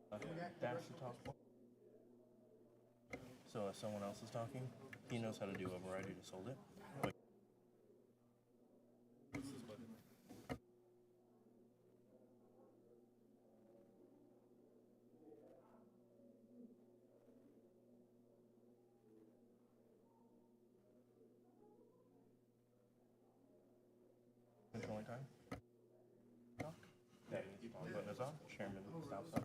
Dash the talk. So if someone else is talking, he knows how to do override. He just hold it. But controlling time. Talk. That means talk button is on. Chairman stops on.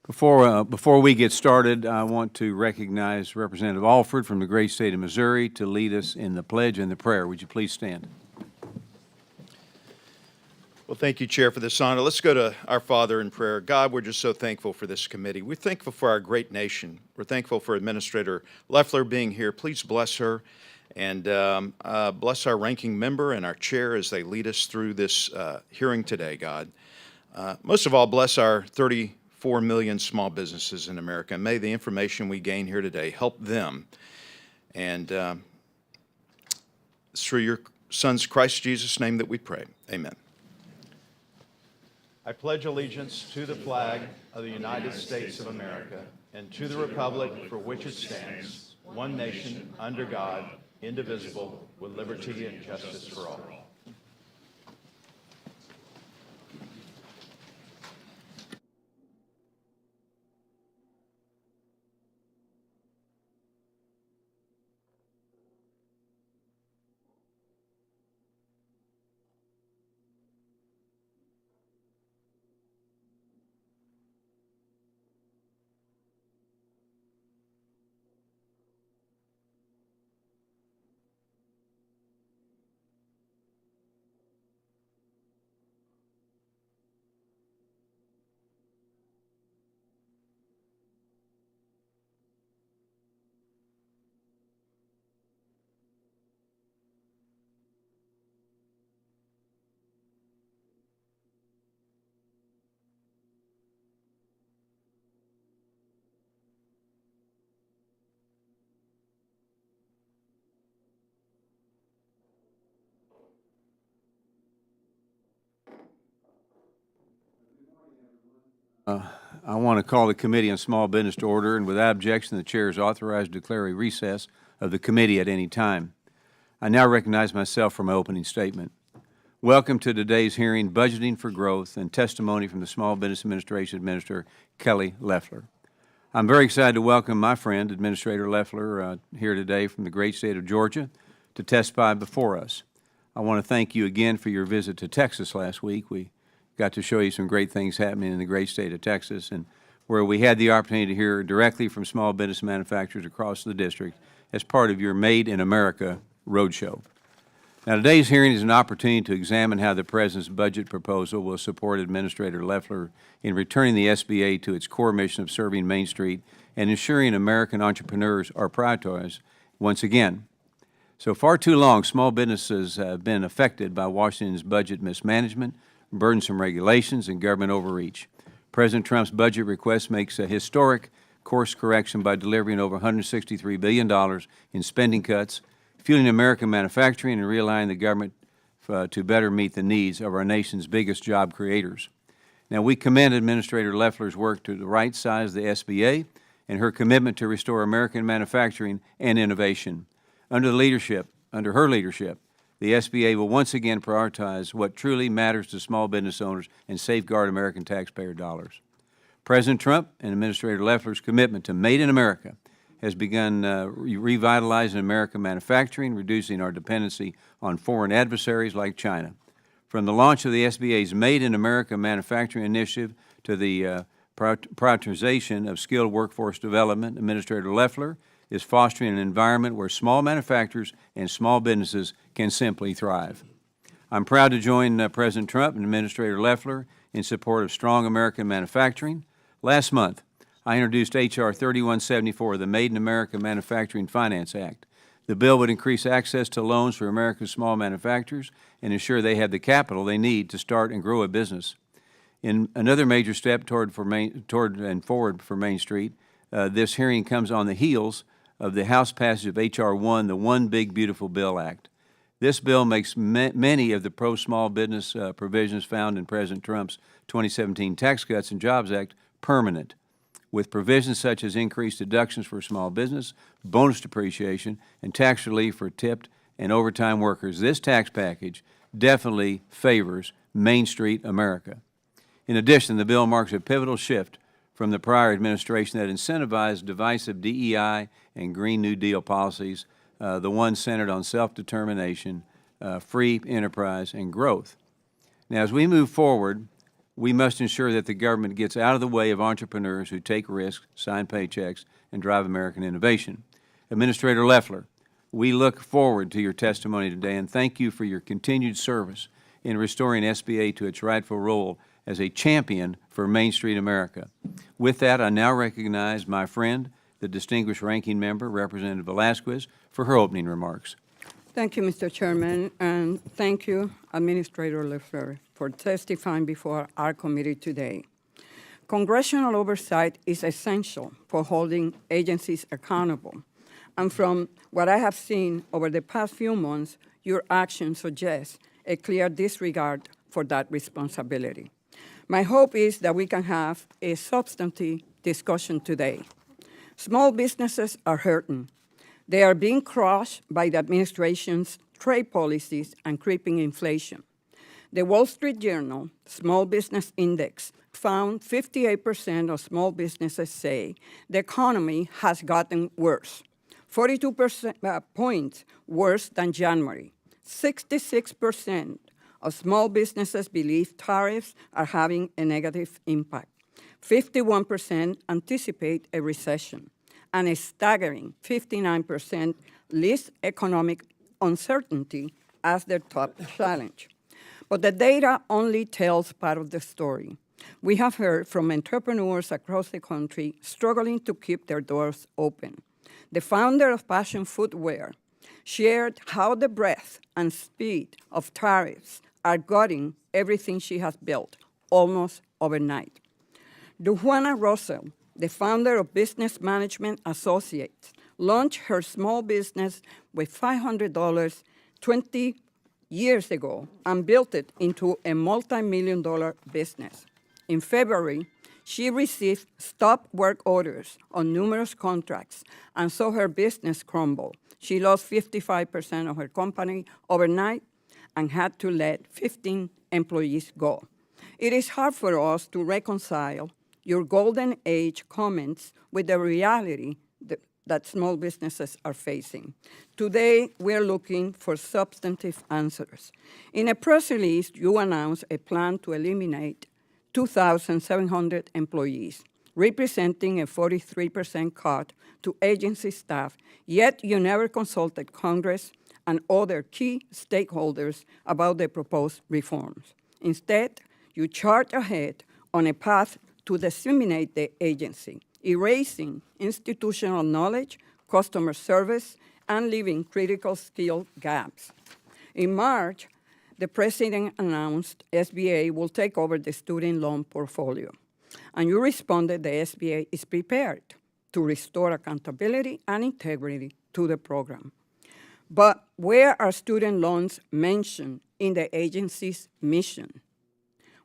Before we get started, I want to recognize Representative Alford from the great state of Missouri to lead us in the pledge and the prayer. Would you please stand? Well, thank you, Chair, for this honor. Let's go to our Father in prayer. God, we're just so thankful for this committee. We're thankful for our great nation. We're thankful for Administrator Loeffler being here. Please bless her and bless our ranking member and our chair as they lead us through this hearing today, God. Most of all, bless our 34 million small businesses in America. May the information we gain here today help them. And it's through your Son's Christ Jesus' name that we pray. Amen. I pledge allegiance to the flag of the United States of America and to the republic for which it stands, one nation, under God, indivisible, with liberty and justice for all. I want to call the Committee on Small Business to order, and without objection, the Chair is authorized to declare a recess of the committee at any time. I now recognize myself for my opening statement. Welcome to today's hearing, Budgeting for Growth, and testimony from the Small Business Administration Administrator Kelly Loeffler. I'm very excited to welcome my friend, Administrator Loeffler, here today from the great state of Georgia to testify before us. I want to thank you again for your visit to Texas last week. We got to show you some great things happening in the great state of Texas, and where we had the opportunity to hear directly from small business manufacturers across the district as part of your Made in America roadshow. Now, today's hearing is an opportunity to examine how the President's budget proposal will support Administrator Loeffler in returning the SBA to its core mission of serving Main Street and ensuring American entrepreneurs are prioritized once again. So far too long, small businesses have been affected by Washington's budget mismanagement, burdensome regulations, and government overreach. President Trump's budget request makes a historic course correction by delivering over $163 billion in spending cuts, fueling American manufacturing, and realigning the government to better meet the needs of our nation's biggest job creators. Now, we commend Administrator Loeffler's work to the right size the SBA and her commitment to restore American manufacturing and innovation. Under her leadership, the SBA will once again prioritize what truly matters to small business owners and safeguard American taxpayer dollars. President Trump and Administrator Loeffler's commitment to Made in America has begun revitalizing American manufacturing, reducing our dependency on foreign adversaries like China. From the launch of the SBA's Made in America Manufacturing Initiative to the prioritization of skilled workforce development, Administrator Loeffler is fostering an environment where small manufacturers and small businesses can simply thrive. I'm proud to join President Trump and Administrator Loeffler in support of strong American manufacturing. Last month, I introduced H.R. 3174, the Made in America Manufacturing Finance Act. The bill would increase access to loans for America's small manufacturers and ensure they have the capital they need to start and grow a business. In another major step toward and forward for Main Street, this hearing comes on the heels of the House passage of H.R. 1, the One Big Beautiful Bill Act. This bill makes many of the pro-small business provisions found in President Trump's 2017 Tax Cuts and Jobs Act permanent, with provisions such as increased deductions for small business, bonus depreciation, and tax relief for tipped and overtime workers. This tax package definitely favors Main Street America. In addition, the bill marks a pivotal shift from the prior administration that incentivized divisive DEI and Green New Deal policies, the one centered on self-determination, free enterprise, and growth. Now, as we move forward We must ensure that the government gets out of the way of entrepreneurs who take risks, sign paychecks, and drive American innovation. Administrator Loeffler, we look forward to your testimony today and thank you for your continued service in restoring SBA to its rightful role as a champion for Main Street America. With that, I now recognize my friend, the distinguished ranking member, Representative Velasquez, for her opening remarks. Thank you, Mr. Chairman, and thank you, Administrator Loeffler, for testifying before our committee today. Congressional oversight is essential for holding agencies accountable. And from what I have seen over the past few months, your actions suggest a clear disregard for that responsibility. My hope is that we can have a substantive discussion today. Small businesses are hurting. They are being crushed by the administration's trade policies and creeping inflation. The Wall Street Journal Small Business Index found 58% of small businesses say the economy has gotten worse, 42 points worse than January. 66% of small businesses believe tariffs are having a negative impact. 51% anticipate a recession, and a staggering 59% list economic uncertainty as their top challenge. But the data only tells part of the story. We have heard from entrepreneurs across the country struggling to keep their doors open. The founder of Passion Footwear shared how the breadth and speed of tariffs are gutting everything she has built almost overnight. Dujuana Russell, the founder of Business Management Associates, launched her small business with $500 20 years ago and built it into a multi-million-dollar business. In February, she received stop work orders on numerous contracts and saw her business crumble. She lost 55% of her company overnight and had to let 15 employees go. It is hard for us to reconcile your golden age comments with the reality that small businesses are facing. Today, we're looking for substantive answers. In a press release, you announced a plan to eliminate 2,700 employees, representing a 43% cut to agency staff, yet you never consulted Congress and other key stakeholders about the proposed reforms. Instead, you charge ahead on a path to disseminate the agency, erasing institutional knowledge, customer service, and leaving critical skill gaps. In March, the president announced SBA will take over the student loan portfolio. And you responded the SBA is prepared to restore accountability and integrity to the program. But where are student loans mentioned in the agency's mission?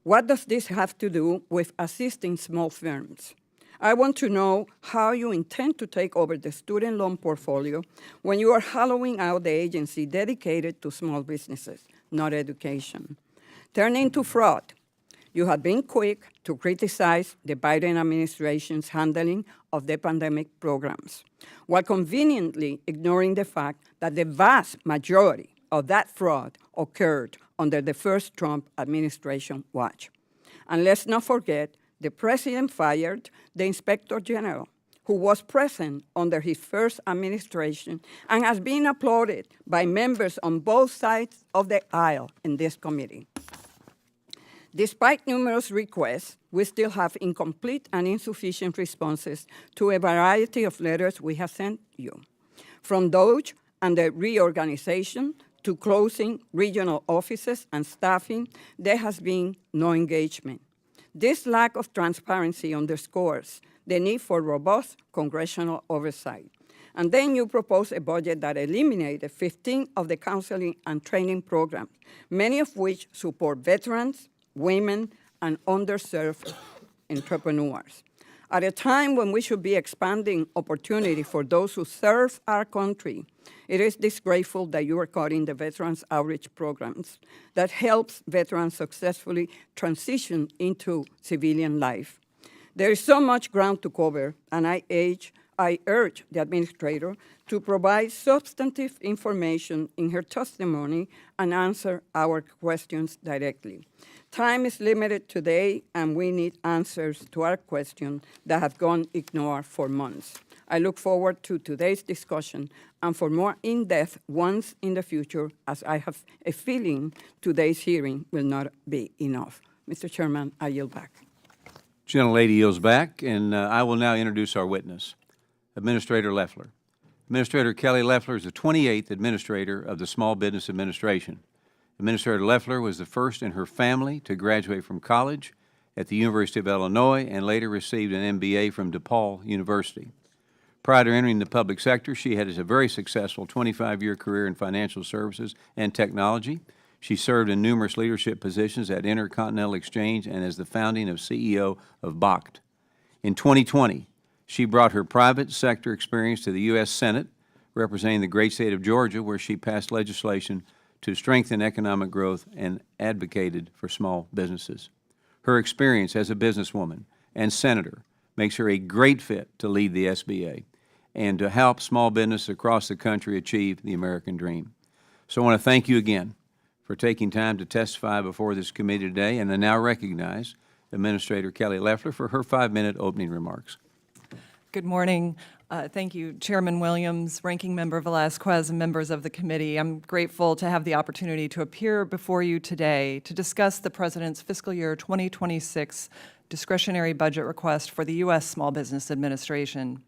What does this have to do with assisting small firms? I want to know how you intend to take over the student loan portfolio when you are hollowing out the agency dedicated to small businesses, not education. Turning to fraud, you have been quick to criticize the Biden administration's handling of the pandemic programs, while conveniently ignoring the fact that the vast majority of that fraud occurred under the first Trump administration watch. And let's not forget, the president fired the Inspector General, who was present under his first administration and has been applauded by members on both sides of the aisle in this committee. Despite numerous requests, we still have incomplete and insufficient responses to a variety of letters we have sent you. From DOGE and the reorganization to closing regional offices and staffing, there has been no engagement. This lack of transparency underscores the need for robust congressional oversight. And then you propose a budget that eliminated 15 of the counseling and training programs, many of which support veterans, women, and underserved entrepreneurs. At a time when we should be expanding opportunity for those who serve our country, it is disgraceful that you are cutting the Veterans Outreach programs that helps veterans successfully transition into civilian life. There is so much ground to cover, and I urge the administrator to provide substantive information in her testimony and answer our questions directly. Time is limited today, and we need answers to our questions that have gone ignored for months. I look forward to today's discussion and for more in-depth ones in the future, as I have a feeling today's hearing will not be enough. Mr. Chairman, I yield back. Gentlelady yields back, and I will now introduce our witness, Administrator Loeffler. Administrator Kelly Loeffler is the 28th Administrator of the Small Business Administration. Administrator Loeffler was the first in her family to graduate from college at the University of Illinois and later received an MBA from DePaul University. Prior to entering the public sector, she had a very successful 25-year career in financial services and technology. She served in numerous leadership positions at Intercontinental Exchange and as the founding of CEO of Bakkt. In 2020, she brought her private sector experience to the U.S. Senate, representing the great state of Georgia, where she passed legislation to strengthen economic growth and advocated for small businesses. Her experience as a businesswoman and senator makes her a great fit to lead the SBA and to help small business across the country achieve the American dream. So I want to thank you again for taking time to testify before this committee today, and I now recognize Administrator Kelly Loeffler for her 5-minute opening remarks. Good morning. Thank you, Chairman Williams, Ranking Member Velazquez, and members of the committee. I'm grateful to have the opportunity to appear before you today to discuss the President's fiscal year 2026 discretionary budget request for the U.S. Small Business Administration.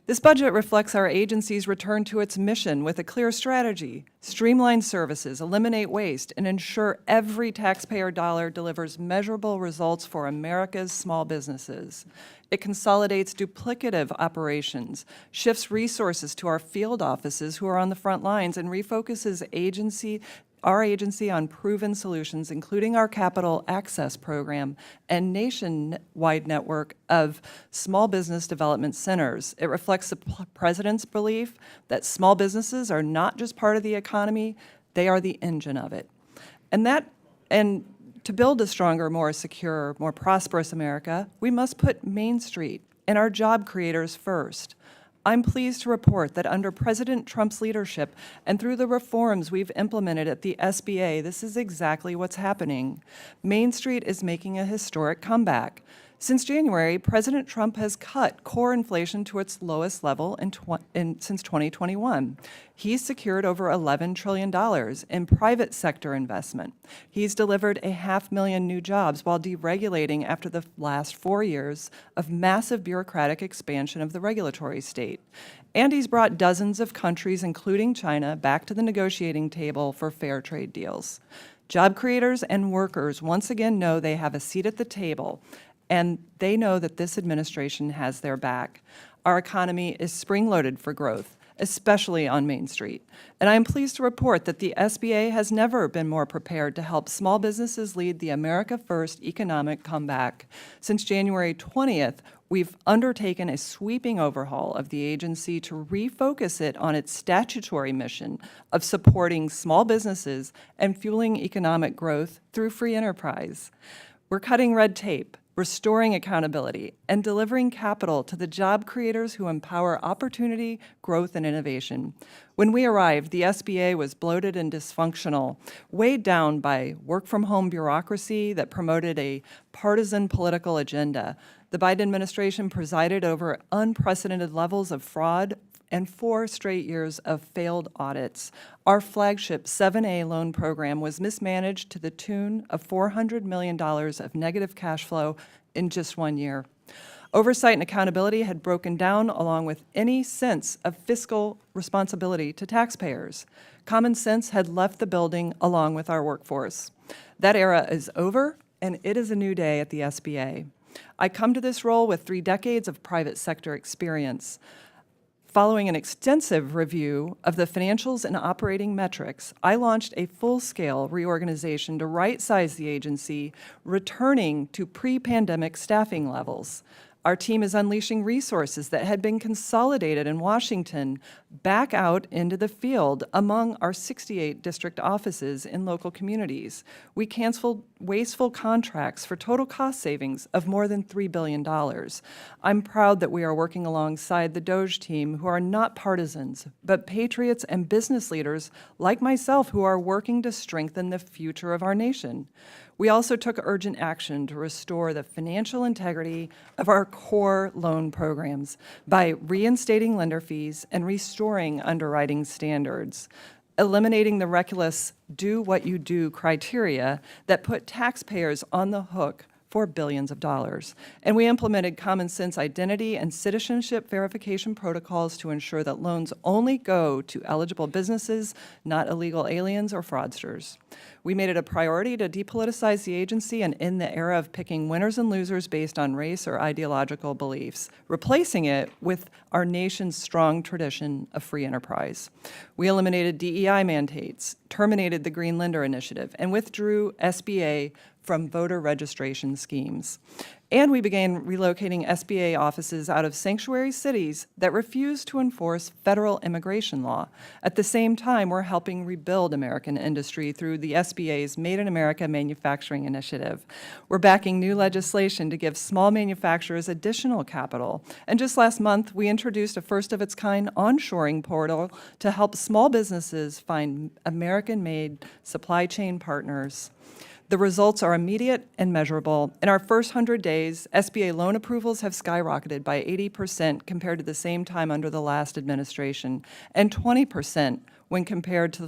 This budget reflects our agency's return to its mission with a clear strategy: streamline services, eliminate waste, and ensure every taxpayer dollar delivers measurable results for America's small businesses. It consolidates duplicative operations, shifts resources to our field offices who are on the front lines, and refocuses our agency on proven solutions, including our Capital Access Program and nationwide network of small business development centers. It reflects the President's belief that small businesses are not just part of the economy, they are the engine of it. And to build a stronger, more secure, more prosperous America, we must put Main Street and our job creators first. I'm pleased to report that under President Trump's leadership and through the reforms we've implemented at the SBA, this is exactly what's happening. Main Street is making a historic comeback. Since January, President Trump has cut core inflation to its lowest level since 2021. He's secured over $11 trillion in private sector investment. He's delivered 500,000 new jobs while deregulating after the last 4 years of massive bureaucratic expansion of the regulatory state. And he's brought dozens of countries, including China, back to the negotiating table for fair trade deals. Job creators and workers once again know they have a seat at the table, and they know that this administration has their back. Our economy is spring-loaded for growth, especially on Main Street. And I am pleased to report that the SBA has never been more prepared to help small businesses lead the America First economic comeback. Since January 20th, we've undertaken a sweeping overhaul of the agency to refocus it on its statutory mission of supporting small businesses and fueling economic growth through free enterprise. We're cutting red tape, restoring accountability, and delivering capital to the job creators who empower opportunity, growth, and innovation. When we arrived, the SBA was bloated and dysfunctional, weighed down by work-from-home bureaucracy that promoted a partisan political agenda. The Biden administration presided over unprecedented levels of fraud and 4 straight years of failed audits. Our flagship 7A loan program was mismanaged to the tune of $400 million of negative cash flow in just 1 year. Oversight and accountability had broken down along with any sense of fiscal responsibility to taxpayers. Common sense had left the building along with our workforce. That era is over, and it is a new day at the SBA. I come to this role with 3 decades of private sector experience. Following an extensive review of the financials and operating metrics, I launched a full-scale reorganization to right-size the agency, returning to pre-pandemic staffing levels. Our team is unleashing resources that had been consolidated in Washington back out into the field among our 68 district offices in local communities. We canceled wasteful contracts for total cost savings of more than $3 billion. I'm proud that we are working alongside the DOGE team, who are not partisans, but patriots and business leaders like myself who are working to strengthen the future of our nation. We also took urgent action to restore the financial integrity of our core loan programs by reinstating lender fees and restoring underwriting standards, eliminating the reckless do what you do criteria that put taxpayers on the hook for billions of dollars. And we implemented common sense identity and citizenship verification protocols to ensure that loans only go to eligible businesses, not illegal aliens or fraudsters. We made it a priority to depoliticize the agency and end the era of picking winners and losers based on race or ideological beliefs, replacing it with our nation's strong tradition of free enterprise. We eliminated DEI mandates, terminated the Green Lender Initiative, and withdrew SBA from voter registration schemes. And we began relocating SBA offices out of sanctuary cities that refuse to enforce federal immigration law. At the same time, we're helping rebuild American industry through the SBA's Made in America Manufacturing Initiative. We're backing new legislation to give small manufacturers additional capital. And just last month, we introduced a first-of-its-kind onshoring portal to help small businesses find American-made supply chain partners. The results are immediate and measurable. In our first 100 days, SBA loan approvals have skyrocketed by 80% compared to the same time under the last administration, and 20% when compared to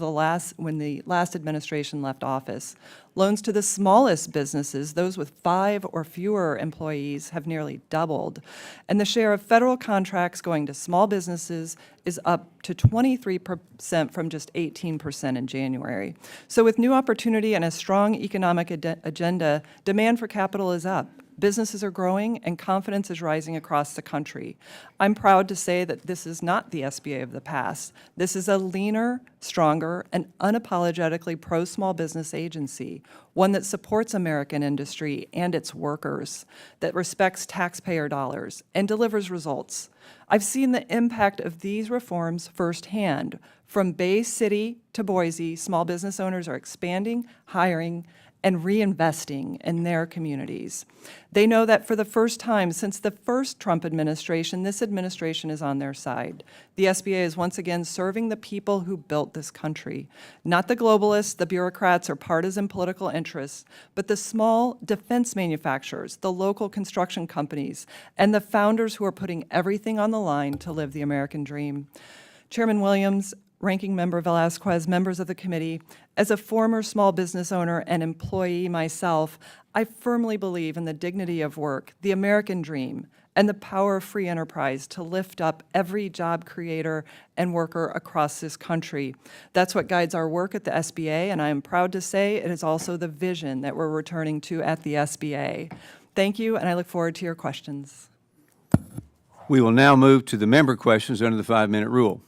when the last administration left office. Loans to the smallest businesses, those with 5 or fewer employees, have nearly doubled. And the share of federal contracts going to small businesses is up to 23% from just 18% in January. So with new opportunity and a strong economic agenda, demand for capital is up. Businesses are growing and confidence is rising across the country. I'm proud to say that this is not the SBA of the past. This is a leaner, stronger, and unapologetically pro-small business agency, one that supports American industry and its workers, that respects taxpayer dollars, and delivers results. I've seen the impact of these reforms firsthand. From Bay City to Boise, small business owners are expanding, hiring, and reinvesting in their communities. They know that for the first time since the first Trump administration, this administration is on their side. The SBA is once again serving the people who built this country, not the globalists, the bureaucrats, or partisan political interests, but the small defense manufacturers, the local construction companies, and the founders who are putting everything on the line to live the American dream. Chairman Williams, Ranking Member Velazquez, members of the committee, as a former small business owner and employee myself, I firmly believe in the dignity of work, the American dream, and the power of free enterprise to lift up every job creator and worker across this country. That's what guides our work at the SBA, and I am proud to say it is also the vision that we're returning to at the SBA. Thank you, and I look forward to your questions. We will now move to the member questions under the 5-minute rule.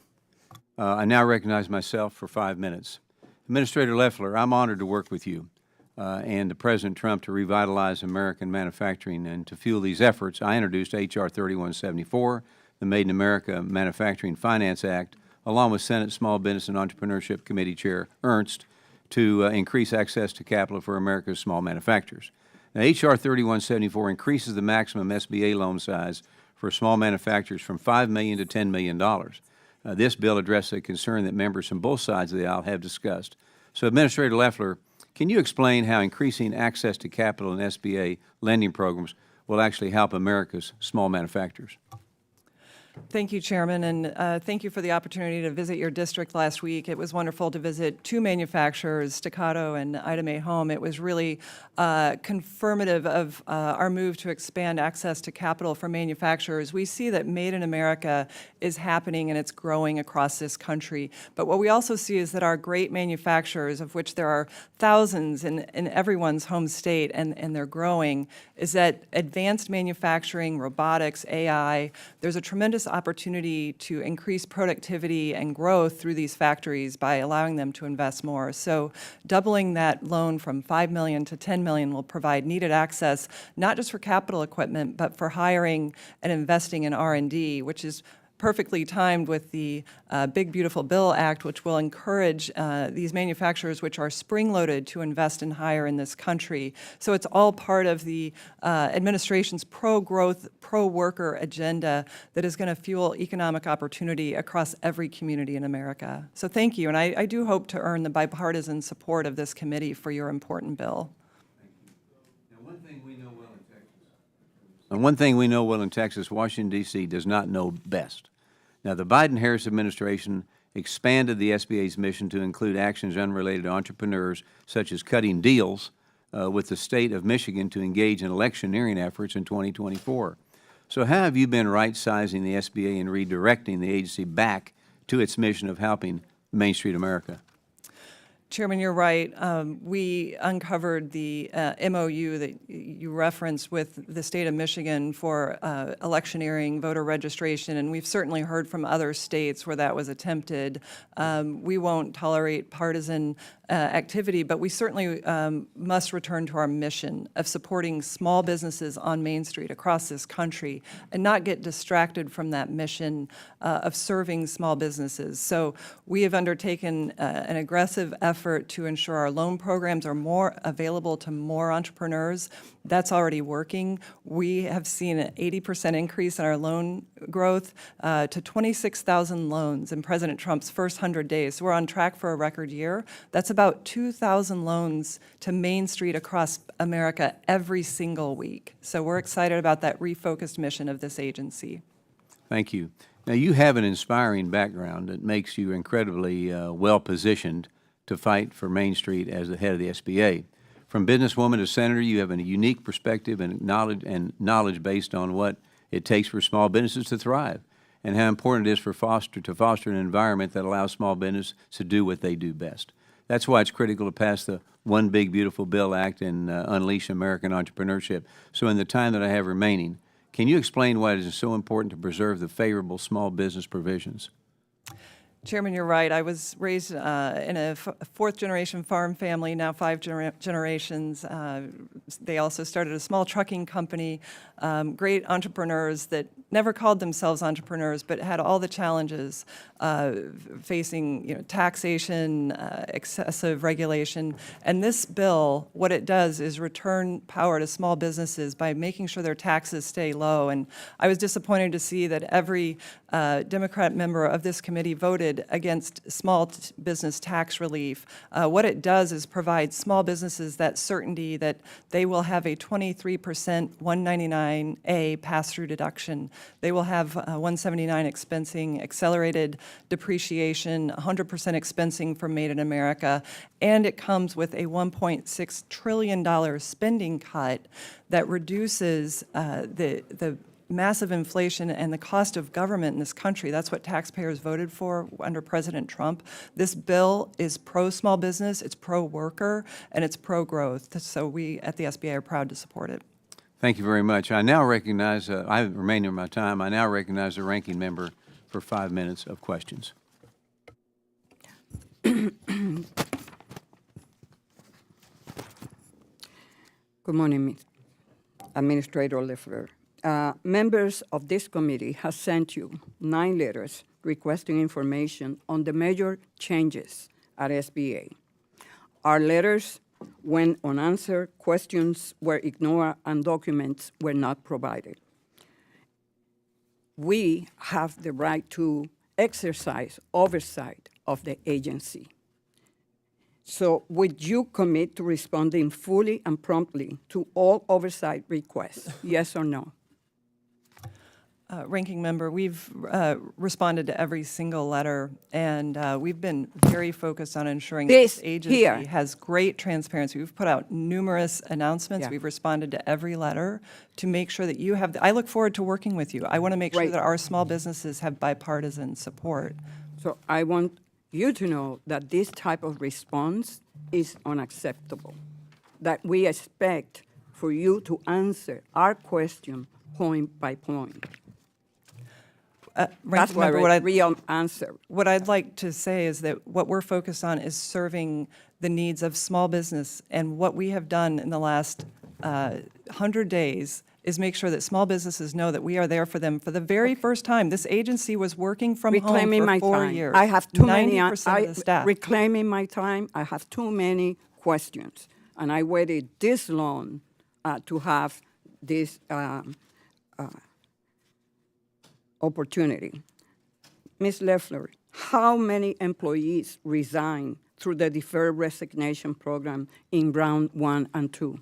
I now recognize myself for 5 minutes. Administrator Loeffler, I'm honored to work with you and President Trump to revitalize American manufacturing. And to fuel these efforts, I introduced H.R. 3174, the Made in America Manufacturing Finance Act, along with Senate Small Business and Entrepreneurship Committee Chair Ernst, to increase access to capital for America's small manufacturers. Now, H.R. 3174 increases the maximum SBA loan size for small manufacturers from $5 million to $10 million. This bill addresses a concern that members from both sides of the aisle have discussed. So, Administrator Loeffler, can you explain how increasing access to capital in SBA lending programs will actually help America's small manufacturers? Thank you, Chairman, and thank you for the opportunity to visit your district last week. It was wonderful to visit 2 manufacturers, Staccato and Ida May Home. It was really confirmative of our move to expand access to capital for manufacturers. We see that Made in America is happening and it's growing across this country. But what we also see is that our great manufacturers, of which there are thousands in everyone's home state, and they're growing, is that advanced manufacturing, robotics, AI, there's a tremendous opportunity to increase productivity and growth through these factories by allowing them to invest more. So doubling that loan from $5 million to $10 million will provide needed access, not just for capital equipment, but for hiring and investing in R&D, which is perfectly timed with the Big Beautiful Bill Act, which will encourage these manufacturers, which are spring-loaded, to invest and hire in this country. So it's all part of the administration's pro-growth, pro-worker agenda that is going to fuel economic opportunity across every community in America. So thank you, and I do hope to earn the bipartisan support of this committee for your important bill. One thing we know well in Texas, Washington, D.C. does not know best. Now, the Biden-Harris administration expanded the SBA's mission to include actions unrelated to entrepreneurs, such as cutting deals with the state of Michigan to engage in electioneering efforts in 2024. So how have you been right-sizing the SBA and redirecting the agency back to its mission of helping Main Street America? Chairman, you're right. We uncovered the MOU that you referenced with the state of Michigan for electioneering, voter registration, and we've certainly heard from other states where that was attempted. We won't tolerate partisan activity, but we certainly must return to our mission of supporting small businesses on Main Street across this country and not get distracted from that mission of serving small businesses. So we have undertaken an aggressive effort to ensure our loan programs are more available to more entrepreneurs. That's already working. We have seen an 80% increase in our loan growth to 26,000 loans in President Trump's first 100 days. So we're on track for a record year. That's about 2,000 loans to Main Street across America every single week. So we're excited about that refocused mission of this agency. Thank you. Now, you have an inspiring background that makes you incredibly well-positioned to fight for Main Street as the head of the SBA. From businesswoman to senator, you have a unique perspective and knowledge based on what it takes for small businesses to thrive and how important it is to foster an environment that allows small business to do what they do best. That's why it's critical to pass the One Big Beautiful Bill Act and unleash American entrepreneurship. So in the time that I have remaining, can you explain why it is so important to preserve the favorable small business provisions? Chairman, you're right. I was raised in a fourth-generation farm family, now 5 generations. They also started a small trucking company, great entrepreneurs that never called themselves entrepreneurs, but had all the challenges facing, taxation, excessive regulation. And this bill, what it does is return power to small businesses by making sure their taxes stay low. And I was disappointed to see that every Democrat member of this committee voted against small business tax relief. What it does is provide small businesses that certainty that they will have a 23% 199A pass-through deduction. They will have 179 expensing, accelerated depreciation, 100% expensing for Made in America, and it comes with a $1.6 trillion spending cut that reduces the massive inflation and the cost of government in this country. That's what taxpayers voted for under President Trump. This bill is pro-small business, it's pro-worker, and it's pro-growth. So we at the SBA are proud to support it. Thank you very much. I now recognize, I have remaining of my time, I now recognize the ranking member for 5 minutes of questions. Good morning, Administrator Loeffler. Members of this committee have sent you 9 letters requesting information on the major changes at SBA. Our letters went unanswered, questions were ignored, and documents were not provided. We have the right to exercise oversight of the agency. So would you commit to responding fully and promptly to all oversight requests, yes or no? Ranking member, we've responded to every single letter, and we've been very focused on ensuring this agency has great transparency. We've put out numerous announcements. Yeah. We've responded to every letter to make sure that you have, I look forward to working with you. I want to make sure that our small businesses have bipartisan support. So I want you to know that this type of response is unacceptable, that we expect for you to answer our question point by point. That's Ranking what Member, a real answer. what I'd like to say is that what we're focused on is serving the needs of small business. And what we have done in the last 100 days is make sure that small businesses know that we are there for them for the very first time. This agency was working from home Reclaiming for my 4 time. years. I have too many. 90% of the staff. Reclaiming my time. I have too many questions, and I waited this long to have this opportunity. Ms. Loeffler, how many employees resigned through the deferred resignation program in round 1 and 2?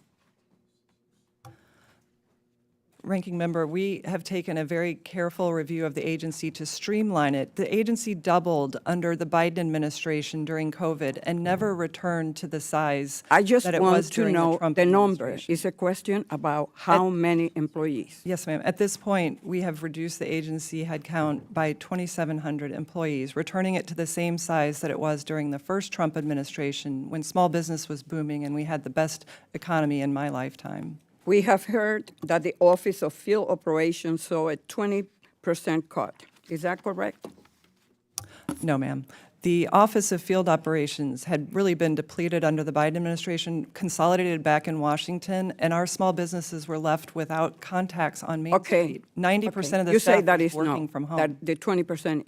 Ranking Member, we have taken a very careful review of the agency to streamline it. The agency doubled under the Biden administration during COVID and never returned to the size I just that it want was to during the know Trump the number. administration. It's a question about how many employees. Yes, ma'am. At this point, we have reduced the agency headcount by 2,700 employees, returning it to the same size that it was during the first Trump administration when small business was booming and we had the best economy in my lifetime. We have heard that the Office of Field Operations saw a 20% cut. Is that correct? No, ma'am. The Office of Field Operations had really been depleted under the Biden administration, consolidated back in Washington, and our small businesses were left without contacts on Main Okay. Street. 90% of the You say staff that was is working no, from home. that the 20%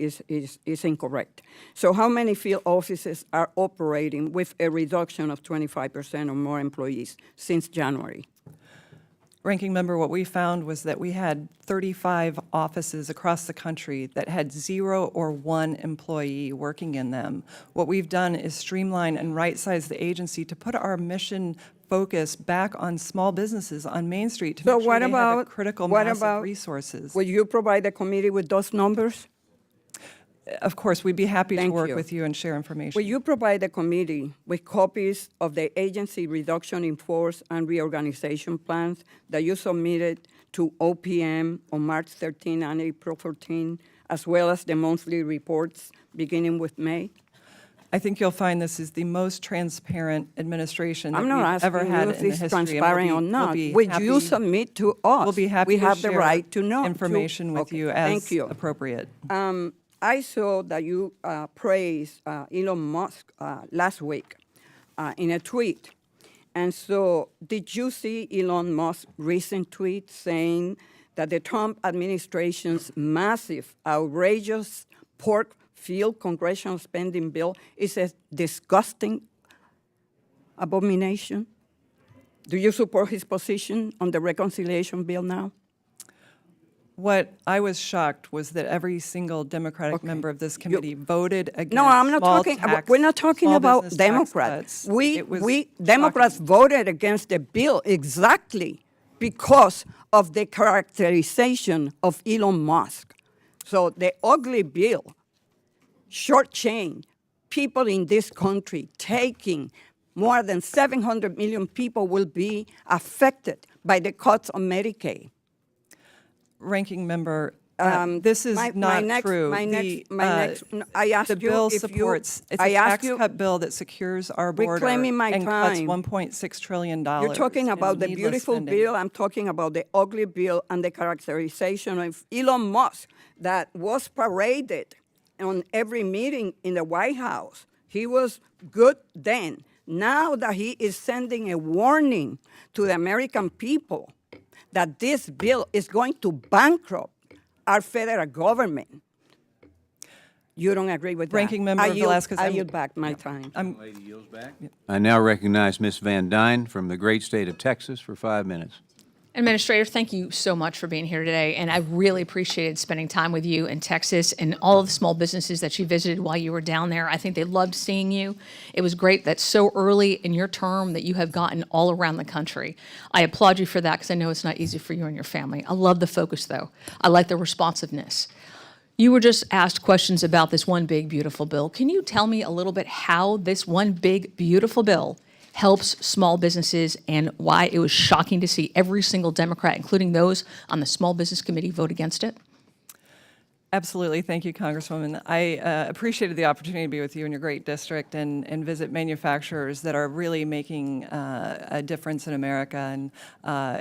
is incorrect. So how many field offices are operating with a reduction of 25% or more employees since January? Ranking Member, what we found was that we had 35 offices across the country that had 0 or 1 employee working in them. What we've done is streamline and right-size the agency to put our mission focus back on small businesses on Main Street to So make sure what they have about a critical what mass about of resources. Will you provide the committee with those numbers? Of course, we'd be happy to Thank work you. with you and share information. Will you provide the committee with copies of the agency reduction in force and reorganization plans that you submitted to OPM on March 13 and April 14, as well as the monthly reports beginning with May? I think you'll find this is the most transparent administration that I'm not we've ever asking had you in if the it's history. and transparent or not. be Would happy- you submit to us? We'll be happy We to have the share right to know. information with Okay, you as thank you. appropriate. I saw that you praised Elon Musk last week in a tweet. And so did you see Elon Musk's recent tweet saying that the Trump administration's massive, outrageous pork field congressional spending bill is a disgusting abomination? Do you support his position on the reconciliation bill now? What I was shocked was that every single Democratic Okay. member of this committee voted against No, I'm not small talking. tax- We're not talking small about business tax Democrats. cuts. We It was Democrats shocking. voted against the bill exactly because of the characterization of Elon Musk. So the ugly bill shortchanged people in this country, taking more than 700 million people will be affected by the cuts on Medicaid. Ranking Member, this is my not next- true. my The, next- no, I asked the you bill if you- supports, it's I a asked tax you- cut bill that secures our border Reclaiming my and cuts time. $1.6 trillion. You're talking in about the needless beautiful spending. bill. I'm talking about the ugly bill and the characterization of Elon Musk that was paraded on every meeting in the White House. He was good then. Now that he is sending a warning to the American people that this bill is going to bankrupt our federal government. You don't agree with that? Ranking Member I yield- Velasquez, I I'm- yield back my time. Lady yields back. I now recognize Ms. Van Dyne from the great state of Texas for 5 minutes. Administrator, thank you so much for being here today, and I really appreciated spending time with you in Texas and all of the small businesses that you visited while you were down there. I think they loved seeing you. It was great that so early in your term that you have gotten all around the country. I applaud you for that because I know it's not easy for you and your family. I love the focus, though. I like the responsiveness. You were just asked questions about this one big, beautiful bill. Can you tell me a little bit how this one big, beautiful bill helps small businesses and why it was shocking to see every single Democrat, including those on the Small Business Committee, vote against it? Absolutely. Thank you, Congresswoman. I appreciated the opportunity to be with you in your great district and visit manufacturers that are really making a difference in America, and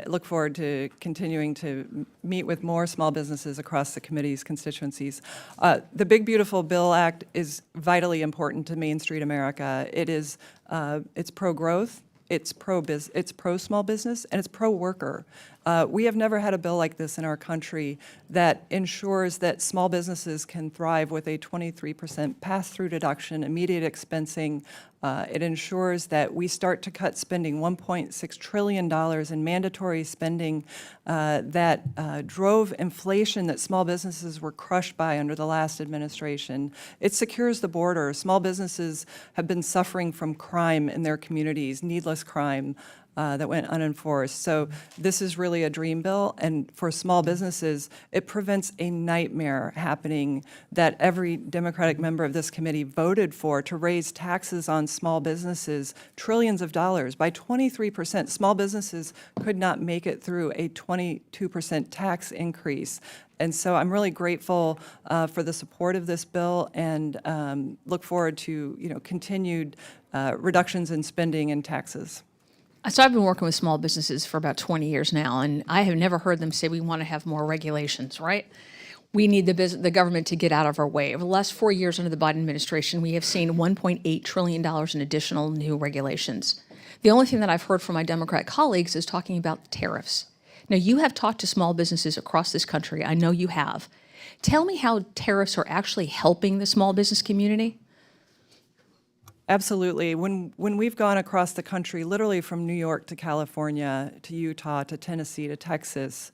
look forward to continuing to meet with more small businesses across the committee's constituencies. The Big Beautiful Bill Act is vitally important to Main Street America. It is, it's pro-growth, it's pro-small business, and it's pro-worker. We have never had a bill like this in our country that ensures that small businesses can thrive with a 23% pass-through deduction, immediate expensing. It ensures that we start to cut spending, $1.6 trillion in mandatory spending that drove inflation that small businesses were crushed by under the last administration. It secures the border. Small businesses have been suffering from crime in their communities, needless crime. That went unenforced. So this is really a dream bill, and for small businesses, it prevents a nightmare happening that every Democratic member of this committee voted for, to raise taxes on small businesses, trillions of dollars. By 23%, small businesses could not make it through a 22% tax increase. And so I'm really grateful for the support of this bill, and look forward to continued reductions in spending and taxes. So I've been working with small businesses for about 20 years now, and I have never heard them say we want to have more regulations, right? We need the government to get out of our way. Over the last 4 years under the Biden administration, we have seen $1.8 trillion in additional new regulations. The only thing that I've heard from my Democrat colleagues is talking about tariffs. Now, you have talked to small businesses across this country. I know you have. Tell me how tariffs are actually helping the small business community. Absolutely. When we've gone across the country, literally from New York to California, to Utah, to Tennessee, to Texas,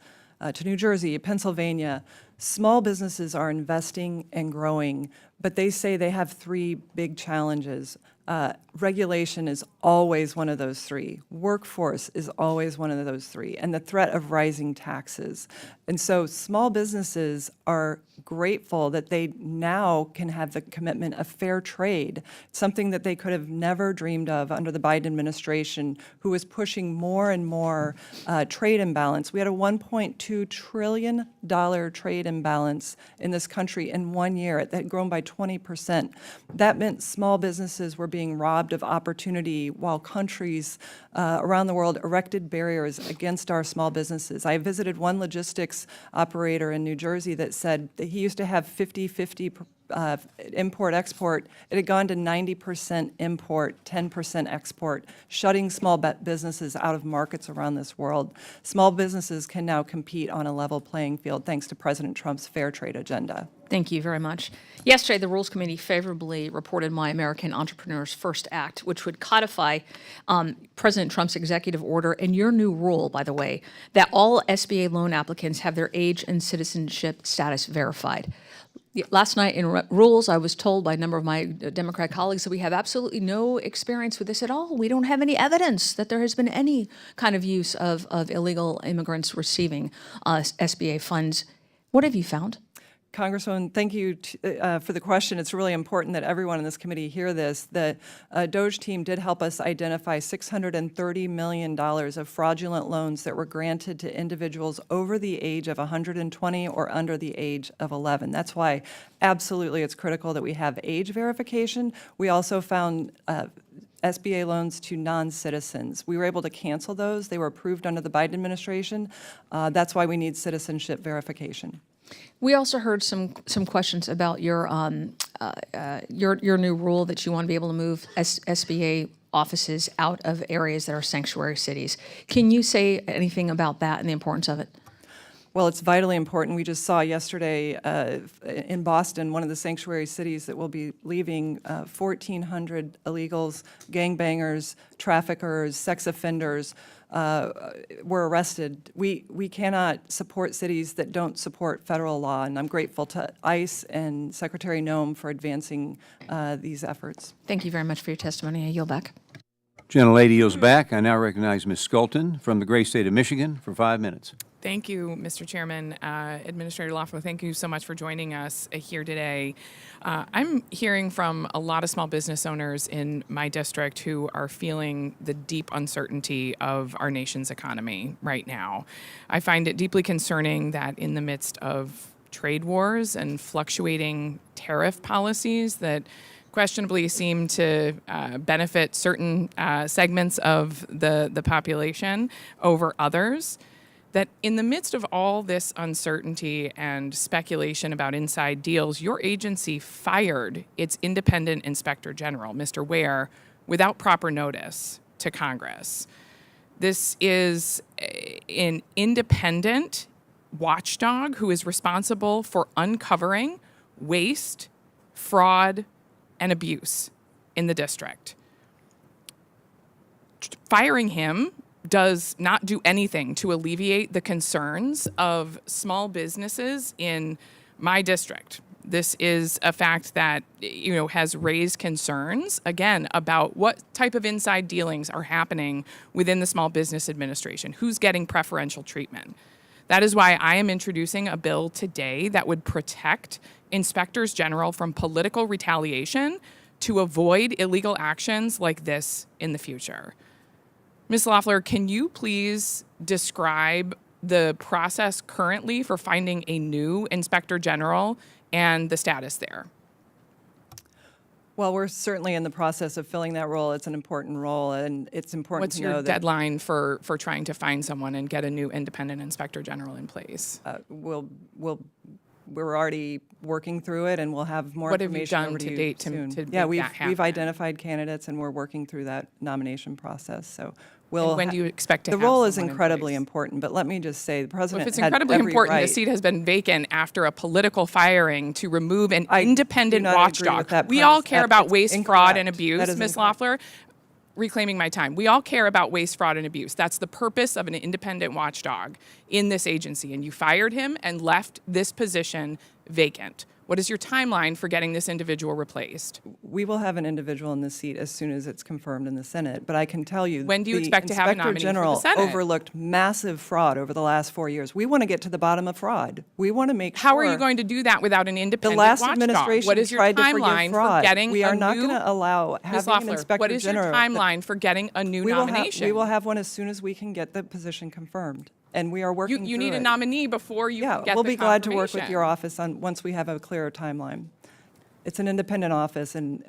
to New Jersey, Pennsylvania, small businesses are investing and growing, but they say they have three big challenges. Regulation is always one of those three. Workforce is always one of those three, and the threat of rising taxes. And so small businesses are grateful that they now can have the commitment of fair trade, something that they could have never dreamed of under the Biden administration, who was pushing more and more trade imbalance. We had a $1.2 trillion trade imbalance in this country in 1 year. It had grown by 20%. That meant small businesses were being robbed of opportunity while countries around the world erected barriers against our small businesses. I visited one logistics operator in New Jersey that said that he used to have 50-50 import-export. It had gone to 90% import, 10% export, shutting small businesses out of markets around this world. Small businesses can now compete on a level playing field thanks to President Trump's fair trade agenda. Thank you very much. Yesterday, the Rules Committee favorably reported My American Entrepreneur's First Act, which would codify President Trump's executive order and your new rule, by the way, that all SBA loan applicants have their age and citizenship status verified. Last night in Rules, I was told by a number of my Democrat colleagues that we have absolutely no experience with this at all. We don't have any evidence that there has been any kind of use of illegal immigrants receiving SBA funds. What have you found? Congresswoman, thank you for the question. It's really important that everyone in this committee hear this. The DOJ team did help us identify $630 million of fraudulent loans that were granted to individuals over the age of 120 or under the age of 11. That's why absolutely it's critical that we have age verification. We also found SBA loans to non-citizens. We were able to cancel those. They were approved under the Biden administration. That's why we need citizenship verification. We also heard some questions about your new rule that you want to be able to move SBA offices out of areas that are sanctuary cities. Can you say anything about that and the importance of it? Well, it's vitally important. We just saw yesterday in Boston, one of the sanctuary cities that will be leaving, 1,400 illegals, gangbangers, traffickers, sex offenders were arrested. We cannot support cities that don't support federal law, and I'm grateful to ICE and Secretary Noem for advancing these efforts. Thank you very much for your testimony. I yield back. Gentlelady yields back. I now recognize Ms. Sculton from the great state of Michigan for 5 minutes. Thank you, Mr. Chairman. Administrator Loeffler, thank you so much for joining us here today. I'm hearing from a lot of small business owners in my district who are feeling the deep uncertainty of our nation's economy right now. I find it deeply concerning that in the midst of trade wars and fluctuating tariff policies that questionably seem to benefit certain segments of the population over others, that in the midst of all this uncertainty and speculation about inside deals, your agency fired its independent inspector general, Mr. Ware, without proper notice to Congress. This is an independent watchdog who is responsible for uncovering waste, fraud, and abuse in the district. Firing him does not do anything to alleviate the concerns of small businesses in my district. This is a fact that, has raised concerns, again, about what type of inside dealings are happening within the Small Business Administration, who's getting preferential treatment. That is why I am introducing a bill today that would protect inspectors general from political retaliation to avoid illegal actions like this in the future. Ms. Loeffler, can you please describe the process currently for finding a new inspector general and the status there? Well, we're certainly in the process of filling that role. It's an important role, and it's important What's to know your that deadline for trying to find someone and get a new independent inspector general in place? we're already working through it, and we'll have more What have you information done over to you date to soon. make Yeah, that we've happen? identified candidates, and we're working through that nomination process. So we'll. And when do you expect to The have role is someone in incredibly place? important, but let me just say, the Well, president if it's had incredibly every important, right. the seat has been vacant after a political firing to remove an I do independent not agree watchdog. with that We all premise. care That- about it's waste, fraud, and incorrect. abuse, That is Ms. incorrect. Loeffler. Reclaiming my time. We all care about waste, fraud, and abuse. That's the purpose of an independent watchdog in this agency. And you fired him and left this position vacant. What is your timeline for getting this individual replaced? We will have an individual in the seat as soon as it's confirmed in the Senate, but I can tell you. When do you expect to have a The nominee for the Inspector General Senate? overlooked massive fraud over the last 4 years. We want to get to the bottom of fraud. We want to make sure. How are you going to do that without an The independent last watchdog? administration What is your tried to forgive timeline fraud. for getting We are a not new? going to allow Ms. having an Loeffler, inspector what is your general. timeline for getting a new nomination? We will have one as soon as we can get the position confirmed, and we are working You through need a it. nominee before you Yeah, can get we'll the be glad to work with confirmation. your office on once we have a clearer timeline. It's an independent office, and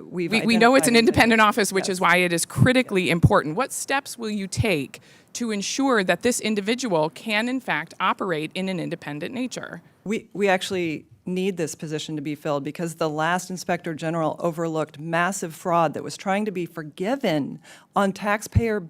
We know it's an identified independent individuals. office, which Yes. is why it is critically important. What steps will you take to ensure that this individual can, in fact, operate in an independent nature? We actually need this position to be filled because the last inspector general overlooked massive fraud that was trying to be forgiven on taxpayer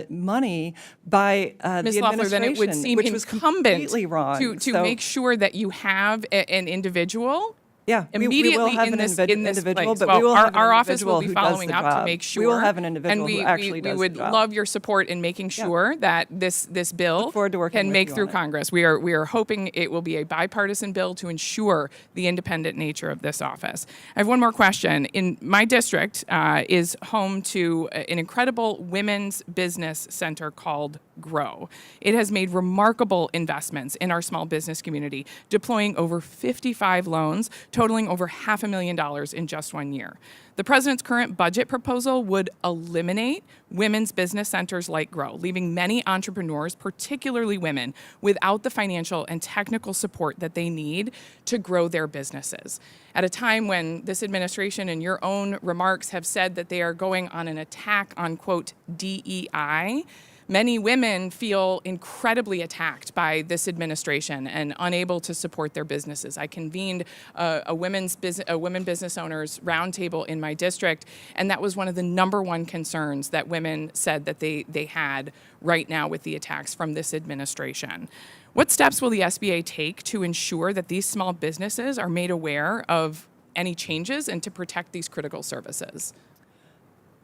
money by Ms. the Loeffler, then it would administration, seem which was incumbent completely wrong. to So, make sure that you have an individual yeah, we will immediately have in an this individual, place. but well, we will our, have an our office individual will be who does following the up to job. make sure. We will have an individual and who actually does we would the job. love your support in making sure that this bill Look forward to working can with make you through on it. Congress. We are hoping it will be a bipartisan bill to ensure the independent nature of this office. I have one more question. In my district is home to an incredible women's business center called Grow. It has made remarkable investments in our small business community, deploying over 55 loans, totaling over $500,000 in just 1 year. The president's current budget proposal would eliminate women's business centers like Grow, leaving many entrepreneurs, particularly women, without the financial and technical support that they need to grow their businesses. At a time when this administration, in your own remarks, have said that they are going on an attack on, quote, DEI, many women feel incredibly attacked by this administration and unable to support their businesses. I convened a women business owners roundtable in my district, and that was one of the #1 concerns that women said that they had right now with the attacks from this administration. What steps will the SBA take to ensure that these small businesses are made aware of any changes and to protect these critical services?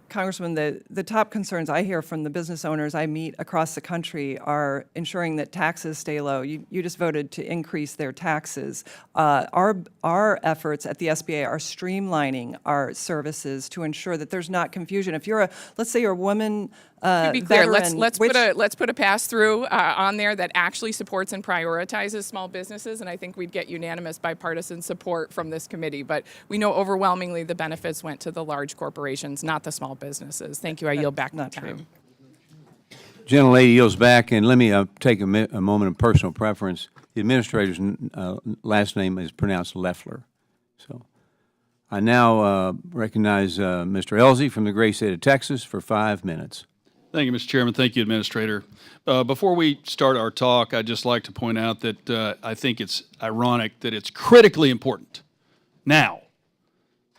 Congressman, the top concerns I hear from the business owners I meet across the country are ensuring that taxes stay low. You just voted to increase their taxes. Our efforts at the SBA are streamlining our services to ensure that there's not confusion. If you're let's say you're a woman To be clear, veteran, let's put a pass-through on there that actually supports and prioritizes small businesses, and I think we'd get unanimous bipartisan support from this committee. But we know overwhelmingly the benefits went to the large corporations, not the small businesses. Thank you. I yield back my not true. time. Gentlelady yields back, and let me take a moment of personal preference. The administrator's last name is pronounced Loeffler. So I now recognize Mr. Elsie from the great state of Texas for 5 minutes. Thank you, Mr. Chairman. Thank you, Administrator. Before we start our talk, I'd just like to point out that I think it's ironic that it's critically important now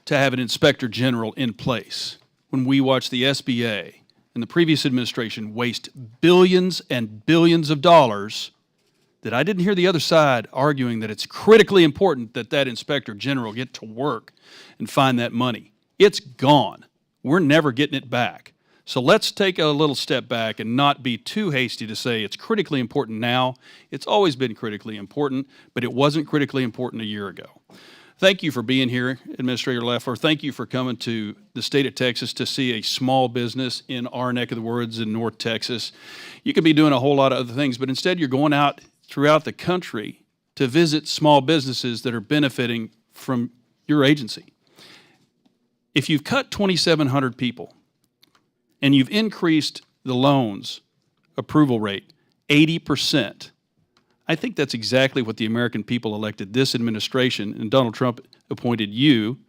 to have an Inspector General in place when we watch the SBA and the previous administration waste billions and billions of dollars, that I didn't hear the other side arguing that it's critically important that that Inspector General get to work and find that money. It's gone. We're never getting it back. So let's take a little step back and not be too hasty to say it's critically important now. It's always been critically important, but it wasn't critically important a year ago. Thank you for being here, Administrator Loeffler. Thank you for coming to the state of Texas to see a small business in our neck of the woods in North Texas. You could be doing a whole lot of other things, but instead you're going out throughout the country to visit small businesses that are benefiting from your agency. If you've cut 2,700 people and you've increased the loans approval rate 80%, I think that's exactly what the American people elected this administration and Donald Trump appointed you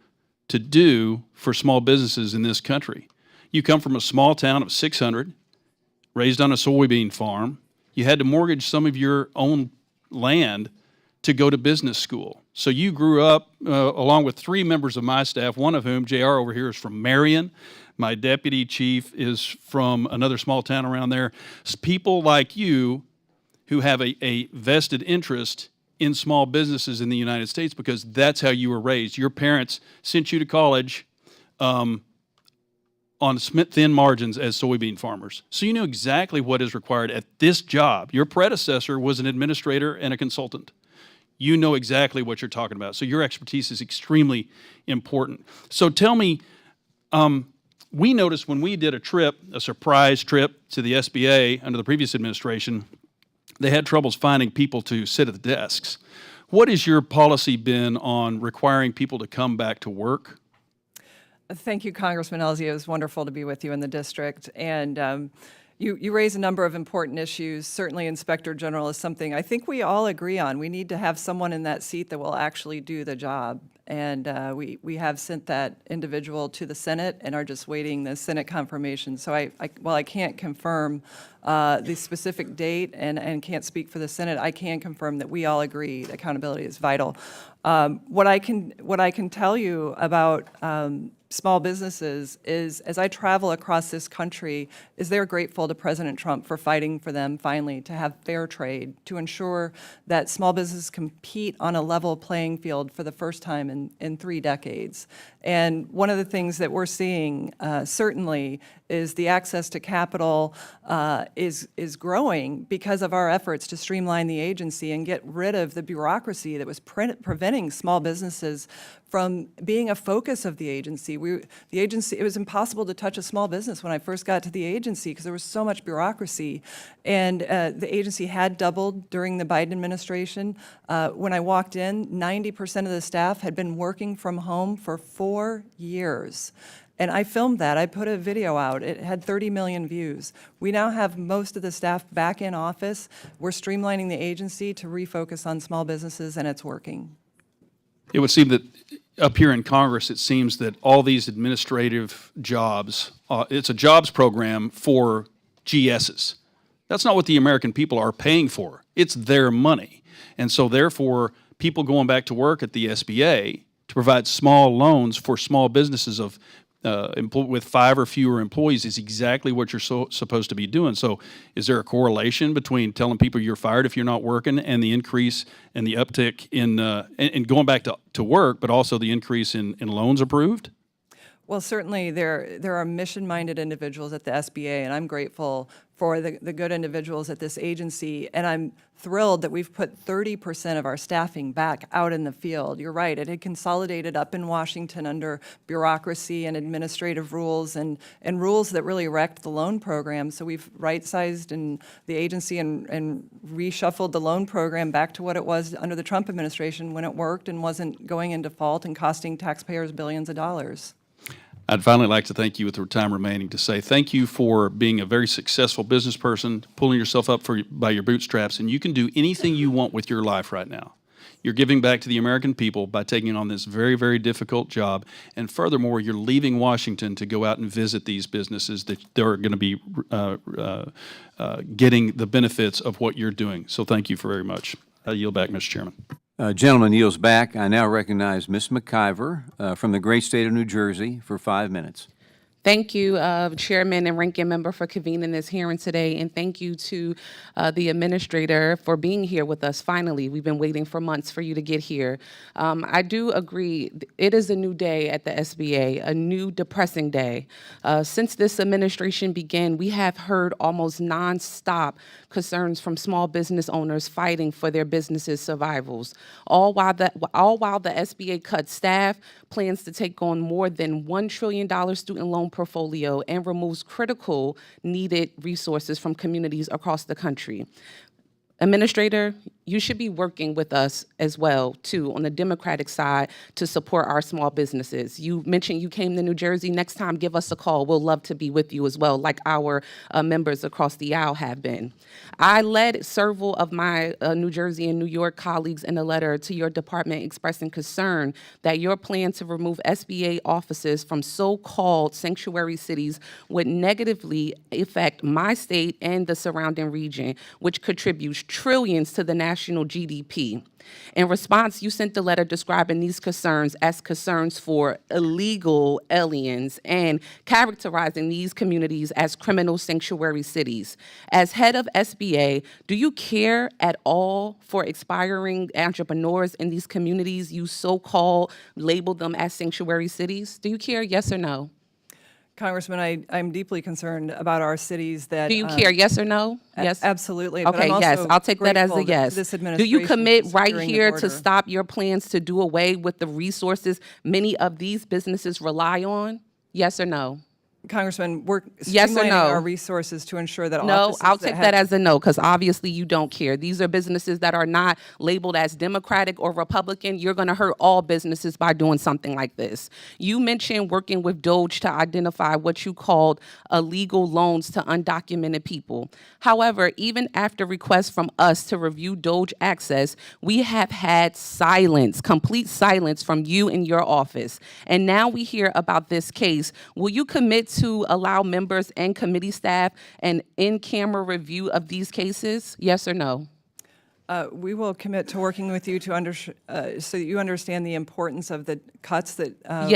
to do for small businesses in this country. You come from a small town of 600, raised on a soybean farm. You had to mortgage some of your own land to go to business school. So you grew up along with 3 members of my staff, one of whom, JR over here, is from Marion. My deputy chief is from another small town around there. People like you who have a vested interest in small businesses in the United States because that's how you were raised. Your parents sent you to college on thin margins as soybean farmers. So you knew exactly what is required at this job. Your predecessor was an administrator and a consultant. You know exactly what you're talking about. So your expertise is extremely important. So tell me, we noticed when we did a surprise trip to the SBA under the previous administration, they had troubles finding people to sit at the desks. What has your policy been on requiring people to come back to work? Thank you, Congressman Elsie. It was wonderful to be with you in the district. And you raise a number of important issues. Certainly, Inspector General is something I think we all agree on. We need to have someone in that seat that will actually do the job. And we have sent that individual to the Senate and are just waiting the Senate confirmation. So while I can't confirm the specific date and can't speak for the Senate, I can confirm that we all agree that accountability is vital. What I can tell you about small businesses is, as I travel across this country, is they're grateful to President Trump for fighting for them finally to have fair trade, to ensure that small businesses compete on a level playing field for the first time in 3 decades. And one of the things that we're seeing certainly is the access to capital is growing because of our efforts to streamline the agency and get rid of the bureaucracy that was preventing small businesses from being a focus of the agency. It was impossible to touch a small business when I first got to the agency because there was so much bureaucracy. And the agency had doubled during the Biden administration. When I walked in, 90% of the staff had been working from home for 4 years. And I filmed that. I put a video out. It had 30 million views. We now have most of the staff back in office. We're streamlining the agency to refocus on small businesses, and it's working. It would seem that up here in Congress, it seems that all these administrative jobs, it's a jobs program for GSs. That's not what the American people are paying for. It's their money. And so therefore, people going back to work at the SBA to provide small loans for small businesses of with 5 or fewer employees is exactly what you're supposed to be doing. So is there a correlation between telling people you're fired if you're not working and the increase and the uptick in going back to work, but also the increase in loans approved? Well, certainly there are mission-minded individuals at the SBA, and I'm grateful for the good individuals at this agency, and I'm thrilled that we've put 30% of our staffing back out in the field. You're right, it had consolidated up in Washington under bureaucracy and administrative rules and rules that really wrecked the loan program. So we've right-sized in the agency and reshuffled the loan program back to what it was under the Trump administration when it worked and wasn't going in default and costing taxpayers billions of dollars. I'd finally like to thank you with the time remaining to say thank you for being a very successful business person, pulling yourself up by your bootstraps, and you can do anything you want with your life right now. You're giving back to the American people by taking on this very, very difficult job, and furthermore, you're leaving Washington to go out and visit these businesses that they're going to be getting the benefits of what you're doing. So thank you very much. I yield back, Mr. Chairman. Gentleman yields back. I now recognize Ms. McIver from the great state of New Jersey for 5 minutes. Thank you, Chairman and Ranking Member, for convening this hearing today, and thank you to the Administrator for being here with us finally. We've been waiting for months for you to get here. I do agree, it is a new day at the SBA, a new depressing day. Since this administration began, we have heard almost nonstop concerns from small business owners fighting for their businesses' survivals, all while the SBA cuts staff, plans to take on more than $1 trillion student loan portfolio, and removes critical needed resources from communities across the country. Administrator, you should be working with us as well, too, on the Democratic side to support our small businesses. You mentioned you came to New Jersey. Next time, give us a call. We'll love to be with you as well, like our members across the aisle have been. I led several of my New Jersey and New York colleagues in a letter to your department expressing concern that your plan to remove SBA offices from so-called sanctuary cities would negatively affect my state and the surrounding region, which contributes trillions to the national GDP. In response, you sent a letter describing these concerns as concerns for illegal aliens and characterizing these communities as criminal sanctuary cities. As head of SBA, do you care at all for expiring entrepreneurs in these communities you so-called label them as sanctuary cities? Do you care, yes or no? Congressman, I'm deeply concerned about our cities that. Do you care, yes or no? Yes? Absolutely. But Okay, I'm yes, also I'll take that as a grateful yes. this Do you administration commit is right securing the here to border. stop your plans to do away with the resources many of these businesses rely on? Yes or no? Congressman, we're Yes or streamlining no? our resources to ensure that No, offices I'll take have- that as a no, because obviously you don't care. These are businesses that are not labeled as Democratic or Republican. You're going to hurt all businesses by doing something like this. You mentioned working with DOGE to identify what you called illegal loans to undocumented people. However, even after requests from us to review DOGE access, we have had silence, complete silence from you and your office. And now we hear about this case. Will you commit to allow members and committee staff an in-camera review of these cases? Yes or no? We will commit to working with you to so that you understand the importance of the cuts that.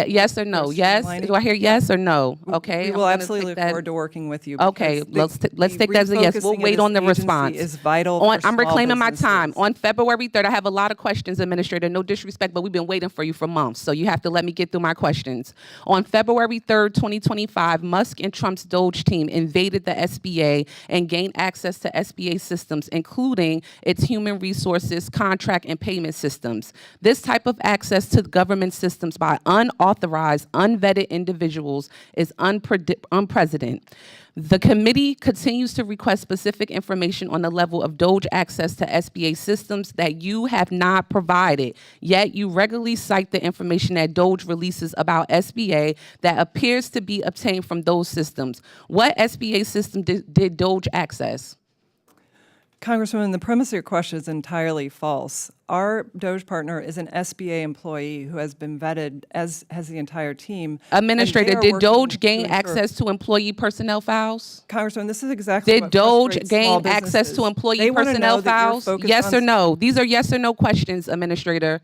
Yes or no? we're Yes? streamlining. Do I hear yes or no? Okay. We I'm will gonna absolutely take look that- forward to working with you. Okay, because let's take that as a yes. We'll refocusing of wait on the this agency response. Is vital. On, for I'm small reclaiming my time. businesses. On February 3rd, I have a lot of questions, Administrator. No disrespect, but we've been waiting for you for months, so you have to let me get through my questions. On February 3rd, 2025, Musk and Trump's DOGE team invaded the SBA and gained access to SBA systems, including its human resources, contract, and payment systems. This type of access to the government systems by unauthorized, unvetted individuals is unprecedented. The committee continues to request specific information on the level of DOGE access to SBA systems that you have not provided, yet you regularly cite the information that DOGE releases about SBA that appears to be obtained from those systems. What SBA system did DOGE access? Congresswoman, the premise of your question is entirely false. Our DOGE partner is an SBA employee who has been vetted, as has the entire team. and Administrator, they are did working DOGE gain to ensure- access to employee personnel files? Congresswoman, this is exactly Did what DOGE frustrates small gain access businesses. to employee They wanna personnel know that you're files? focused Yes on or no? These are yes or no questions, Administrator.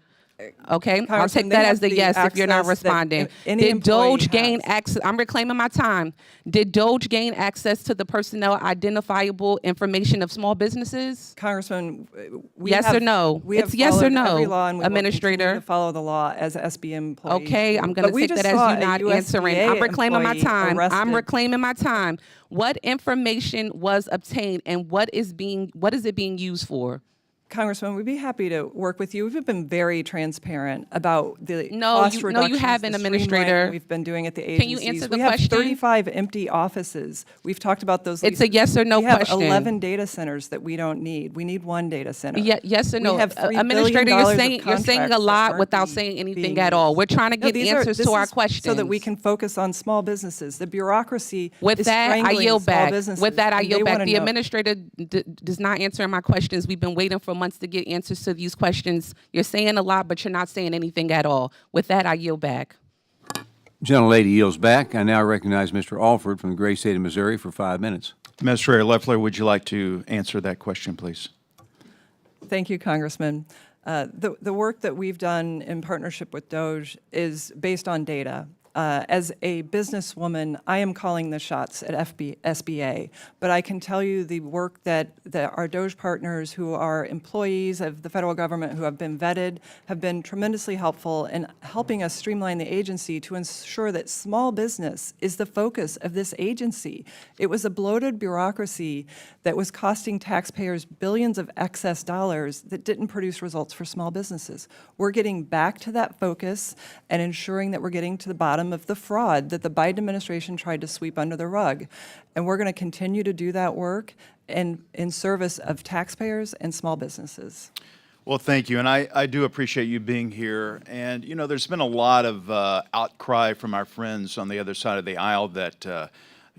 Okay, I'll Congressman, take they that have as the the yes if you're not access that responding. any Did employee DOGE gain has. access? I'm reclaiming my time. Did DOGE gain access to the personnel identifiable information of small businesses? Congressman, we Yes have, or no? We It's have yes or followed every no, law, and we will Administrator. continue to follow the law as SBA employees. Okay, I'm going But to we take just that as saw you a not answering. USDA I'm reclaiming my employee time. I'm arrested. reclaiming my time. What information was obtained and what is it being used for? Congressman, we'd be happy to work with you. We've been very transparent about the No, cost you- no, you reductions, haven't, the Administrator. streamlining we've been doing at the Can you agencies. answer the We have question? 35 empty offices. We've talked about those. It's a leases. yes or no We have question. 11 data centers that we don't need. We need one data center. Yes or no? We have $3 billion Administrator, of you're saying a contracts lot that without aren't saying anything being at all. used. We're trying to No, get answers this to our is questions. so that we can focus on small businesses. The bureaucracy With is that, I strangling yield small back. businesses. With that, I and they yield back. wanna The know- administrator does not answer my questions. We've been waiting for months to get answers to these questions. You're saying a lot, but you're not saying anything at all. With that, I yield back. Gentlelady yields back. I now recognize Mr. Alford from the great state of Missouri for 5 minutes. Administrator Loeffler, would you like to answer that question, please? Thank you, Congressman. The work that we've done in partnership with DOJ is based on data. As a businesswoman, I am calling the shots at SBA, but I can tell you the work that our DOJ partners who are employees of the federal government who have been vetted have been tremendously helpful in helping us streamline the agency to ensure that small business is the focus of this agency. It was a bloated bureaucracy that was costing taxpayers billions of excess dollars that didn't produce results for small businesses. We're getting back to that focus and ensuring that we're getting to the bottom of the fraud that the Biden administration tried to sweep under the rug. And we're going to continue to do that work in service of taxpayers and small businesses. Well, thank you, and I do appreciate you being here. And, you know, there's been a lot of outcry from our friends on the other side of the aisle that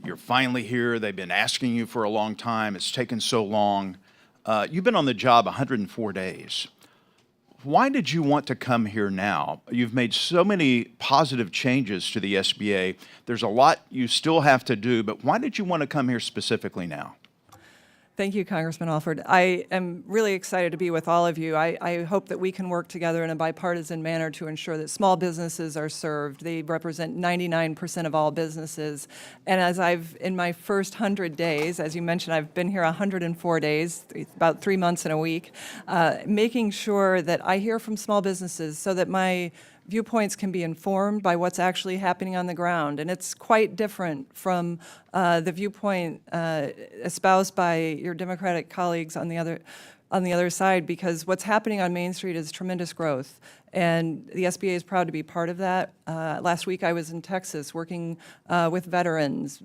you're finally here. They've been asking you for a long time. It's taken so long. You've been on the job 104 days. Why did you want to come here now? You've made so many positive changes to the SBA. There's a lot you still have to do, but why did you want to come here specifically now? Thank you, Congressman Alford. I am really excited to be with all of you. I hope that we can work together in a bipartisan manner to ensure that small businesses are served. They represent 99% of all businesses. And as in my first 100 days, as you mentioned, I've been here 104 days, about 3 months and a week, making sure that I hear from small businesses so that my viewpoints can be informed by what's actually happening on the ground. And it's quite different from the viewpoint espoused by your Democratic colleagues on the other side, because what's happening on Main Street is tremendous growth. And the SBA is proud to be part of that. Last week I was in Texas working with veterans,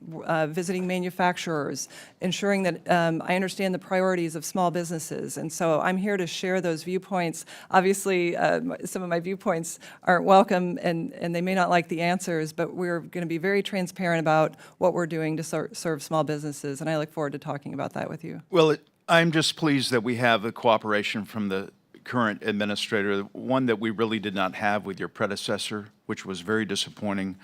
visiting manufacturers, ensuring that I understand the priorities of small businesses. And so I'm here to share those viewpoints. Obviously, some of my viewpoints aren't welcome and they may not like the answers, but we're going to be very transparent about what we're doing to serve small businesses. And I look forward to talking about that with you. Well, I'm just pleased that we have the cooperation from the current administrator, one that we really did not have with your predecessor, which was very disappointing.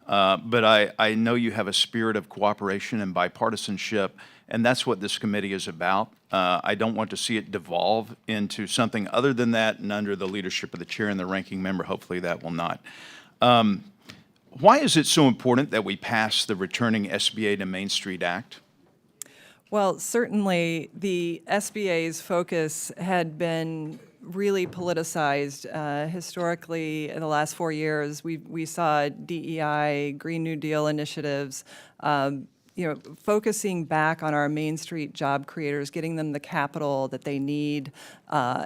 But I know you have a spirit of cooperation and bipartisanship, and that's what this committee is about. I don't want to see it devolve into something other than that, and under the leadership of the chair and the ranking member, hopefully that will not. Why is it so important that we pass the Returning SBA to Main Street Act? Well, certainly the SBA's focus had been really politicized. Historically, in the last 4 years, we saw DEI, Green New Deal initiatives, focusing back on our Main Street job creators, getting them the capital that they need,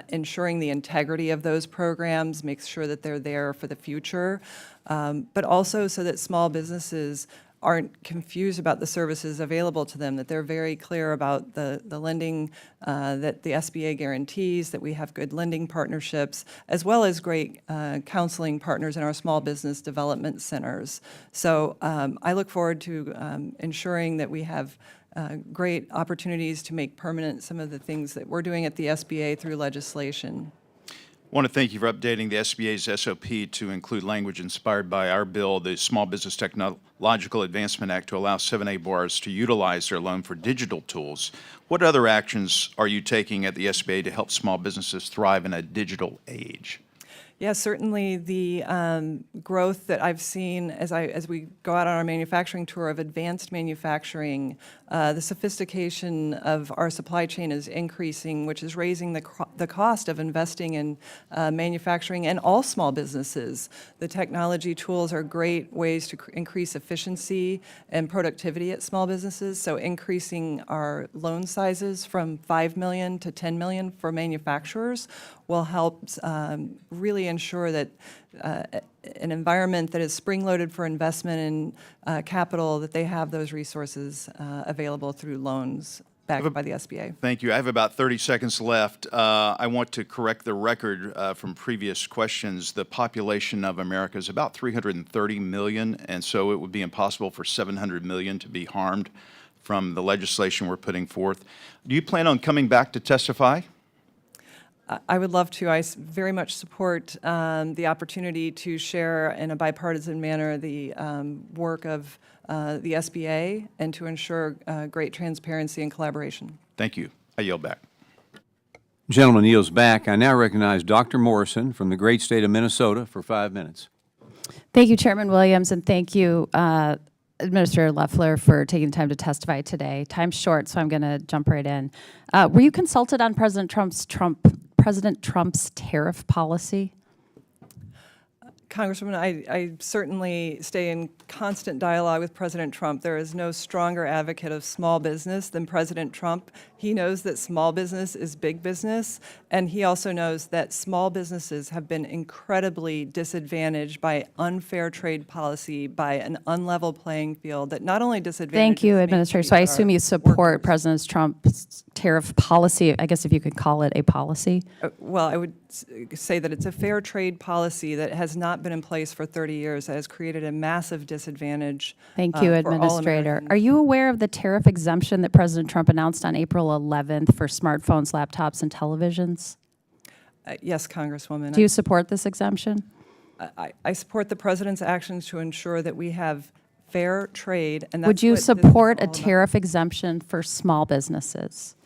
ensuring the integrity of those programs, make sure that they're there for the future, but also so that small businesses aren't confused about the services available to them, that they're very clear about the lending that the SBA guarantees, that we have good lending partnerships, as well as great counseling partners in our small business development centers. So I look forward to ensuring that we have great opportunities to make permanent some of the things that we're doing at the SBA through legislation. I want to thank you for updating the SBA's SOP to include language inspired by our bill, the Small Business Technological Advancement Act, to allow 7A borrowers to utilize their loan for digital tools. What other actions are you taking at the SBA to help small businesses thrive in a digital age? Yeah, certainly the growth that I've seen as we go out on our manufacturing tour of advanced manufacturing, the sophistication of our supply chain is increasing, which is raising the cost of investing in manufacturing and all small businesses. The technology tools are great ways to increase efficiency and productivity at small businesses, so increasing our loan sizes from $5 million to $10 million for manufacturers will help really ensure that an environment that is spring-loaded for investment in capital, that they have those resources available through loans backed by the SBA. Thank you. I have about 30 seconds left. I want to correct the record from previous questions. The population of America is about 330 million, and so it would be impossible for 700 million to be harmed from the legislation we're putting forth. Do you plan on coming back to testify? I would love to. I very much support the opportunity to share in a bipartisan manner the work of the SBA and to ensure great transparency and collaboration. Thank you. I yield back. Gentleman yields back. I now recognize Dr. Morrison from the great state of Minnesota for 5 minutes. Thank you, Chairman Williams, and thank you, Administrator Loeffler, for taking time to testify today. Time's short, so I'm going to jump right in. Were you consulted on President Trump's tariff policy? Congresswoman, I certainly stay in constant dialogue with President Trump. There is no stronger advocate of small business than President Trump. He knows that small business is big business, and he also knows that small businesses have been incredibly disadvantaged by unfair trade policy, by an unlevel playing field that not only disadvantages— Thank you, Administrator. So I assume you support workers. President Trump's tariff policy, I guess if you could call it a policy? Well, I would say that it's a fair trade policy that has not been in place for 30 years, that has created a massive disadvantage. Thank you, for all Administrator. Americans. Are you aware of the tariff exemption that President Trump announced on April 11th for smartphones, laptops, and televisions? Yes, Congresswoman. Do you support this exemption? I support the president's actions to ensure that we have fair trade, and that's Would you what this is support a all about. tariff exemption for small businesses?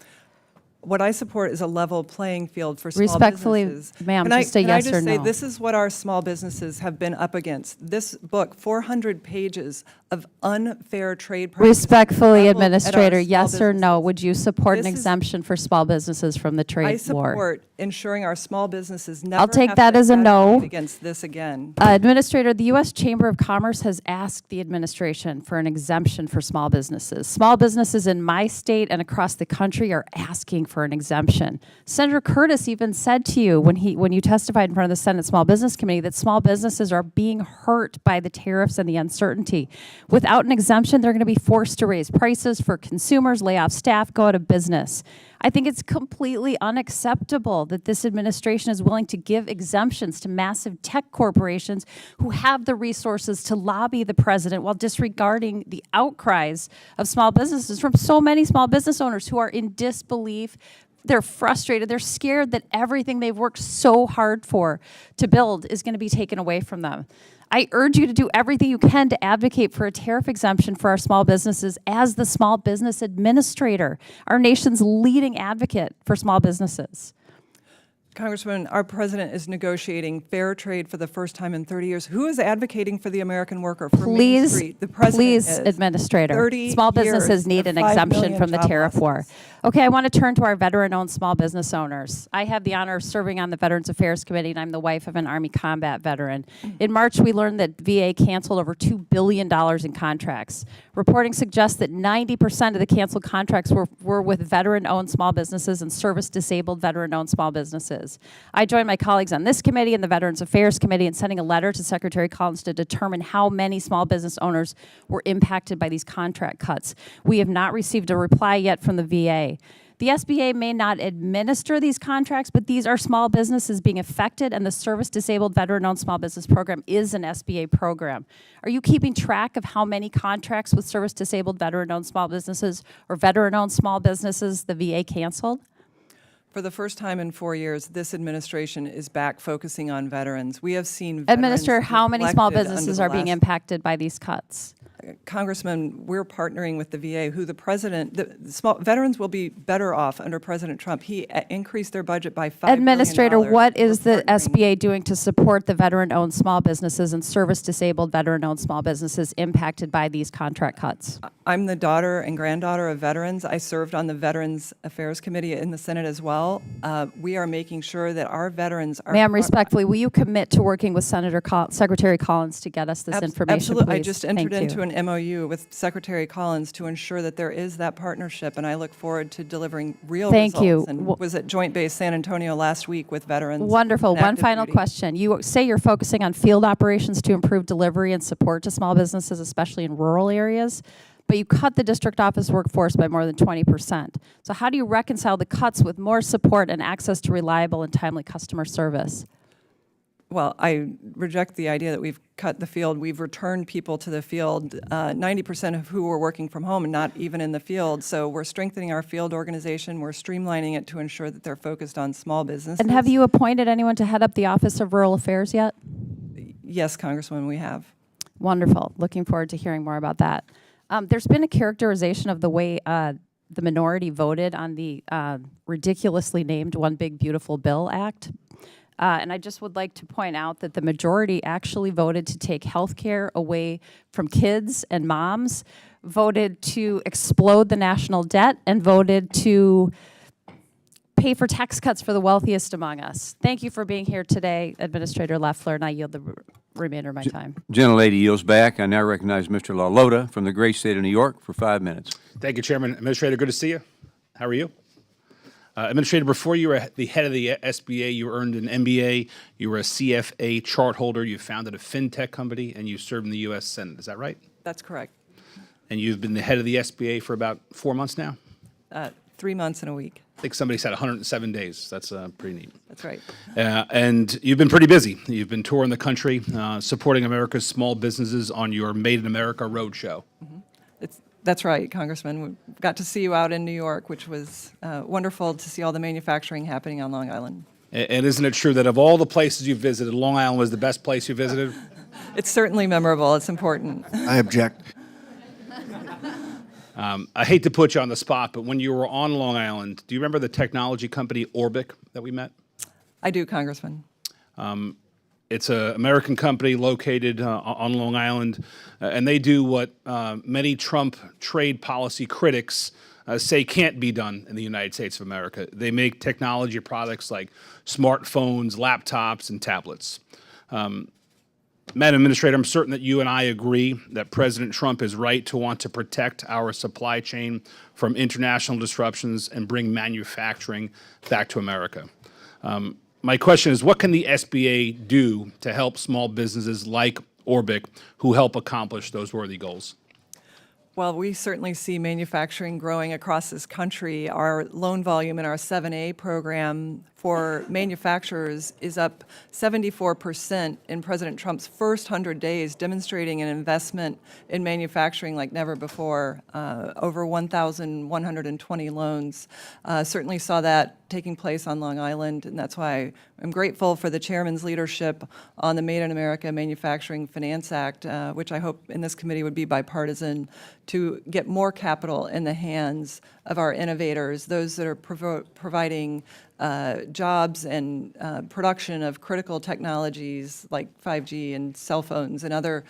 What I support is a level playing field for small Respectfully, businesses. ma'am, Can I- just a can I yes or say, no? this is what our small businesses have been up against. This book, 400 pages of unfair trade practices. Respectfully, leveled at our Administrator, small yes or no? businesses. Would you support an This is- exemption for small businesses from the I trade war? support ensuring our small businesses never take have that to as a no. advocate against this again. Administrator, the U.S. Chamber of Commerce has asked the administration for an exemption for small businesses. Small businesses in my state and across the country are asking for an exemption. Senator Curtis even said to you when you testified in front of the Senate Small Business Committee that small businesses are being hurt by the tariffs and the uncertainty. Without an exemption, they're going to be forced to raise prices for consumers, lay off staff, go out of business. I think it's completely unacceptable that this administration is willing to give exemptions to massive tech corporations who have the resources to lobby the president while disregarding the outcries of small businesses from so many small business owners who are in disbelief. They're frustrated. They're scared that everything they've worked so hard for to build is going to be taken away from them. I urge you to do everything you can to advocate for a tariff exemption for our small businesses as the Small Business Administrator, our nation's leading advocate for small businesses. Congressman, our president is negotiating fair trade for the first time in 30 years. Who is advocating for the American worker? For Main Please, Street? The president please, is. Administrator. 30 Small businesses years need of an 5 exemption million from the job tariff war. losses. Okay, I want to turn to our veteran-owned small business owners. I have the honor of serving on the Veterans Affairs Committee, and I'm the wife of an Army combat veteran. In March, we learned that VA canceled over $2 billion in contracts. Reporting suggests that 90% of the canceled contracts were with veteran-owned small businesses and service-disabled veteran-owned small businesses. I joined my colleagues on this committee and the Veterans Affairs Committee in sending a letter to Secretary Collins to determine how many small business owners were impacted by these contract cuts. We have not received a reply yet from the VA. The SBA may not administer these contracts, but these are small businesses being affected, and the Service Disabled Veteran-Owned Small Business Program is an SBA program. Are you keeping track of how many contracts with Service Disabled Veteran-Owned Small Businesses or veteran-owned small businesses the VA canceled? For the first time in 4 years, this administration is back focusing on veterans. We have seen veterans Administrator, how many small neglected under businesses the are being last- impacted by these cuts? Congressman, we're partnering with the VA, who the president, veterans will be better off under President Trump. He increased their budget by $5 billion. Administrator, what is We're the partnering. SBA doing to support the veteran-owned small businesses and service-disabled veteran-owned small businesses impacted by these contract cuts? I'm the daughter and granddaughter of veterans. I served on the Veterans Affairs Committee in the Senate as well. We are making sure that our veterans are. Ma'am, respectfully, will you commit to working with Secretary Collins to get us this information, Absolutely. I please? just entered Thank into you. an MOU with Secretary Collins to ensure that there is that partnership, and I look forward to delivering real Thank results. you. And was at Joint Base San Antonio last week with veterans. Wonderful. and One active final duty. question. You say you're focusing on field operations to improve delivery and support to small businesses, especially in rural areas, but you cut the district office workforce by more than 20%. So how do you reconcile the cuts with more support and access to reliable and timely customer service? Well, I reject the idea that we've cut the field. We've returned people to the field, 90% of who were working from home and not even in the field. So we're strengthening our field organization. We're streamlining it to ensure that they're focused on small businesses. And have you appointed anyone to head up the Office of Rural Affairs yet? Yes, Congresswoman, we have. Wonderful. Looking forward to hearing more about that. There's been a characterization of the way the minority voted on the ridiculously named One Big Beautiful Bill Act. And I just would like to point out that the majority actually voted to take health care away from kids and moms, voted to explode the national debt, and voted to pay for tax cuts for the wealthiest among us. Thank you for being here today, Administrator Loeffler, and I yield the remainder of my time. Gentlelady yields back. I now recognize Mr. LaLota from the great state of New York for 5 minutes. Thank you, Chairman. Administrator, good to see you. How are you? Administrator, before you were the head of the SBA, you earned an MBA, you were a CFA chart holder, you founded a fintech company, and you served in the U.S. Senate. Is that right? That's correct. And you've been the head of the SBA for about 4 months now? 3 months and a week. I think somebody said 107 days. That's pretty neat. That's right. And you've been pretty busy. You've been touring the country, supporting America's small businesses on your Made in America roadshow. That's right, Congressman. We got to see you out in New York, which was wonderful to see all the manufacturing happening on Long Island. And isn't it true that of all the places you visited, Long Island was the best place you visited? It's certainly memorable. It's important. I object. I hate to put you on the spot, but when you were on Long Island, do you remember the technology company Orbic that we met? I do, Congressman. It's an American company located on Long Island, and they do what many Trump trade policy critics say can't be done in the United States of America. They make technology products like smartphones, laptops, and tablets. Madam Administrator, I'm certain that you and I agree that President Trump is right to want to protect our supply chain from international disruptions and bring manufacturing back to America. My question is, what can the SBA do to help small businesses like Orbic who help accomplish those worthy goals? Well, we certainly see manufacturing growing across this country. Our loan volume in our 7A program for manufacturers is up 74% in President Trump's first 100 days, demonstrating an investment in manufacturing like never before. Over 1,120 loans. Certainly saw that taking place on Long Island, and that's why I'm grateful for the chairman's leadership on the Made in America Manufacturing Finance Act, which I hope in this committee would be bipartisan, to get more capital in the hands of our innovators, those that are providing jobs and production of critical technologies like 5G and cell phones and other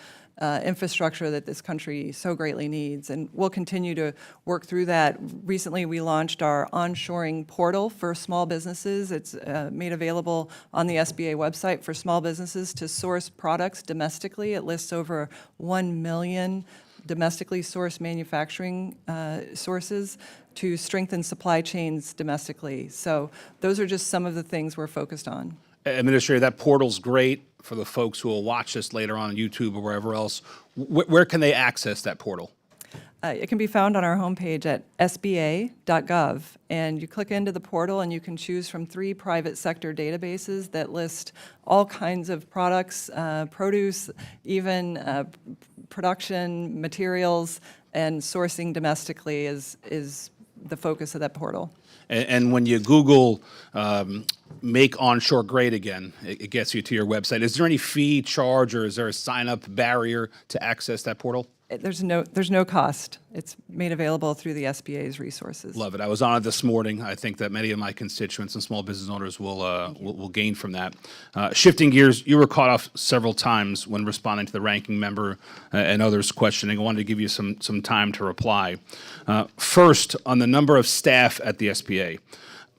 infrastructure that this country so greatly needs. And we'll continue to work through that. Recently, we launched our onshoring portal for small businesses. It's made available on the SBA website for small businesses to source products domestically. It lists over 1 million domestically sourced manufacturing sources to strengthen supply chains domestically. So those are just some of the things we're focused on. Administrator, that portal's great for the folks who will watch this later on YouTube or wherever else. Where can they access that portal? It can be found on our homepage at sba.gov, and you click into the portal and you can choose from 3 private sector databases that list all kinds of products, produce, even production materials, and sourcing domestically is the focus of that portal. And when you Google make onshore great again, it gets you to your website. Is there any fee charge or is there a sign-up barrier to access that portal? There's no cost. It's made available through the SBA's resources. Love it. I was on it this morning. I think that many of my constituents and small business owners will gain from that. Shifting gears, you were caught off several times when responding to the ranking member and others' questioning. I wanted to give you some time to reply. First, on the number of staff at the SBA.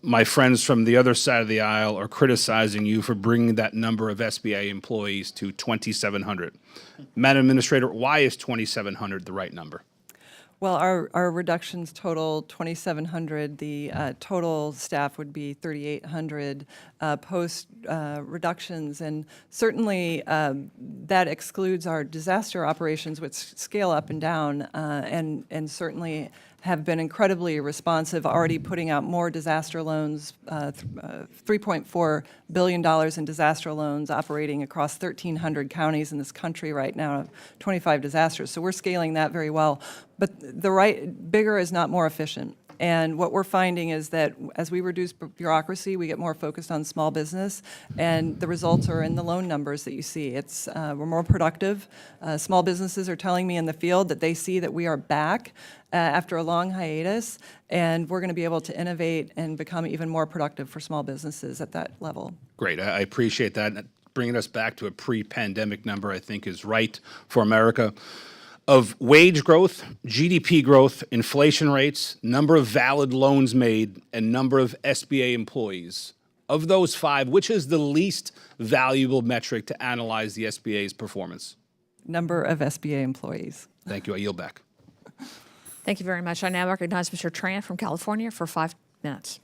My friends from the other side of the aisle are criticizing you for bringing that number of SBA employees to 2,700. Madam Administrator, why is 2,700 the right number? Well, our reductions total 2,700. The total staff would be 3,800 post reductions, and certainly that excludes our disaster operations, which scale up and down, and certainly have been incredibly responsive, already putting out more disaster loans, $3.4 billion in disaster loans operating across 1,300 counties in this country right now, 25 disasters. So we're scaling that very well. But bigger is not more efficient. And what we're finding is that as we reduce bureaucracy, we get more focused on small business, and the results are in the loan numbers that you see. We're more productive. Small businesses are telling me in the field that they see that we are back after a long hiatus, and we're going to be able to innovate and become even more productive for small businesses at that level. Great. I appreciate that. Bringing us back to a pre-pandemic number, I think, is right for America. Of wage growth, GDP growth, inflation rates, number of valid loans made, and number of SBA employees. Of those five, which is the least valuable metric to analyze the SBA's performance? Number of SBA employees. Thank you. I yield back. Thank you very much. I now recognize Mr. Tran from California for 5 minutes.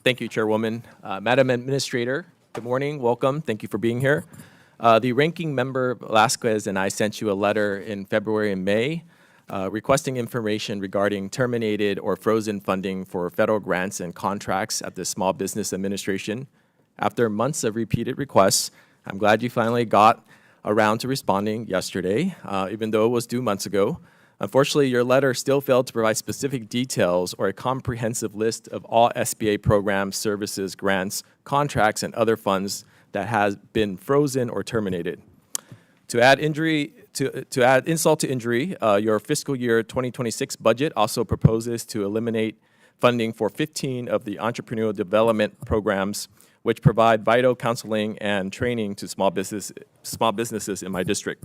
Thank you, Chairwoman. Madam Administrator, good morning. Welcome. Thank you for being here. The ranking member Velasquez and I sent you a letter in February and May requesting information regarding terminated or frozen funding for federal grants and contracts at the Small Business Administration. After months of repeated requests, I'm glad you finally got around to responding yesterday, even though it was due months ago. Unfortunately, your letter still failed to provide specific details or a comprehensive list of all SBA programs, services, grants, contracts, and other funds that has been frozen or terminated. To add insult to injury, your fiscal year 2026 budget also proposes to eliminate funding for 15 of the entrepreneurial development programs, which provide vital counseling and training to small businesses in my district.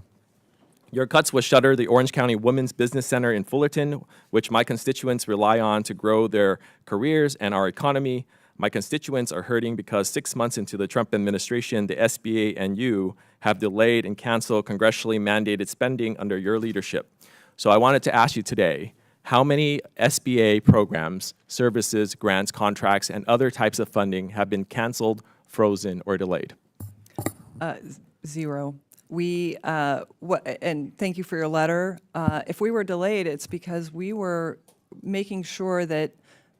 Your cuts will shutter the Orange County Women's Business Center in Fullerton, which my constituents rely on to grow their careers and our economy. My constituents are hurting because 6 months into the Trump administration, the SBA and you have delayed and canceled congressionally mandated spending under your leadership. So I wanted to ask you today, how many SBA programs, services, grants, contracts, and other types of funding have been canceled, frozen, or delayed? Zero. And thank you for your letter. If we were delayed, it's because we were making sure that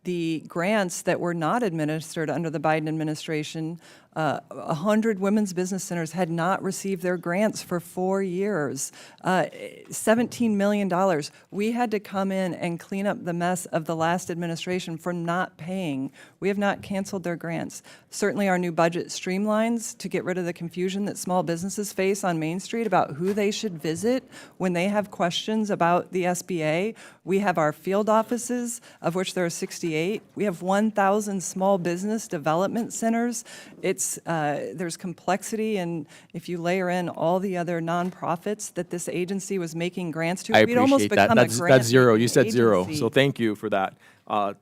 the grants that were not administered under the Biden administration, 100 women's business centers had not received their grants for 4 years, $17 million. We had to come in and clean up the mess of the last administration for not paying. We have not canceled their grants. Certainly our new budget streamlines to get rid of the confusion that small businesses face on Main Street about who they should visit when they have questions about the SBA. We have our field offices, of which there are 68. We have 1,000 small business development centers. There's complexity, and if you layer in all the other nonprofits that this agency was making grants to, I we'd almost appreciate that. become a grant That's zero. You said zero, agency. so thank you for that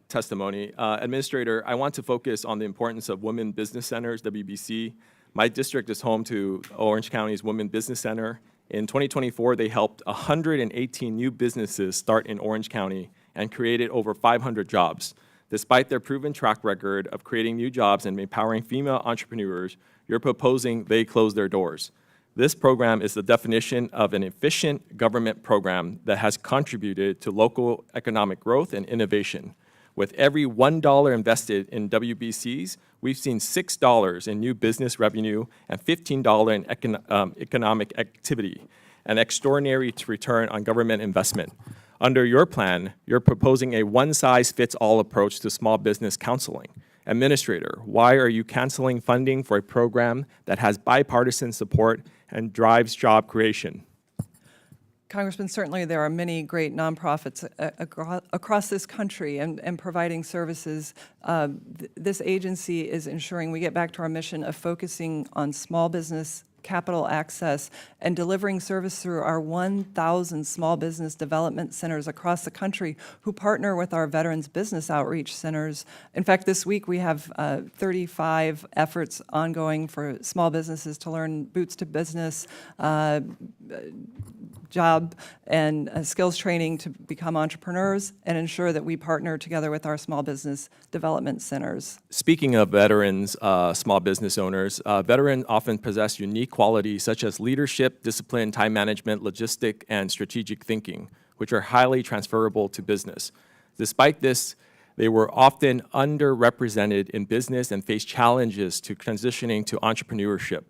testimony. Administrator, I want to focus on the importance of women business centers, WBC. My district is home to Orange County's Women Business Center. In 2024, they helped 118 new businesses start in Orange County and created over 500 jobs. Despite their proven track record of creating new jobs and empowering female entrepreneurs, you're proposing they close their doors. This program is the definition of an efficient government program that has contributed to local economic growth and innovation. With every $1 invested in WBCs, we've seen $6 in new business revenue and $15 in economic activity, an extraordinary return on government investment. Under your plan, you're proposing a one-size-fits-all approach to small business counseling. Administrator, why are you canceling funding for a program that has bipartisan support and drives job creation? Congressman, certainly there are many great nonprofits across this country and providing services. This agency is ensuring we get back to our mission of focusing on small business capital access and delivering service through our 1,000 small business development centers across the country who partner with our Veterans Business Outreach Centers. In fact, this week we have 35 efforts ongoing for small businesses to learn boots to business, job and skills training to become entrepreneurs and ensure that we partner together with our small business development centers. Speaking of veterans, small business owners, veterans often possess unique qualities such as leadership, discipline, time management, logistic, and strategic thinking, which are highly transferable to business. Despite this, they were often underrepresented in business and faced challenges to transitioning to entrepreneurship.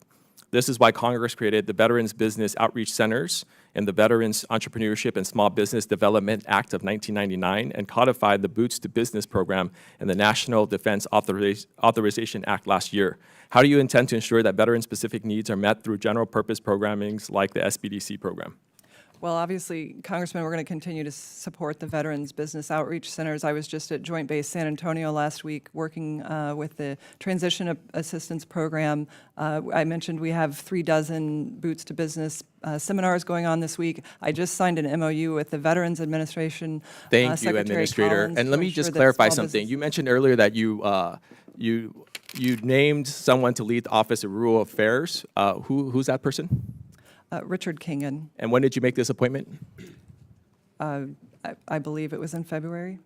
This is why Congress created the Veterans Business Outreach Centers and the Veterans Entrepreneurship and Small Business Development Act of 1999 and codified the Boots to Business program and the National Defense Authorization Act last year. How do you intend to ensure that veteran-specific needs are met through general purpose programmings like the SBDC program? Well, obviously, Congressman, we're going to continue to support the Veterans Business Outreach Centers. I was just at Joint Base San Antonio last week working with the Transition Assistance Program. I mentioned we have 36 Boots to Business seminars going on this week. I just signed an MOU with the Veterans Administration Thank you, Secretary Administrator. Collins And let to me ensure just that clarify small something. business- You mentioned earlier that you named someone to lead the Office of Rural Affairs. Who's that person? Richard Kingen. And when did you make this appointment? I believe it was in February.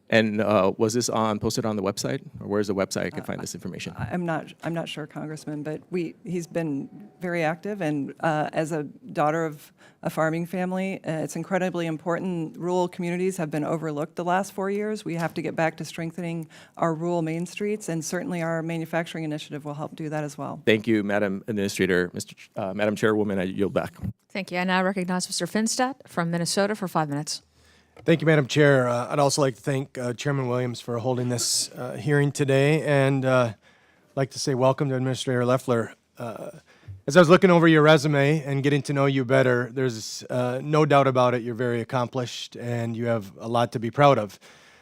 And was this posted on the website, or where's the website I can find this information? I'm not sure, Congressman, but he's been very active, and as a daughter of a farming family, it's incredibly important. Rural communities have been overlooked the last 4 years. We have to get back to strengthening our rural main streets, and certainly our manufacturing initiative will help do that as well. Thank you, Madam Administrator. Madam Chairwoman, I yield back. Thank you. I now recognize Mr. Finstadt from Minnesota for 5 minutes. Thank you, Madam Chair. I'd also like to thank Chairman Williams for holding this hearing today, and like to say welcome to Administrator Loeffler. As I was looking over your resume and getting to know you better, there's no doubt about it, you're very accomplished and you have a lot to be proud of.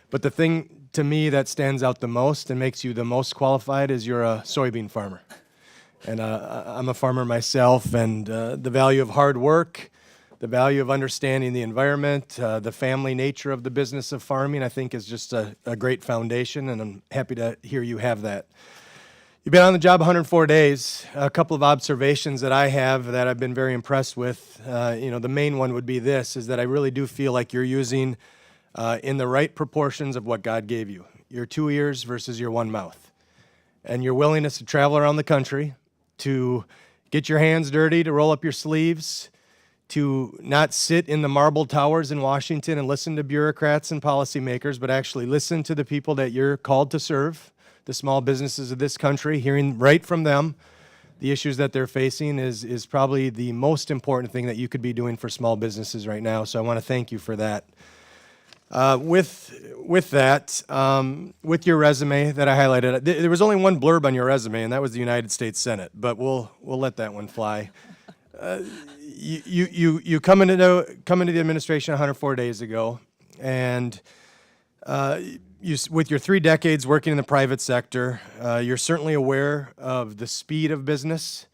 But the thing to me that stands out the most and makes you the most qualified is you're a soybean farmer. And I'm a farmer myself, and the value of hard work, the value of understanding the environment, the family nature of the business of farming, I think is just a great foundation, and I'm happy to hear you have that. You've been on the job 104 days. A couple of observations that I have that I've been very impressed with. The main one would be this, is that I really do feel like you're using in the right proportions of what God gave you. Your 2 ears versus your 1 mouth. And your willingness to travel around the country, to get your hands dirty, to roll up your sleeves, to not sit in the marble towers in Washington and listen to bureaucrats and policymakers, but actually listen to the people that you're called to serve, the small businesses of this country, hearing right from them the issues that they're facing is probably the most important thing that you could be doing for small businesses right now. So I want to thank you for that. With that, with your resume that I highlighted, there was only one blurb on your resume, and that was the United States Senate. But we'll let that one fly. You come into the administration 104 days ago, and with your 3 decades working in the private sector, you're certainly aware of the speed of business,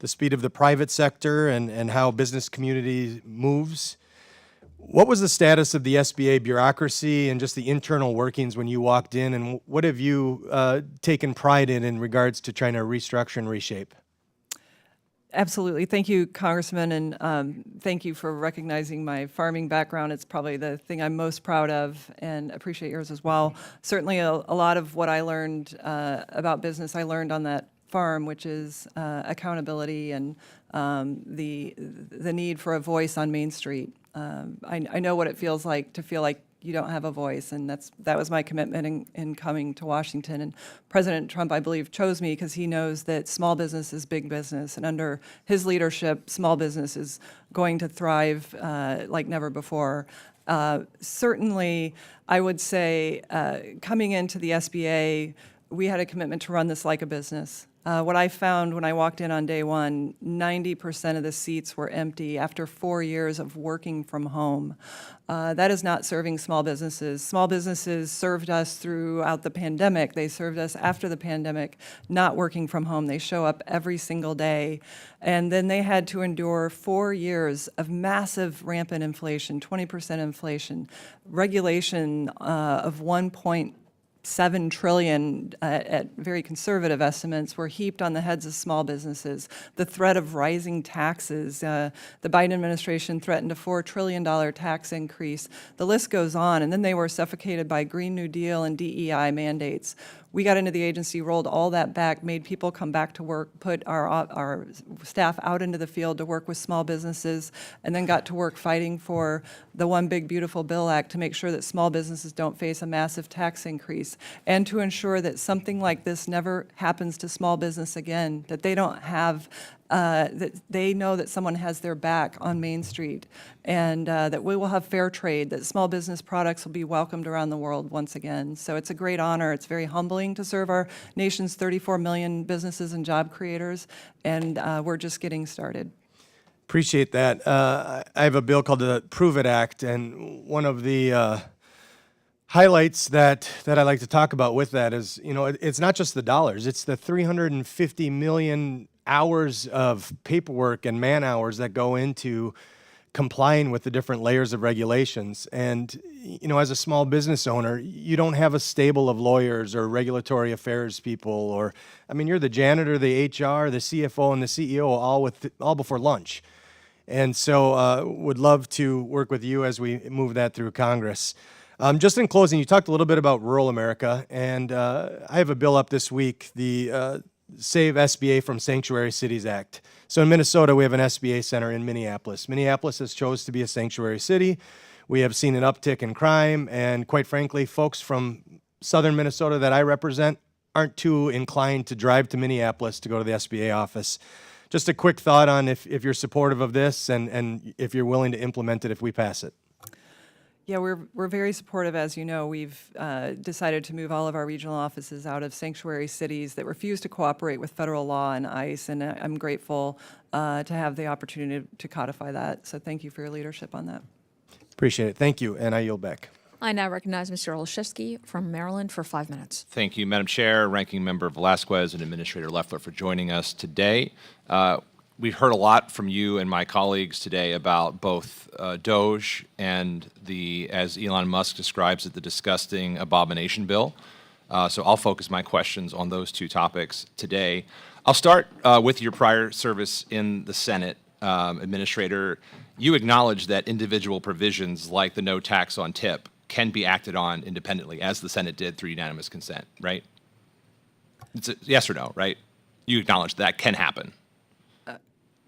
the speed of the private sector, and how business community moves. What was the status of the SBA bureaucracy and just the internal workings when you walked in, and what have you taken pride in regards to trying to restructure and reshape? Absolutely. Thank you, Congressman, and thank you for recognizing my farming background. It's probably the thing I'm most proud of, and appreciate yours as well. Certainly a lot of what I learned about business, I learned on that farm, which is accountability and the need for a voice on Main Street. I know what it feels like to feel like you don't have a voice, and that was my commitment in coming to Washington. And President Trump, I believe, chose me because he knows that small business is big business, and under his leadership, small business is going to thrive like never before. Certainly, I would say coming into the SBA, we had a commitment to run this like a business. What I found when I walked in on day one, 90% of the seats were empty after 4 years of working from home. That is not serving small businesses. Small businesses served us throughout the pandemic. They served us after the pandemic, not working from home. They show up every single day. And then they had to endure 4 years of massive rampant inflation, 20% inflation, regulation of 1.7 trillion at very conservative estimates were heaped on the heads of small businesses. The threat of rising taxes, the Biden administration threatened a $4 trillion tax increase. The list goes on, and then they were suffocated by Green New Deal and DEI mandates. We got into the agency, rolled all that back, made people come back to work, put our staff out into the field to work with small businesses, and then got to work fighting for the One Big Beautiful Bill Act to make sure that small businesses don't face a massive tax increase, and to ensure that something like this never happens to small business again, that they don't have that they know that someone has their back on Main Street, and that we will have fair trade, that small business products will be welcomed around the world once again. So it's a great honor. It's very humbling to serve our nation's 34 million businesses and job creators, and we're just getting started. Appreciate that. I have a bill called the Prove It Act, and one of the highlights that I like to talk about with that is, it's not just the dollars, it's the 350 million hours of paperwork and man hours that go into complying with the different layers of regulations. And, as a small business owner, you don't have a stable of lawyers or regulatory affairs people, or, you're the janitor, the HR, the CFO, and the CEO all before lunch. And so would love to work with you as we move that through Congress. Just in closing, you talked a little bit about rural America, and I have a bill up this week, the Save SBA from Sanctuary Cities Act. So in Minnesota, we have an SBA center in Minneapolis. Minneapolis has chose to be a sanctuary city. We have seen an uptick in crime, and quite frankly, folks from southern Minnesota that I represent aren't too inclined to drive to Minneapolis to go to the SBA office. Just a quick thought on if you're supportive of this and if you're willing to implement it if we pass it. Yeah, we're very supportive. As you know, we've decided to move all of our regional offices out of sanctuary cities that refuse to cooperate with federal law and ICE, and I'm grateful to have the opportunity to codify that. So thank you for your leadership on that. Appreciate it. Thank you, and I yield back. I now recognize Mr. Olszewski from Maryland for 5 minutes. Thank you, Madam Chair, Ranking Member Velazquez, and Administrator Loeffler for joining us today. We've heard a lot from you and my colleagues today about both DOGE and as Elon Musk describes it, the disgusting abomination bill. So I'll focus my questions on those two topics today. I'll start with your prior service in the Senate, Administrator. You acknowledge that individual provisions like the no tax on tip can be acted on independently, as the Senate did through unanimous consent, right? It's a yes or no, right? You acknowledge that can happen.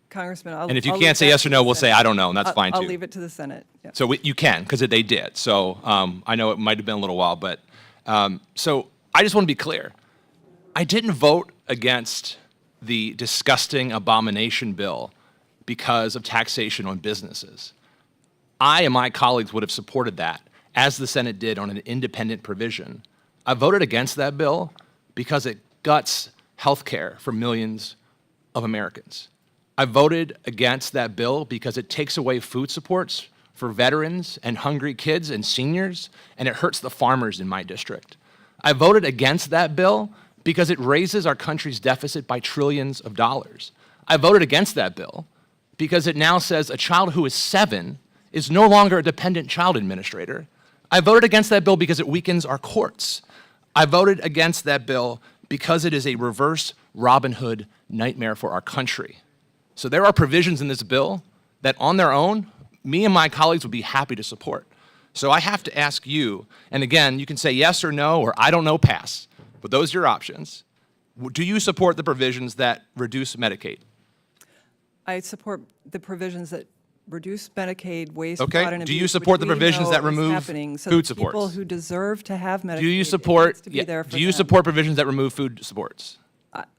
Congressman, and if you can't say yes or no, we'll say I don't know, and that's fine too. I'll leave it to the Senate. Yeah. So you can, because they did. So I know it might have been a little while, but so I just want to be clear. I didn't vote against the disgusting abomination bill because of taxation on businesses. I and my colleagues would have supported that, as the Senate did on an independent provision. I voted against that bill because it guts health care for millions of Americans. I voted against that bill because it takes away food supports for veterans and hungry kids and seniors, and it hurts the farmers in my district. I voted against that bill because it raises our country's deficit by trillions of dollars. I voted against that bill because it now says a child who is 7 is no longer a dependent child, Administrator. I voted against that bill because it weakens our courts. I voted against that bill because it is a reverse Robin Hood nightmare for our country. So there are provisions in this bill that on their own, me and my colleagues would be happy to support. So I have to ask you, and again, you can say yes or no, or I don't know, pass, but those are your options. Do you support the provisions that reduce Medicaid? I support the provisions that reduce Medicaid, waste, Okay. fraud, and abuse. Do you support the which we provisions know that is remove happening. So food the supports? People who deserve to have Medicaid. Do you support? It needs to be there for do you them. support provisions that remove food supports?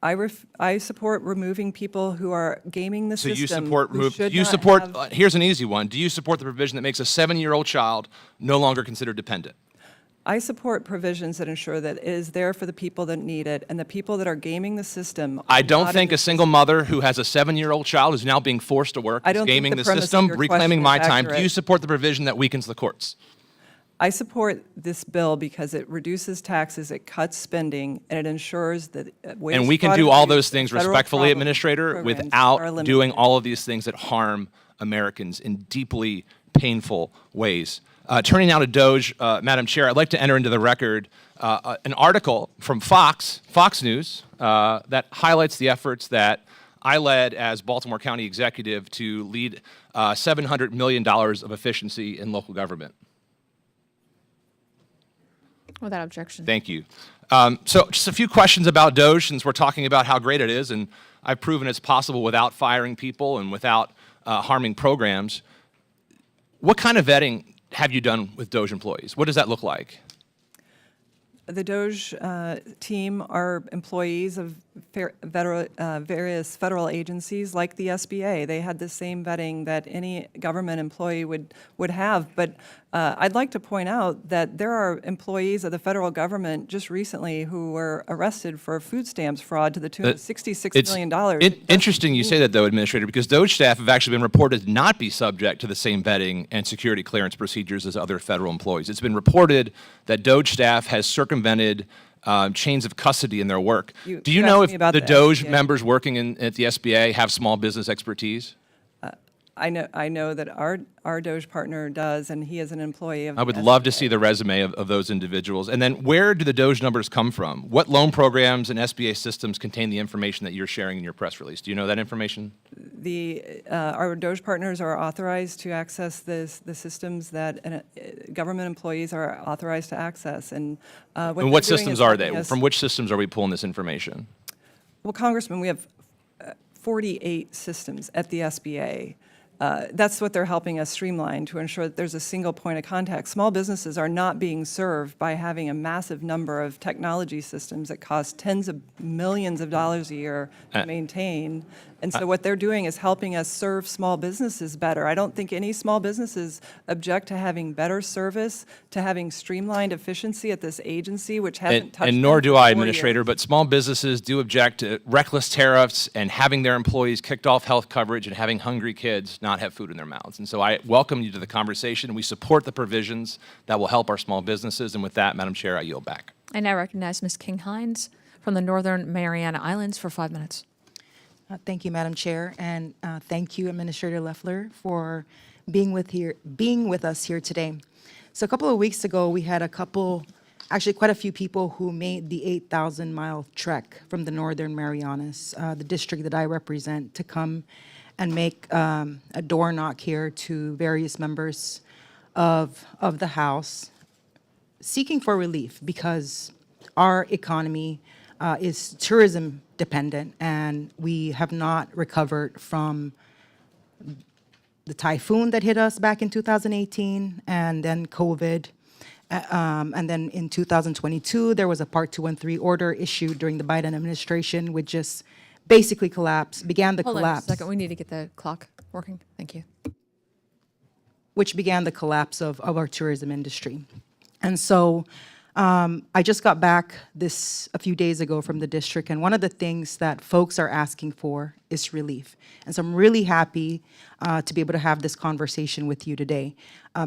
I support removing people who are gaming the So system. you support who should you not support have- here's an easy one. Do you support the provision that makes a 7-year-old child no longer considered dependent? I support provisions that ensure that it is there for the people that need it, and the people that are gaming the system. I don't not think in a the single mother who has a 7-year-old child who's now being forced to work I is don't think gaming the the premise of system, your reclaiming question my is time. Do you accurate. support the provision that weakens the courts? I support this bill because it reduces taxes, it cuts spending, and it ensures that waste, And we can fraud, do all abuse, those things and federal respectfully, problem Administrator, programs are without eliminated. doing all of these things that harm Americans in deeply painful ways. Turning now to Doge, Madam Chair, I'd like to enter into the record an article from Fox News, that highlights the efforts that I led as Baltimore County Executive to lead $700 million of efficiency in local government. Without objection. Thank you. So just a few questions about Doge, since we're talking about how great it is, and I've proven it's possible without firing people and without harming programs. What kind of vetting have you done with Doge employees? What does that look like? The Doge team are employees of various federal agencies like the SBA. They had the same vetting that any government employee would have. But I'd like to point out that there are employees of the federal government just recently who were arrested for food stamps fraud to the tune of $66 million. Interesting you say that, though, Administrator, because Doge staff have actually been reported to not be subject to the same vetting and security clearance procedures as other federal employees. It's been reported that Doge staff has circumvented chains of custody in their work. Do you know if the Doge members working at the SBA have small business expertise? I know that our Doge partner does, and he is an employee of the I would SBA. love to see the resume of those individuals. And then where do the Doge numbers come from? What loan programs and SBA systems contain the information that you're sharing in your press release? Do you know that information? Our Doge partners are authorized to access the systems that government employees are authorized to access. And What systems are they? From which systems are we pulling this information? Well, Congressman, we have 48 systems at the SBA. That's what they're helping us streamline to ensure that there's a single point of contact. Small businesses are not being served by having a massive number of technology systems that cost tens of millions of dollars a year to maintain. And so what they're doing is helping us serve small businesses better. I don't think any small businesses object to having better service, to having streamlined efficiency at this agency, which hasn't touched And nor them do for I, 4 Administrator, years. but small businesses do object to reckless tariffs and having their employees kicked off health coverage and having hungry kids not have food in their mouths. And so I welcome you to the conversation. We support the provisions that will help our small businesses. And with that, Madam Chair, I yield back. I now recognize Ms. King-Hines from the Northern Mariana Islands for 5 minutes. Thank you, Madam Chair, and thank you, Administrator Loeffler, for being with us here today. So a couple of weeks ago, we had actually quite a few people who made the 8,000-mile trek from the Northern Marianas, the district that I represent, to come and make a door knock here to various members of the House, seeking for relief because our economy is tourism dependent, and we have not recovered from the typhoon that hit us back in 2018, and then COVID. And then in 2022, there was a Part 213 order issued during the Biden administration, which just basically began the Hold collapse. on a second. We need to get the clock working. Thank you. Which began the collapse of our tourism industry. And so I just got back a few days ago from the district, and one of the things that folks are asking for is relief. And so I'm really happy to be able to have this conversation with you today.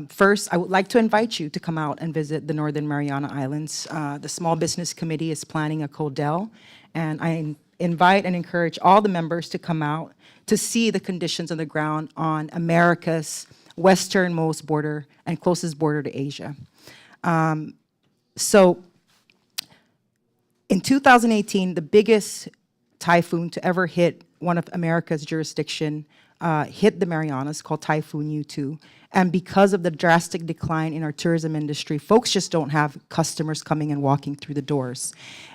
First, I would like to invite you to come out and visit the Northern Mariana Islands. The Small Business Committee is planning a CODEL, and I invite and encourage all the members to come out to see the conditions on the ground on America's westernmost border and closest border to Asia. So in 2018, the biggest typhoon to ever hit one of America's jurisdiction hit the Marianas, called Typhoon U2. And because of the drastic decline in our tourism industry, folks just don't have customers coming and walking through the doors.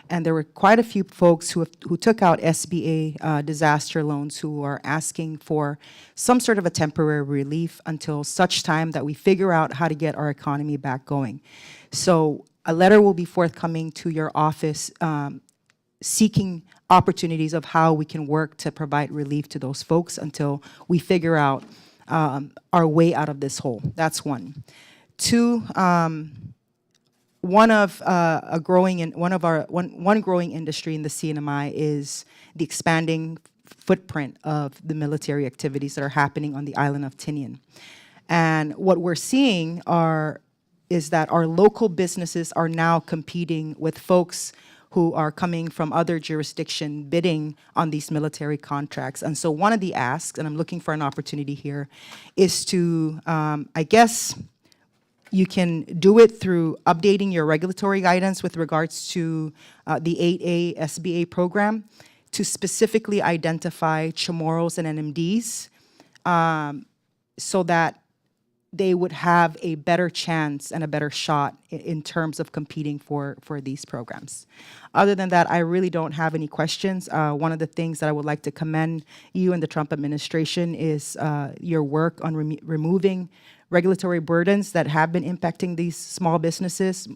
And there were quite a few folks who took out SBA disaster loans who are asking for some sort of a temporary relief until such time that we figure out how to get our economy back going. So a letter will be forthcoming to your office seeking opportunities of how we can work to provide relief to those folks until we figure out our way out of this hole. That's one. Two, one of one growing industry in the CNMI is the expanding footprint of the military activities that are happening on the island of Tinian. And what we're seeing is that our local businesses are now competing with folks who are coming from other jurisdiction bidding on these military contracts. And so one of the asks, and I'm looking for an opportunity here, is to, I guess, you can do it through updating your regulatory guidance with regards to the 8A SBA program to specifically identify Chamorros and NMDs so that they would have a better chance and a better shot in terms of competing for these programs. Other than that, I really don't have any questions. One of the things that I would like to commend you and the Trump administration is your work on removing regulatory burdens that have been impacting these small businesses.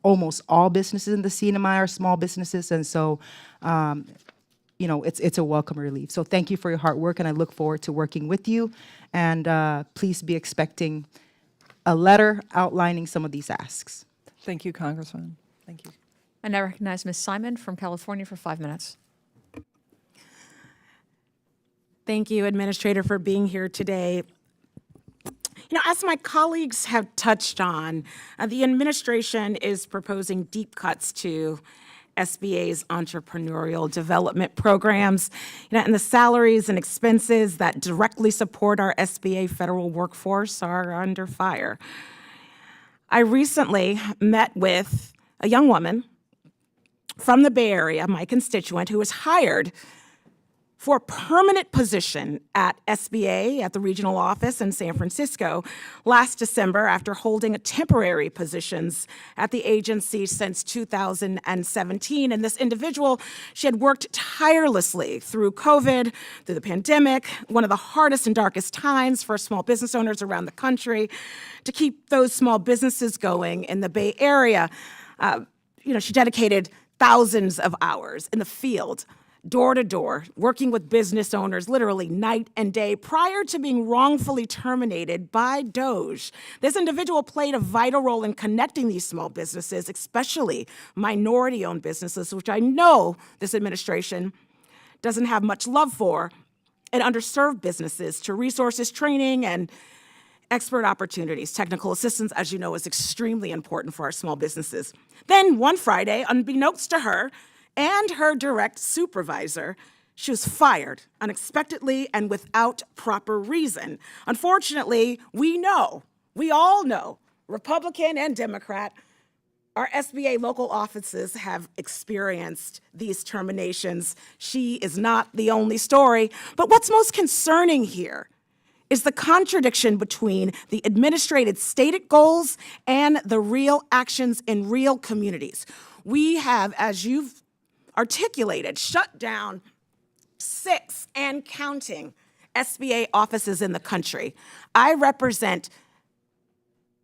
Almost all businesses in the CNMI are small businesses, and so you know, it's a welcome relief. So thank you for your hard work, and I look forward to working with you. And please be expecting a letter outlining some of these asks. Thank you, Congressman. Thank you. And I recognize Ms. Simon from California for 5 minutes. Thank you, Administrator, for being here today. You know, as my colleagues have touched on, the administration is proposing deep cuts to SBA's entrepreneurial development programs, you know, and the salaries and expenses that directly support our SBA federal workforce are under fire. I recently met with a young woman from the Bay Area, my constituent, who was hired for a permanent position at SBA at the regional office in San Francisco last December after holding temporary positions at the agency since 2017. And this individual, she had worked tirelessly through COVID, through the pandemic, one of the hardest and darkest times for small business owners around the country, to keep those small businesses going in the Bay Area. You know, she dedicated thousands of hours in the field, door to door, working with business owners literally night and day prior to being wrongfully terminated by DOJ. This individual played a vital role in connecting these small businesses, especially minority-owned businesses, which I know this administration doesn't have much love for, and underserved businesses to resources, training, and expert opportunities. Technical assistance, as you know, is extremely important for our small businesses. Then one Friday, unbeknownst to her and her direct supervisor, she was fired unexpectedly and without proper reason. Unfortunately, we all know, Republican and Democrat, our SBA local offices have experienced these terminations. She is not the only story. But what's most concerning here is the contradiction between the administrative stated goals and the real actions in real communities. We have, as you've articulated, shut down 6 and counting SBA offices in the country. I represent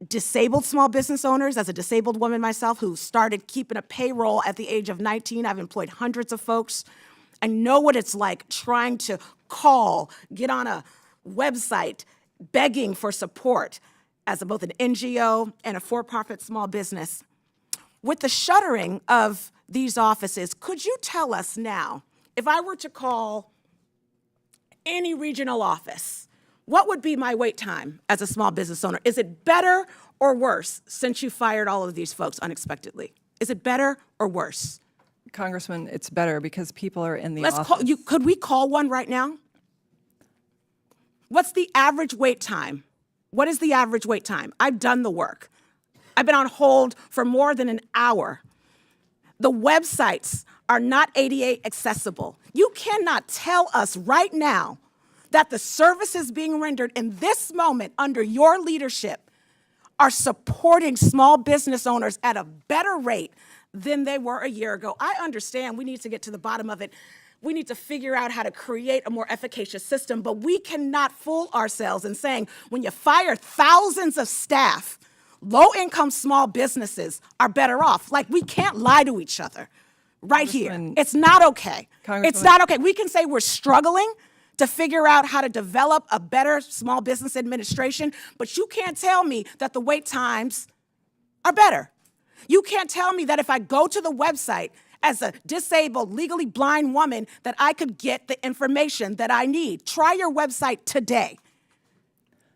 disabled small business owners as a disabled woman myself who started keeping a payroll at the age of 19. I've employed hundreds of folks. I know what it's like trying to call, get on a website, begging for support as both an NGO and a for-profit small business. With the shuttering of these offices, could you tell us now, if I were to call any regional office, what would be my wait time as a small business owner? Is it better or worse since you fired all of these folks unexpectedly? Is it better or worse? Congressman, it's better because people are in the office. Could we call one right now? What's the average wait time? What is the average wait time? I've done the work. I've been on hold for more than an hour. The websites are not ADA accessible. You cannot tell us right now that the services being rendered in this moment under your leadership are supporting small business owners at a better rate than they were a year ago. I understand we need to get to the bottom of it. We need to figure out how to create a more efficacious system, but we cannot fool ourselves in saying when you fire thousands of staff, low-income small businesses are better off. Like, we can't lie to each other right here. It's not okay. It's not okay. We can say we're struggling to figure out how to develop a better small business administration, but you can't tell me that the wait times are better. You can't tell me that if I go to the website as a disabled, legally blind woman, that I could get the information that I need. Try your website today.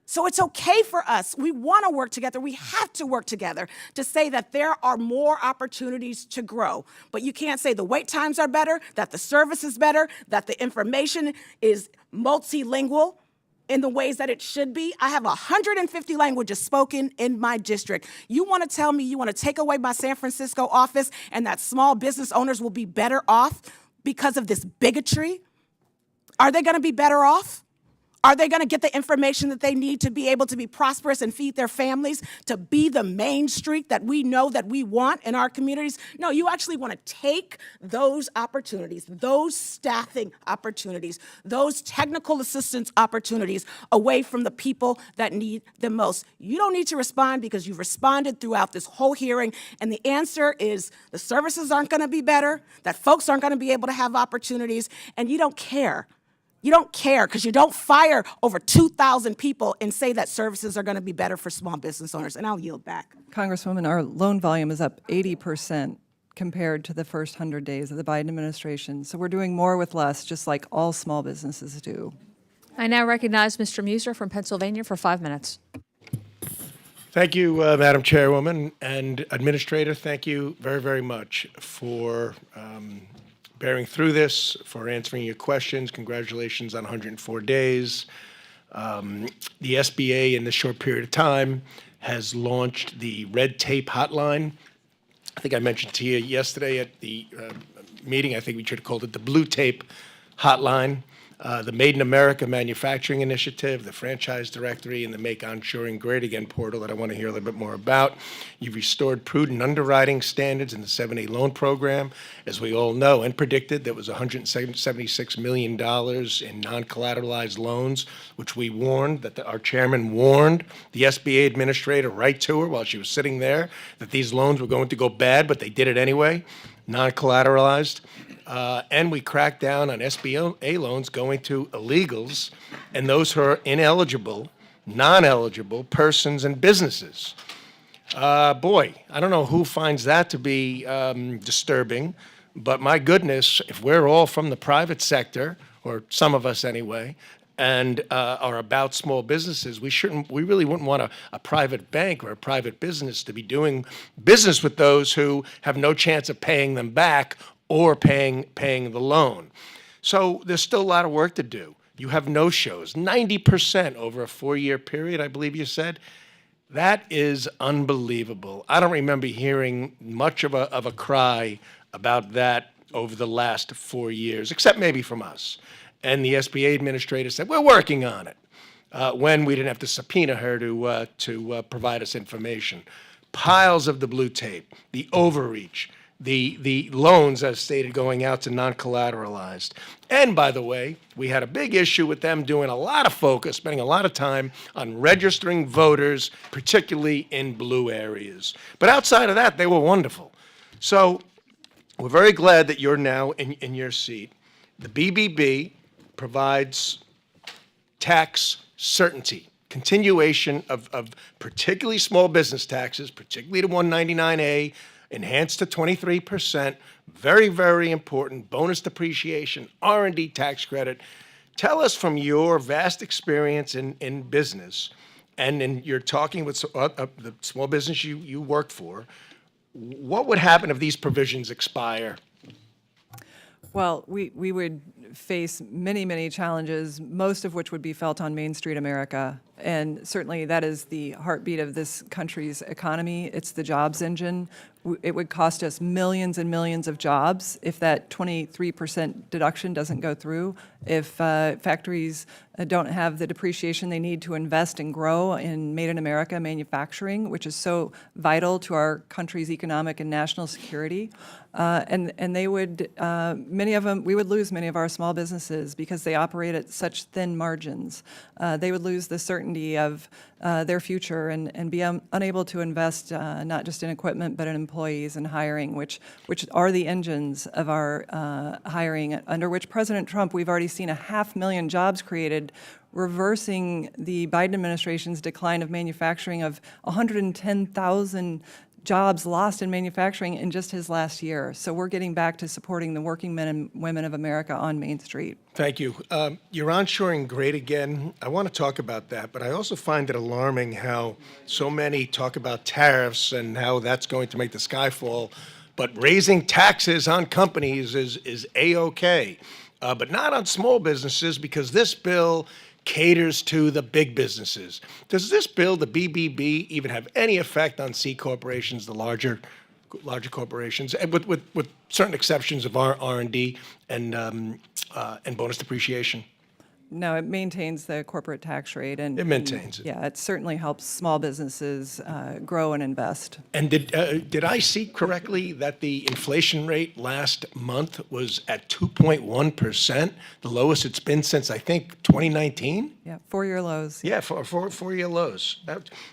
So it's okay for us. We want to work together. We have to work together to say that there are more opportunities to grow. But you can't say the wait times are better, that the service is better, that the information is multilingual in the ways that it should be. I have 150 languages spoken in my district. You want to tell me you want to take away my San Francisco office and that small business owners will be better off because of this bigotry? Are they going to be better off? Are they going to get the information that they need to be able to be prosperous and feed their families, to be the main street that we know that we want in our communities? No, you actually want to take those opportunities, those staffing opportunities, those technical assistance opportunities away from the people that need them most. You don't need to respond because you've responded throughout this whole hearing, and the answer is the services aren't going to be better, that folks aren't going to be able to have opportunities, and you don't care. You don't care because you don't fire over 2,000 people and say that services are going to be better for small business owners. And I'll yield back. Congresswoman, our loan volume is up 80% compared to the first 100 days of the Biden administration. So we're doing more with less, just like all small businesses do. I now recognize Mr. Muser from Pennsylvania for 5 minutes. Thank you, Madam Chairwoman. And Administrator, thank you very, very much for bearing through this, for answering your questions. Congratulations on 104 days. The SBA, in this short period of time, has launched the red tape hotline. I think I mentioned to you yesterday at the meeting, I think we should have called it the blue tape hotline. The Made in America Manufacturing Initiative, the Franchise Directory, and the Make Onshoring Great Again portal that I want to hear a little bit more about. You've restored prudent underwriting standards in the 7(a) loan program. As we all know and predicted, there was $176 million in non-collateralized loans, which we warned, that our chairman warned the SBA administrator right to her while she was sitting there, that these loans were going to go bad, but they did it anyway, non-collateralized. And we cracked down on SBA loans going to illegals and those who are ineligible, non-eligible persons and businesses. Boy, I don't know who finds that to be disturbing, but my goodness, if we're all from the private sector, or some of us anyway, and are about small businesses, we really wouldn't want a private bank or a private business to be doing business with those who have no chance of paying them back or paying the loan. So there's still a lot of work to do. You have no-shows, 90% over a 4-year period, I believe you said. That is unbelievable. I don't remember hearing much of a cry about that over the last 4 years, except maybe from us. And the SBA administrator said, we're working on it, when we didn't have to subpoena her to provide us information. Piles of the blue tape, the overreach, the loans, as stated, going out to non-collateralized. And by the way, we had a big issue with them doing a lot of focus, spending a lot of time on registering voters, particularly in blue areas. But outside of that, they were wonderful. So we're very glad that you're now in your seat. The BBB provides tax certainty, continuation of particularly small business taxes, particularly the 199A, enhanced to 23%, very, very important, bonus depreciation, R&D tax credit. Tell us from your vast experience in business, and you're talking with the small business you work for, what would happen if these provisions expire? Well, we would face many, many challenges, most of which would be felt on Main Street America. And certainly that is the heartbeat of this country's economy. It's the jobs engine. It would cost us millions and millions of jobs if that 23% deduction doesn't go through, if factories don't have the depreciation they need to invest and grow in Made in America manufacturing, which is so vital to our country's economic and national security. And they would, many of them, we would lose many of our small businesses because they operate at such thin margins. They would lose the certainty of their future and be unable to invest not just in equipment but in employees and hiring, which are the engines of our hiring, under which President Trump, we've already seen 500,000 jobs created, reversing the Biden administration's decline of manufacturing of 110,000 jobs lost in manufacturing in just his last year. So we're getting back to supporting the working men and women of America on Main Street. Thank you. You're onshoring great again. I want to talk about that, but I also find it alarming how so many talk about tariffs and how that's going to make the sky fall, but raising taxes on companies is A-OK, but not on small businesses, because this bill caters to the big businesses. Does this bill, the BBB, even have any effect on C corporations, the larger corporations, and with certain exceptions of R&D and bonus depreciation? No, it maintains the corporate tax rate. And it maintains it. Yeah, it certainly helps small businesses grow and invest. And did I see correctly that the inflation rate last month was at 2.1%, the lowest it's been since, I think, 2019? Yeah, 4-year lows. Yeah, four-year lows.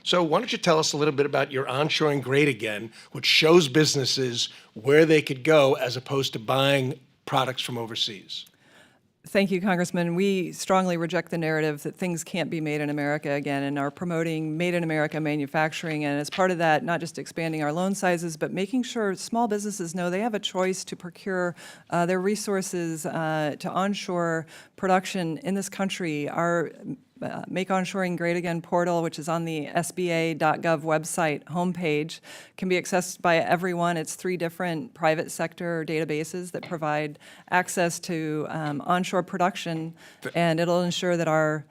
So why don't you tell us a little bit about your onshoring great again, which shows businesses where they could go as opposed to buying products from overseas? Thank you, Congressman. We strongly reject the narrative that things can't be made in America again, and are promoting Made in America manufacturing. And as part of that, not just expanding our loan sizes, but making sure small businesses know they have a choice to procure their resources to onshore production in this country. Our Make Onshoring Great Again portal, which is on the SBA.gov website homepage, can be accessed by everyone. It's 3 different private sector databases that provide access to onshore production, and it'll ensure that our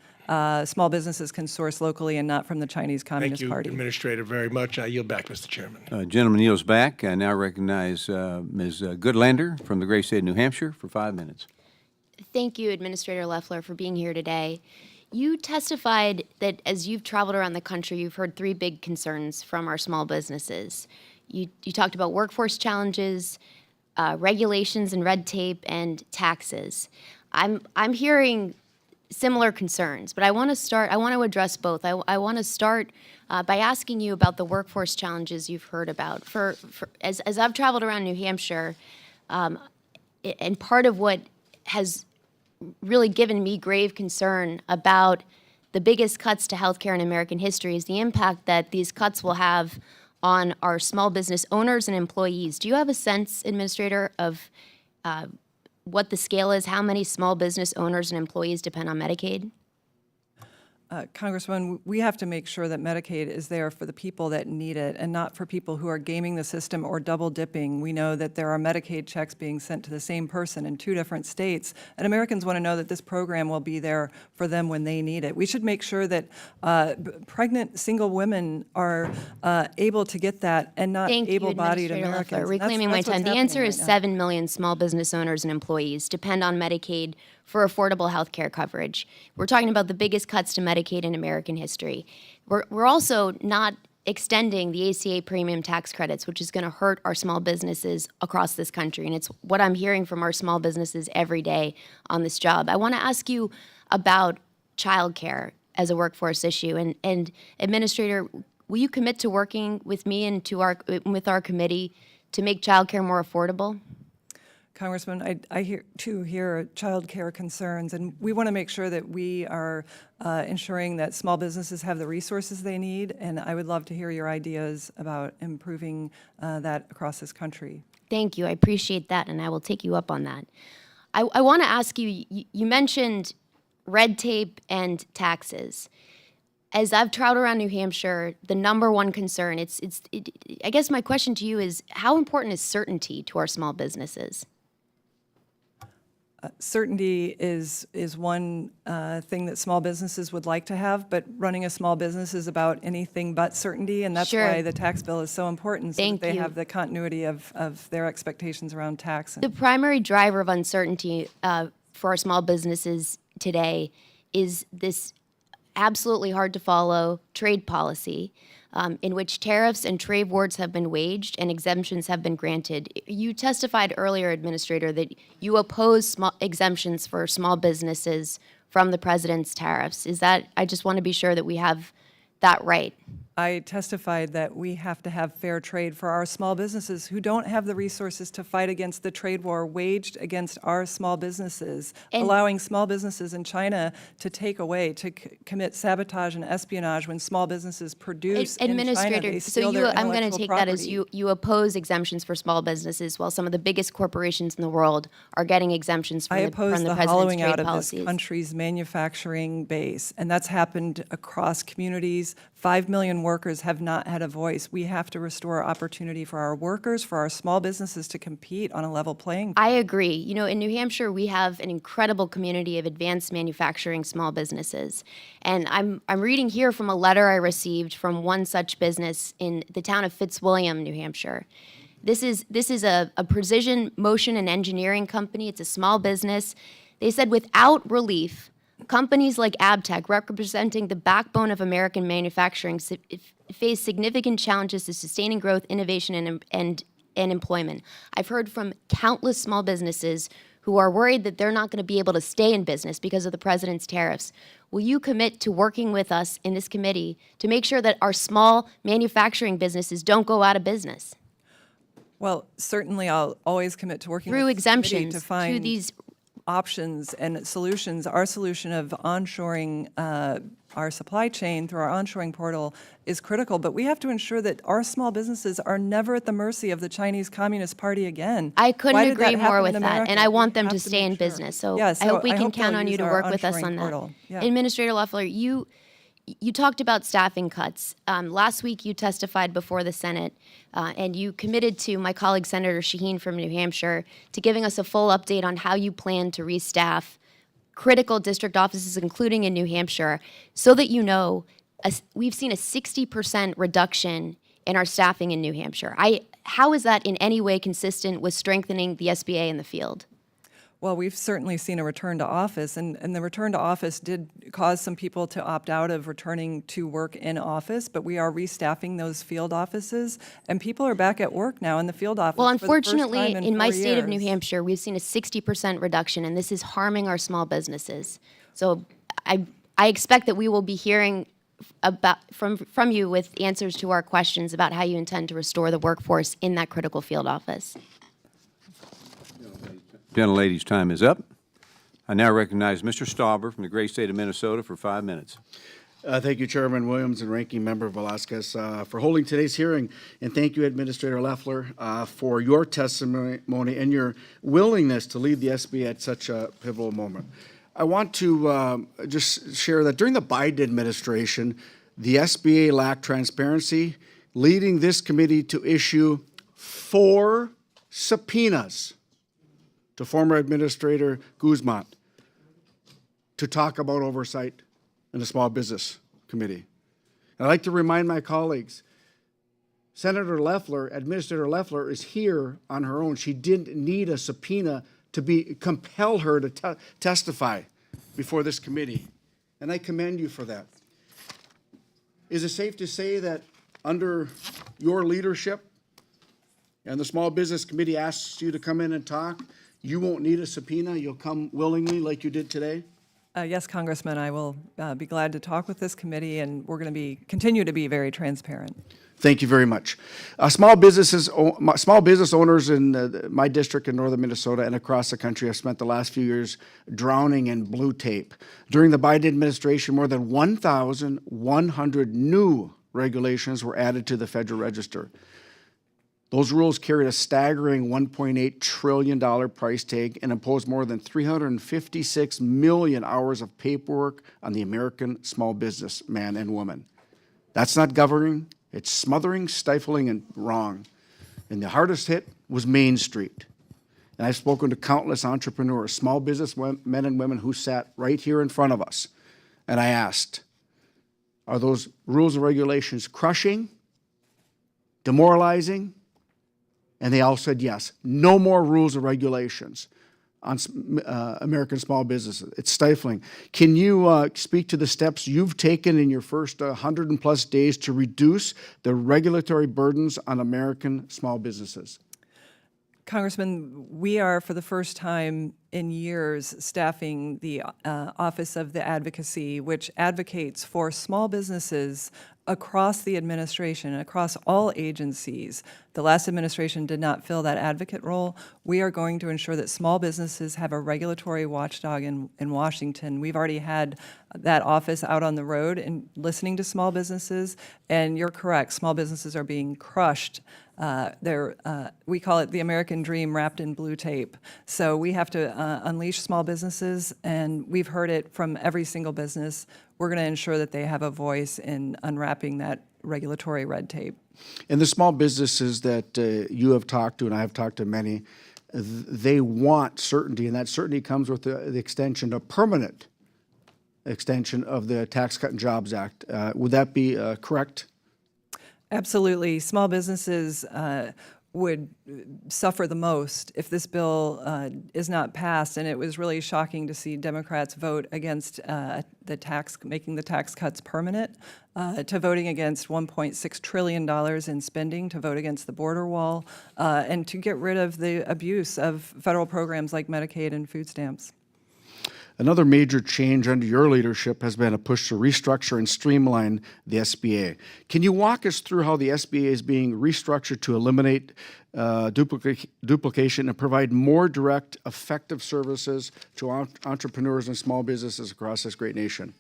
small businesses can source locally and not from the Chinese Communist Party. Thank you, Administrator, very much. I yield back, Mr. Chairman. Gentleman yields back. I now recognize Ms. Goodlander from the great state of New Hampshire for 5 minutes. Thank you, Administrator Loeffler, for being here today. You testified that as you've traveled around the country, you've heard 3 big concerns from our small businesses. You talked about workforce challenges, regulations and red tape, and taxes. I'm hearing similar concerns, but I want to address both. I want to start by asking you about the workforce challenges you've heard about. As I've traveled around New Hampshire, and part of what has really given me grave concern about the biggest cuts to healthcare in American history is the impact that these cuts will have on our small business owners and employees. Do you have a sense, Administrator, of what the scale is? How many small business owners and employees depend on Medicaid? Congressman, we have to make sure that Medicaid is there for the people that need it and not for people who are gaming the system or double dipping. We know that there are Medicaid checks being sent to the same person in 2 different states, and Americans want to know that this program will be there for them when they need it. We should make sure that pregnant single women are able to get that, and not able-bodied Americans. Loeffler. Reclaiming my time. The answer is 7 million small business owners and employees depend on Medicaid for affordable health care coverage. We're talking about the biggest cuts to Medicaid in American history. We're also not extending the ACA premium tax credits, which is going to hurt our small businesses across this country. And it's what I'm hearing from our small businesses every day on this job. I want to ask you about childcare as a workforce issue. And Administrator, will you commit to working with me and with our committee to make childcare more affordable? Congressman, I hear child care concerns, and we want to make sure that we are ensuring that small businesses have the resources they need, and I would love to hear your ideas about improving that across this country. Thank you. I appreciate that, and I will take you up on that. I want to ask you, you mentioned red tape and taxes. As I've traveled around New Hampshire, the number one concern, I guess my question to you is, how important is certainty to our small businesses? Certainty is one thing that small businesses would like to have, but running a small business is about anything but certainty, and that's why the tax bill is so important, so that they have the continuity of their expectations around tax. The primary driver of uncertainty for our small businesses today is this absolutely hard to follow trade policy in which tariffs and trade wars have been waged and exemptions have been granted. You testified earlier, Administrator, that you oppose exemptions for small businesses from the president's tariffs. I just want to be sure that we have that right. I testified that we have to have fair trade for our small businesses who don't have the resources to fight against the trade war waged against our small businesses, allowing small businesses in China to take away, to commit sabotage and espionage when small businesses produce in China. Administrator, They so steal their I'm going to intellectual take that as property. you oppose exemptions for small businesses while some of the biggest corporations in the world are getting exemptions from I the oppose the president's hollowing trade out of policies. this country's manufacturing base, and that's happened across communities. 5 million workers have not had a voice. We have to restore opportunity for our workers, for our small businesses to compete on a level playing field. I agree. You know, in New Hampshire, we have an incredible community of advanced manufacturing small businesses. And I'm reading here from a letter I received from one such business in the town of Fitzwilliam, New Hampshire. This is a precision motion and engineering company. It's a small business. They said without relief, companies like Abtech, representing the backbone of American manufacturing, face significant challenges to sustaining growth, innovation, and employment. I've heard from countless small businesses who are worried that they're not going to be able to stay in business because of the president's tariffs. Will you commit to working with us in this committee to make sure that our small manufacturing businesses don't go out of business? Well, certainly I'll always commit to working Through with this committee exemptions to to find these options and solutions. Our solution of onshoring our supply chain through our onshoring portal is critical, but we have to ensure that our small businesses are never at the mercy of the Chinese Communist Party again. I couldn't Why did agree that more happen with in that, America? and I want them We to have stay in make sure. business. So Yeah, I hope we can they'll count on you use to our work with us onshoring on that. portal. Yeah. Administrator Loeffler, you talked about staffing cuts. Last week, you testified before the Senate, and you committed to my colleague Senator Shaheen from New Hampshire to giving us a full update on how you plan to restaff critical district offices, including in New Hampshire, so that you know we've seen a 60% reduction in our staffing in New Hampshire. How is that in any way consistent with strengthening the SBA in the field? Well, we've certainly seen a return to office, and the return to office did cause some people to opt out of returning to work in office, but we are restaffing those field offices, and people are back at work now in the field office. Well, for the first unfortunately, time in my 4 state of New years. Hampshire, we've seen a 60% reduction, and this is harming our small businesses. So I expect that we will be hearing from you with answers to our questions about how you intend to restore the workforce in that critical field office. Gentlelady's time is up. I now recognize Mr. Stauber from the great state of Minnesota for 5 minutes. Thank you, Chairman Williams and Ranking Member Velasquez, for holding today's hearing. And thank you, Administrator Loeffler, for your testimony and your willingness to lead the SBA at such a pivotal moment. I want to just share that during the Biden administration, the SBA lacked transparency, leading this committee to issue 4 subpoenas to former Administrator Guzman to talk about oversight in the Small Business Committee. And I'd like to remind my colleagues, Senator Loeffler, Administrator Loeffler, is here on her own. She didn't need a subpoena to compel her to testify before this committee. And I commend you for that. Is it safe to say that under your leadership and the Small Business Committee asks you to come in and talk, you won't need a subpoena? You'll come willingly like you did today? Yes, Congressman, I will be glad to talk with this committee, and we're going to continue to be very transparent. Thank you very much. Small business owners in my district in northern Minnesota and across the country have spent the last few years drowning in blue tape. During the Biden administration, more than 1,100 new regulations were added to the Federal Register. Those rules carried a staggering $1.8 trillion price tag and imposed more than 356 million hours of paperwork on the American small business man and woman. That's not governing. It's smothering, stifling, and wrong. And the hardest hit was Main Street. And I've spoken to countless entrepreneurs, small business men and women who sat right here in front of us. And I asked, are those rules and regulations crushing, demoralizing? And they all said yes. No more rules and regulations on American small businesses. It's stifling. Can you speak to the steps you've taken in your first 100+ days to reduce the regulatory burdens on American small businesses? Congressman, we are for the first time in years staffing the Office of the Advocacy, which advocates for small businesses across the administration, across all agencies. The last administration did not fill that advocate role. We are going to ensure that small businesses have a regulatory watchdog in Washington. We've already had that office out on the road and listening to small businesses, and you're correct, small businesses are being crushed. We call it the American dream wrapped in blue tape. So we have to unleash small businesses, and we've heard it from every single business. We're going to ensure that they have a voice in unwrapping that regulatory red tape. And the small businesses that you have talked to, and I have talked to many, they want certainty, and that certainty comes with the extension, a permanent extension of the Tax Cut and Jobs Act. Would that be correct? Absolutely. Small businesses would suffer the most if this bill is not passed, and it was really shocking to see Democrats vote against making the tax cuts permanent, to voting against $1.6 trillion in spending, to vote against the border wall, and to get rid of the abuse of federal programs like Medicaid and food stamps. Another major change under your leadership has been a push to restructure and streamline the SBA. Can you walk us through how the SBA is being restructured to eliminate duplication and provide more direct, effective services to entrepreneurs and small businesses across this great nation?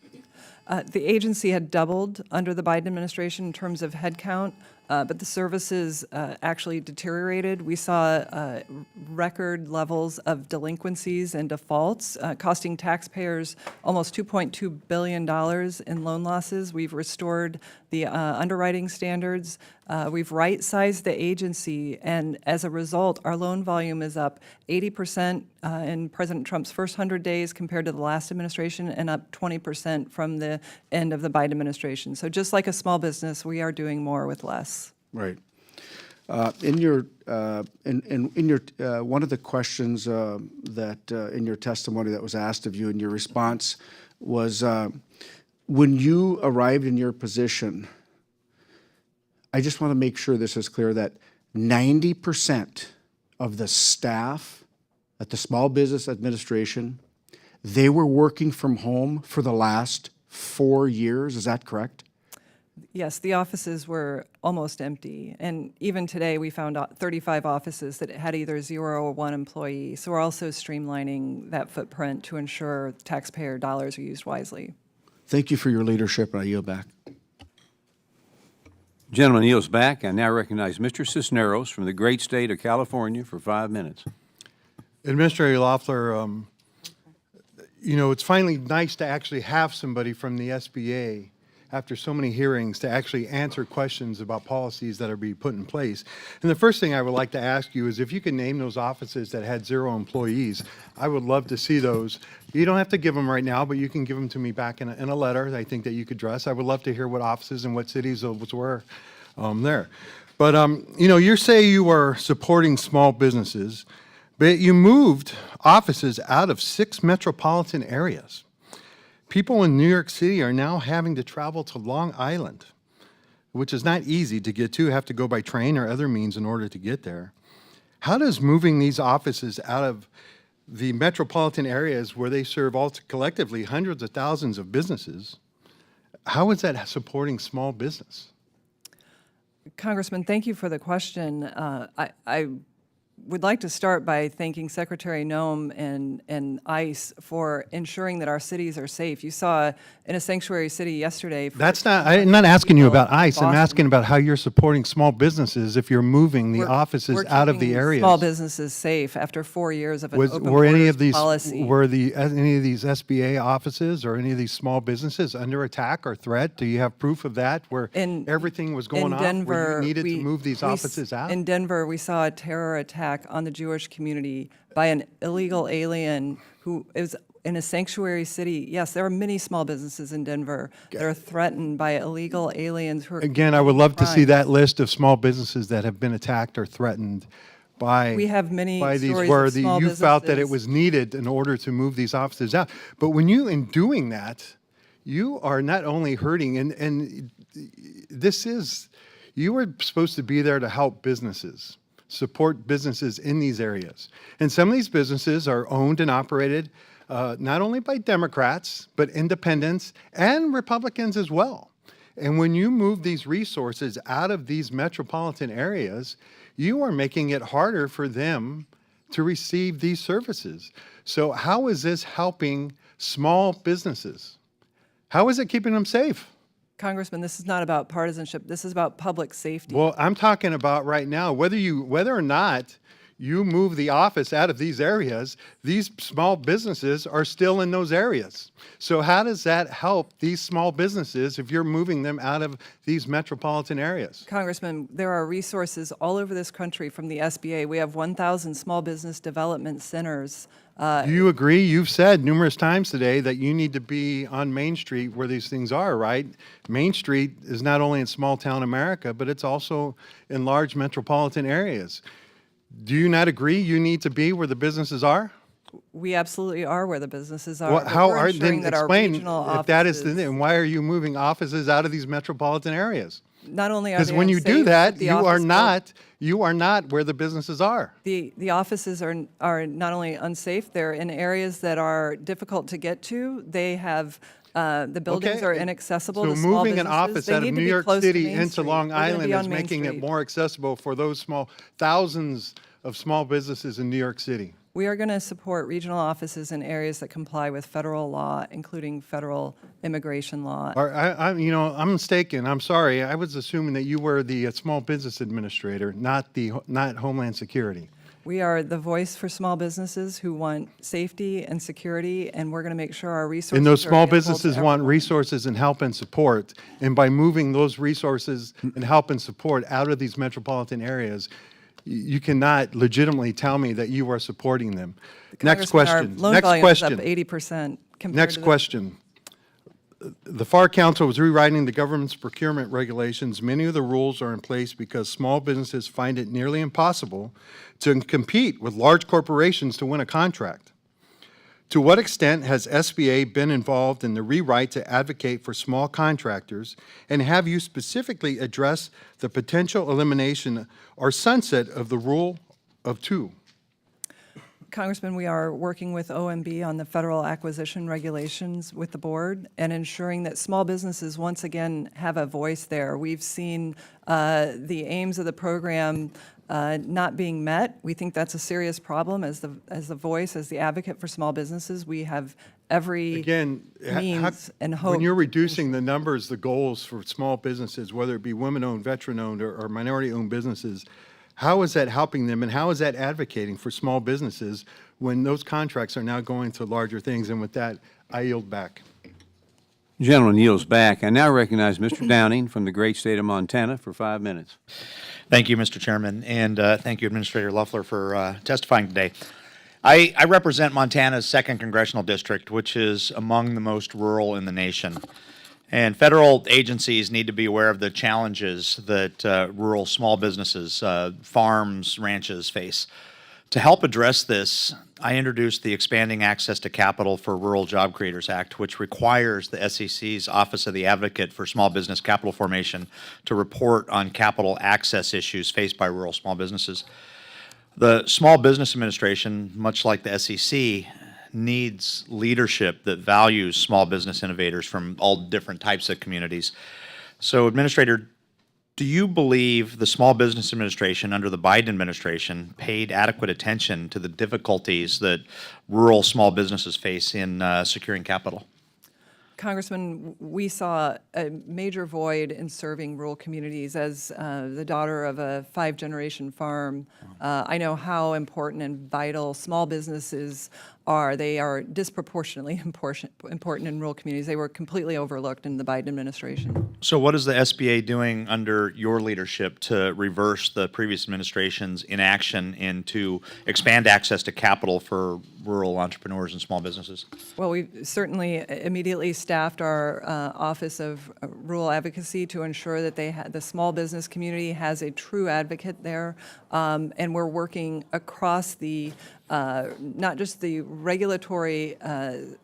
The agency had doubled under the Biden administration in terms of headcount, but the services actually deteriorated. We saw record levels of delinquencies and defaults, costing taxpayers almost $2.2 billion in loan losses. We've restored the underwriting standards. We've right-sized the agency, and as a result, our loan volume is up 80% in President Trump's first 100 days compared to the last administration, and up 20% from the end of the Biden administration. So just like a small business, we are doing more with less. Right. In your one of the questions that in your testimony that was asked of you, and your response was, when you arrived in your position, I just want to make sure this is clear, that 90% of the staff at the Small Business Administration, they were working from home for the last 4 years. Is that correct? Yes, the offices were almost empty. And even today, we found 35 offices that had either 0 or 1 employee. So we're also streamlining that footprint to ensure taxpayer dollars are used wisely. Thank you for your leadership, and I yield back. Gentleman yields back. I now recognize Mr. Cisneros from the great state of California for 5 minutes. Administrator Loeffler, you know, it's finally nice to actually have somebody from the SBA after so many hearings to actually answer questions about policies that are being put in place. And the first thing I would like to ask you is if you can name those offices that had 0 employees. I would love to see those. You don't have to give them right now, but you can give them to me back in a letter that I think that you could address. I would love to hear what offices and what cities those were there. But, you know, you say you are supporting small businesses, but you moved offices out of 6 metropolitan areas. People in New York City are now having to travel to Long Island, which is not easy to get to, have to go by train or other means in order to get there. How does moving these offices out of the metropolitan areas where they serve all collectively hundreds of thousands of businesses, how is that supporting small business? Congressman, thank you for the question. I would like to start by thanking Secretary Noem and ICE for ensuring that our cities are safe. You saw in a sanctuary city yesterday. That's not, I'm not asking you about ICE. I'm asking about how you're supporting small businesses if you're moving the offices out of the areas. Small businesses safe after 4 years of an open were any borders of these policy. Were any of these SBA offices or any of these small businesses under attack or threat? Do you have proof of that where everything was going on where you needed to move these offices out? In Denver, we saw a terror attack on the Jewish community by an illegal alien who is in a sanctuary city. Yes, there are many small businesses in Denver that are threatened by illegal aliens who are Again, I would love to see that list of small businesses that have been attacked or threatened by We have many these stories where of small you felt that it businesses. was needed in order to move these offices out. But when you, in doing that, you are not only hurting, and this is, you were supposed to be there to help businesses. support businesses in these areas. And some of these businesses are owned and operated not only by Democrats, but independents and Republicans as well. And when you move these resources out of these metropolitan areas, you are making it harder for them to receive these services. So how is this helping small businesses? How is it keeping them safe? Congressman, this is not about partisanship. This is about public safety. Well, I'm talking about right now, whether or not you move the office out of these areas, these small businesses are still in those areas. So how does that help these small businesses if you're moving them out of these metropolitan areas? Congressman, there are resources all over this country from the SBA. We have 1,000 small business development centers. Do you agree? You've said numerous times today that you need to be on Main Street where these things are, right? Main Street is not only in small town America, but it's also in large metropolitan areas. Do you not agree you need to be where the businesses are? We absolutely are where the businesses are. Well, but how we're are, ensuring then that our explain regional if that is offices- the, and why are you moving offices out of these metropolitan areas? Not only are Because they when you do unsafe, that, but the you are office not where the businesses are. The offices are not only unsafe, they're in areas that are difficult to get to. They have, the buildings Okay, are inaccessible So to small moving an businesses. office They out of need to New be York close to City Main into Street. Long They're gonna Island be is on Main making it Street. more accessible for those thousands of small businesses in New York City. We are going to support regional offices in areas that comply with federal law, including federal immigration law. I'm mistaken. I'm sorry. I was assuming that you were the small business administrator, not Homeland Security. We are the voice for small businesses who want safety and security, and we're going to make sure our resources And those are small available to businesses want everyone. resources and help and support. And by moving those resources and help and support out of these metropolitan areas, you cannot legitimately tell me that you are supporting them. Next Congressman, our question. loan Next volume is up question. 80% compared Next to the- question. The FAR Council was rewriting the government's procurement regulations. Many of the rules are in place because small businesses find it nearly impossible to compete with large corporations to win a contract. To what extent has SBA been involved in the rewrite to advocate for small contractors, and have you specifically addressed the potential elimination or sunset of the rule of two? Congressman, we are working with OMB on the federal acquisition regulations with the board and ensuring that small businesses once again have a voice there. We've seen the aims of the program not being met. We think that's a serious problem as the voice, as the advocate for small businesses. We have every means and hope. When you're reducing the numbers, the goals for small businesses, whether it be women-owned, veteran-owned, or minority-owned businesses, how is that helping them, and how is that advocating for small businesses when those contracts are now going to larger things? And with that, I yield back. Gentleman yields back. I now recognize Mr. Downing from the great state of Montana for 5 minutes. Thank you, Mr. Chairman, and thank you, Administrator Loeffler, for testifying today. I represent Montana's 2nd Congressional District, which is among the most rural in the nation. And federal agencies need to be aware of the challenges that rural small businesses, farms, ranches face. To help address this, I introduced the Expanding Access to Capital for Rural Job Creators Act, which requires the SEC's Office of the Advocate for Small Business Capital Formation to report on capital access issues faced by rural small businesses. The Small Business Administration, much like the SEC, needs leadership that values small business innovators from all different types of communities. So, Administrator, do you believe the Small Business Administration under the Biden administration paid adequate attention to the difficulties that rural small businesses face in securing capital? Congressman, we saw a major void in serving rural communities. As the daughter of a 5-generation farm, I know how important and vital small businesses are. They are disproportionately important in rural communities. They were completely overlooked in the Biden administration. So what is the SBA doing under your leadership to reverse the previous administration's inaction and to expand access to capital for rural entrepreneurs and small businesses? Well, we certainly immediately staffed our Office of Rural Advocacy to ensure that the small business community has a true advocate there, and we're working across the not just the regulatory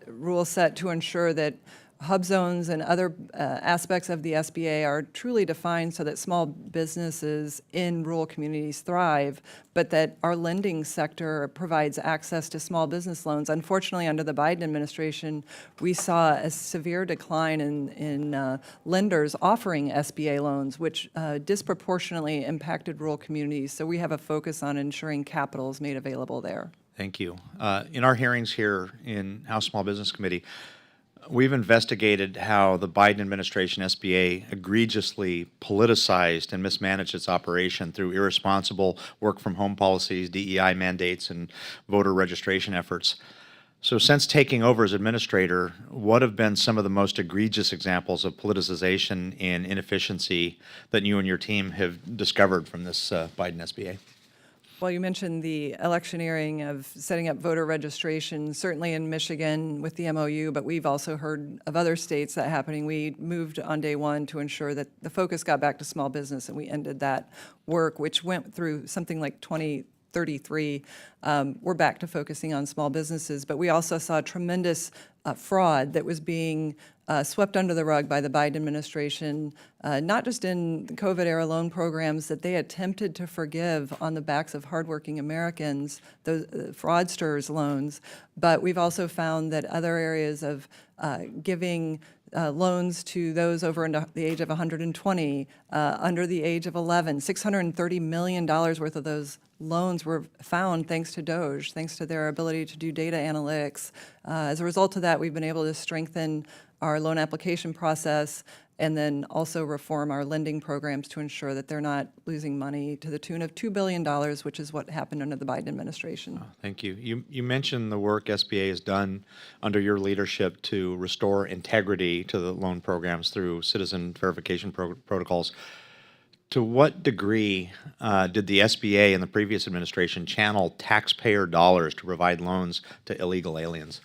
rule set to ensure that hub zones and other aspects of the SBA are truly defined so that small businesses in rural communities thrive, but that our lending sector provides access to small business loans. Unfortunately, under the Biden administration, we saw a severe decline in lenders offering SBA loans, which disproportionately impacted rural communities. So we have a focus on ensuring capital is made available there. Thank you. In our hearings here in House Small Business Committee, we've investigated how the Biden administration SBA egregiously politicized and mismanaged its operation through irresponsible work-from-home policies, DEI mandates, and voter registration efforts. So since taking over as administrator, what have been some of the most egregious examples of politicization and inefficiency that you and your team have discovered from this Biden SBA? Well, you mentioned the electioneering of setting up voter registration, certainly in Michigan with the MOU, but we've also heard of other states that happening. We moved on day one to ensure that the focus got back to small business, and we ended that work, which went through something like 2033. We're back to focusing on small businesses, but we also saw tremendous fraud that was being swept under the rug by the Biden administration, not just in the COVID-era loan programs that they attempted to forgive on the backs of hardworking Americans, those fraudsters' loans, but we've also found that other areas of giving loans to those over the age of 120, under the age of 11, $630 million worth of those loans were found thanks to DOGE, thanks to their ability to do data analytics. As a result of that, we've been able to strengthen our loan application process and then also reform our lending programs to ensure that they're not losing money to the tune of $2 billion, which is what happened under the Biden administration. Thank you. You mentioned the work SBA has done under your leadership to restore integrity to the loan programs through citizen verification protocols. To what degree did the SBA and the previous administration channel taxpayer dollars to provide loans to illegal aliens?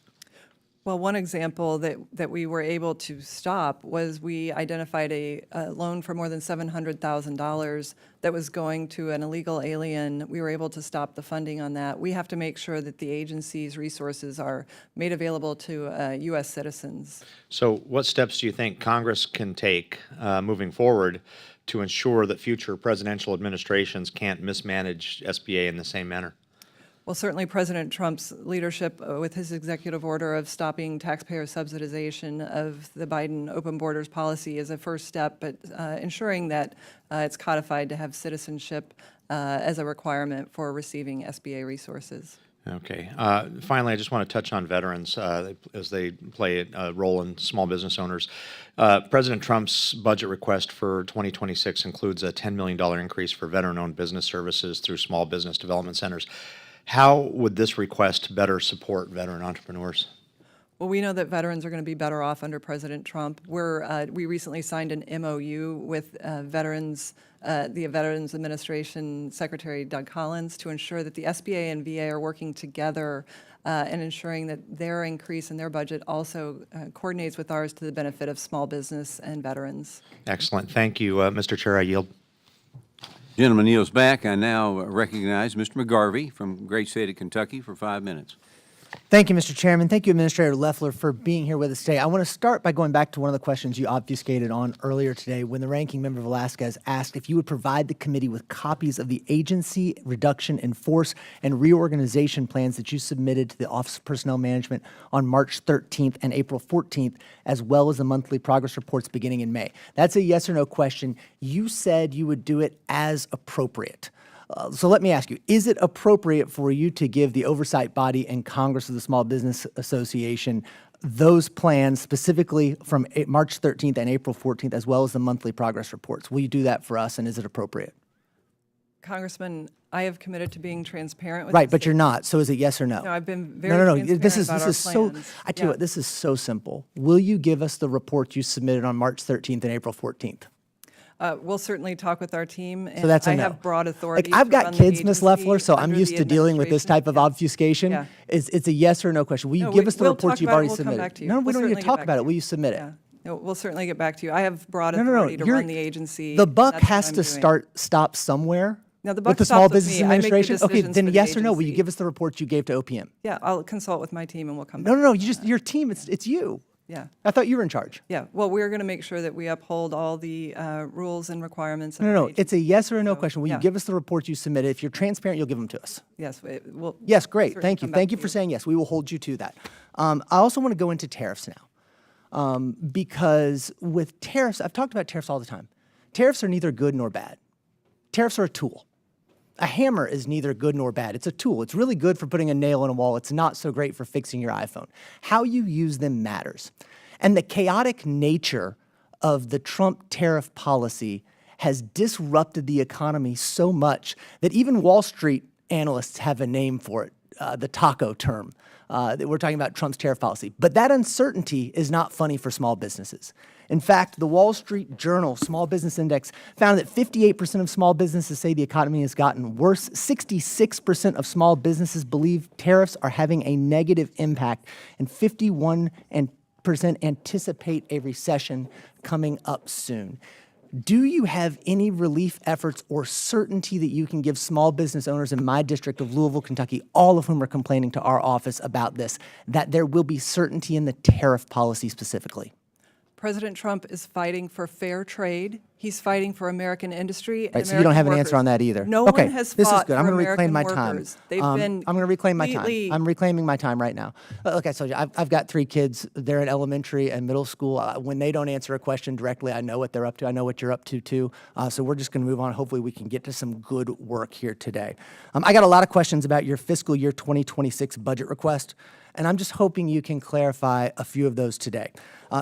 Well, one example that we were able to stop was we identified a loan for more than $700,000 that was going to an illegal alien. We were able to stop the funding on that. We have to make sure that the agency's resources are made available to U.S. citizens. So what steps do you think Congress can take moving forward to ensure that future presidential administrations can't mismanage SBA in the same manner? Well, certainly President Trump's leadership with his executive order of stopping taxpayer subsidization of the Biden open borders policy is a first step, but ensuring that it's codified to have citizenship as a requirement for receiving SBA resources. Okay. Finally, I just want to touch on veterans as they play a role in small business owners. President Trump's budget request for 2026 includes a $10 million increase for veteran-owned business services through small business development centers. How would this request better support veteran entrepreneurs? Well, we know that veterans are going to be better off under President Trump. We recently signed an MOU with the Veterans Administration Secretary Doug Collins to ensure that the SBA and VA are working together and ensuring that their increase in their budget also coordinates with ours to the benefit of small business and veterans. Excellent. Thank you, Mr. Chair. I yield. Gentleman yields back. I now recognize Mr. McGarvey from great state of Kentucky for 5 minutes. Thank you, Mr. Chairman. Thank you, Administrator Loeffler, for being here with us today. I want to start by going back to one of the questions you obfuscated on earlier today when the ranking member Velasquez asked if you would provide the committee with copies of the agency reduction in force and reorganization plans that you submitted to the Office of Personnel Management on March 13th and April 14th, as well as the monthly progress reports beginning in May. That's a yes or no question. You said you would do it as appropriate. So let me ask you, is it appropriate for you to give the oversight body and Congress of the Small Business Association those plans specifically from March 13th and April 14th, as well as the monthly progress reports? Will you do that for us, and is it appropriate? Congressman, I have committed to being transparent with Right, but you're not. So is it yes or no? No, I've been very transparent This is about our so. plans. I tell you what, this is so simple. Will you give us the report you submitted on March 13th and April 14th? We'll certainly talk with our team, and So that's a I no. have broad authority. Like, I've to got run the kids, Ms. agency Loeffler, so I'm under used the to dealing with this type of obfuscation. Yeah. It's a yes or no question. Will you No, give us the we'll reports talk you've about it, already we'll come submitted? back to you. No, we We'll don't need to certainly talk get about back it. to Will you. you submit it? Yeah. No, we'll certainly get back to you. I have broad No, authority to you're- run the agency. The buck That's what has I'm to doing. stop somewhere. No, the buck with the stops Small with Business me. I make the Administration. Okay, decisions then for the yes or no. Will you agency. give us the reports you gave to OPM? Yeah, I'll consult with my team and we'll come back. No, your team. It's you. Yeah. I thought you were in charge. Yeah, well, we're going to make sure that we uphold all the rules and requirements. of No, our no, agency. it's a yes or a no question. Will you yeah. give us the reports you submitted? If you're transparent, you'll give them to us. Yes, we'll. Yes, great. certainly Thank you. come back Thank you to for saying yes. We will hold you to that. I also want to go into tariffs now, because with tariffs, I've talked about tariffs all the time. Tariffs are neither good nor bad. Tariffs are a tool. A hammer is neither good nor bad. It's a tool. It's really good for putting a nail in a wall. It's not so great for fixing your iPhone. How you use them matters. And the chaotic nature of the Trump tariff policy has disrupted the economy so much that even Wall Street analysts have a name for it, the taco term. That we're talking about Trump's tariff policy. But that uncertainty is not funny for small businesses. In fact, the Wall Street Journal Small Business Index found that 58% of small businesses say the economy has gotten worse. 66% of small businesses believe tariffs are having a negative impact, and 51% anticipate a recession coming up soon. Do you have any relief efforts or certainty that you can give small business owners in my district of Louisville, Kentucky, all of whom are complaining to our office about this, that there will be certainty in the tariff policy specifically? President Trump is fighting for fair trade. He's fighting for American industry and Right, so you don't have an American answer on workers. that either. No Okay, one has this is fought good. for I'm going to reclaim American my time. workers. They've been I'm going to reclaim my time. completely- I'm reclaiming my time right now. Like I told you, I've got 3 kids. They're in elementary and middle school. When they don't answer a question directly, I know what they're up to. I know what you're up to too. So we're just going to move on. Hopefully we can get to some good work here today. I got a lot of questions about your fiscal year 2026 budget request, and I'm just hoping you can clarify a few of those today.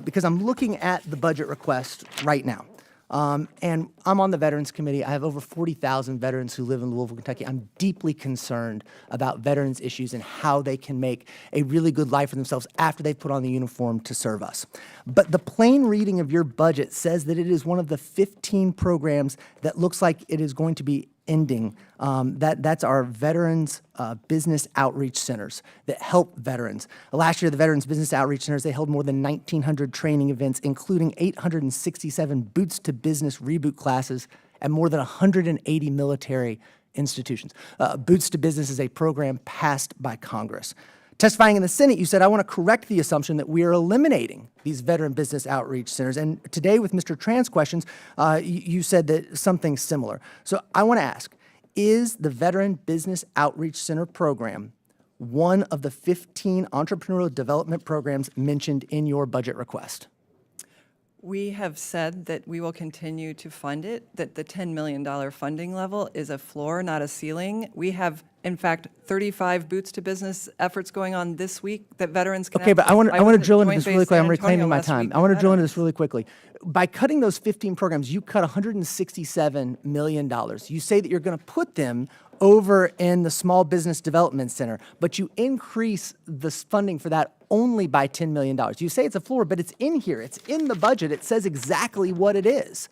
Because I'm looking at the budget request right now. And I'm on the Veterans Committee. I have over 40,000 veterans who live in Louisville, Kentucky. I'm deeply concerned about veterans' issues and how they can make a really good life for themselves after they've put on the uniform to serve us. But the plain reading of your budget says that it is one of the 15 programs that looks like it is going to be ending. That's our Veterans Business Outreach Centers that help veterans. Last year, the Veterans Business Outreach Centers, they held more than 1,900 training events, including 867 Boots to Business reboot classes at more than 180 military institutions. Boots to Business is a program passed by Congress. Testifying in the Senate, you said, I want to correct the assumption that we are eliminating these veteran business outreach centers. And today with Mr. Tran's questions, you said that something similar. So I want to ask, is the Veteran Business Outreach Center program one of the 15 entrepreneurial development programs mentioned in your budget request? We have said that we will continue to fund it, that the $10 million funding level is a floor, not a ceiling. We have, in fact, 35 Boots to Business efforts going on this week that veterans can Okay, but I want to was at drill into Joint this Base really quick. San I'm reclaiming Antonio my last time. week I want to with drill into veterans. this really quickly. By cutting those 15 programs, you cut $167 million. You say that you're going to put them over in the Small Business Development Center, but you increase the funding for that only by $10 million. You say it's a floor, but it's in here. It's in the budget. It says exactly what it is.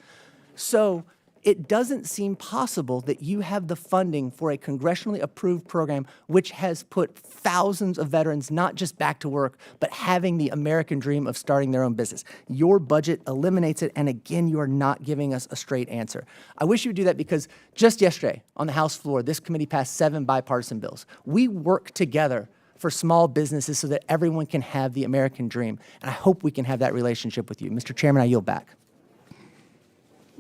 So it doesn't seem possible that you have the funding for a congressionally approved program which has put thousands of veterans not just back to work, but having the American dream of starting their own business. Your budget eliminates it, and again, you are not giving us a straight answer. I wish you would do that because just yesterday on the House floor, this committee passed 7 bipartisan bills. We work together for small businesses so that everyone can have the American dream, and I hope we can have that relationship with you. Mr. Chairman, I yield back.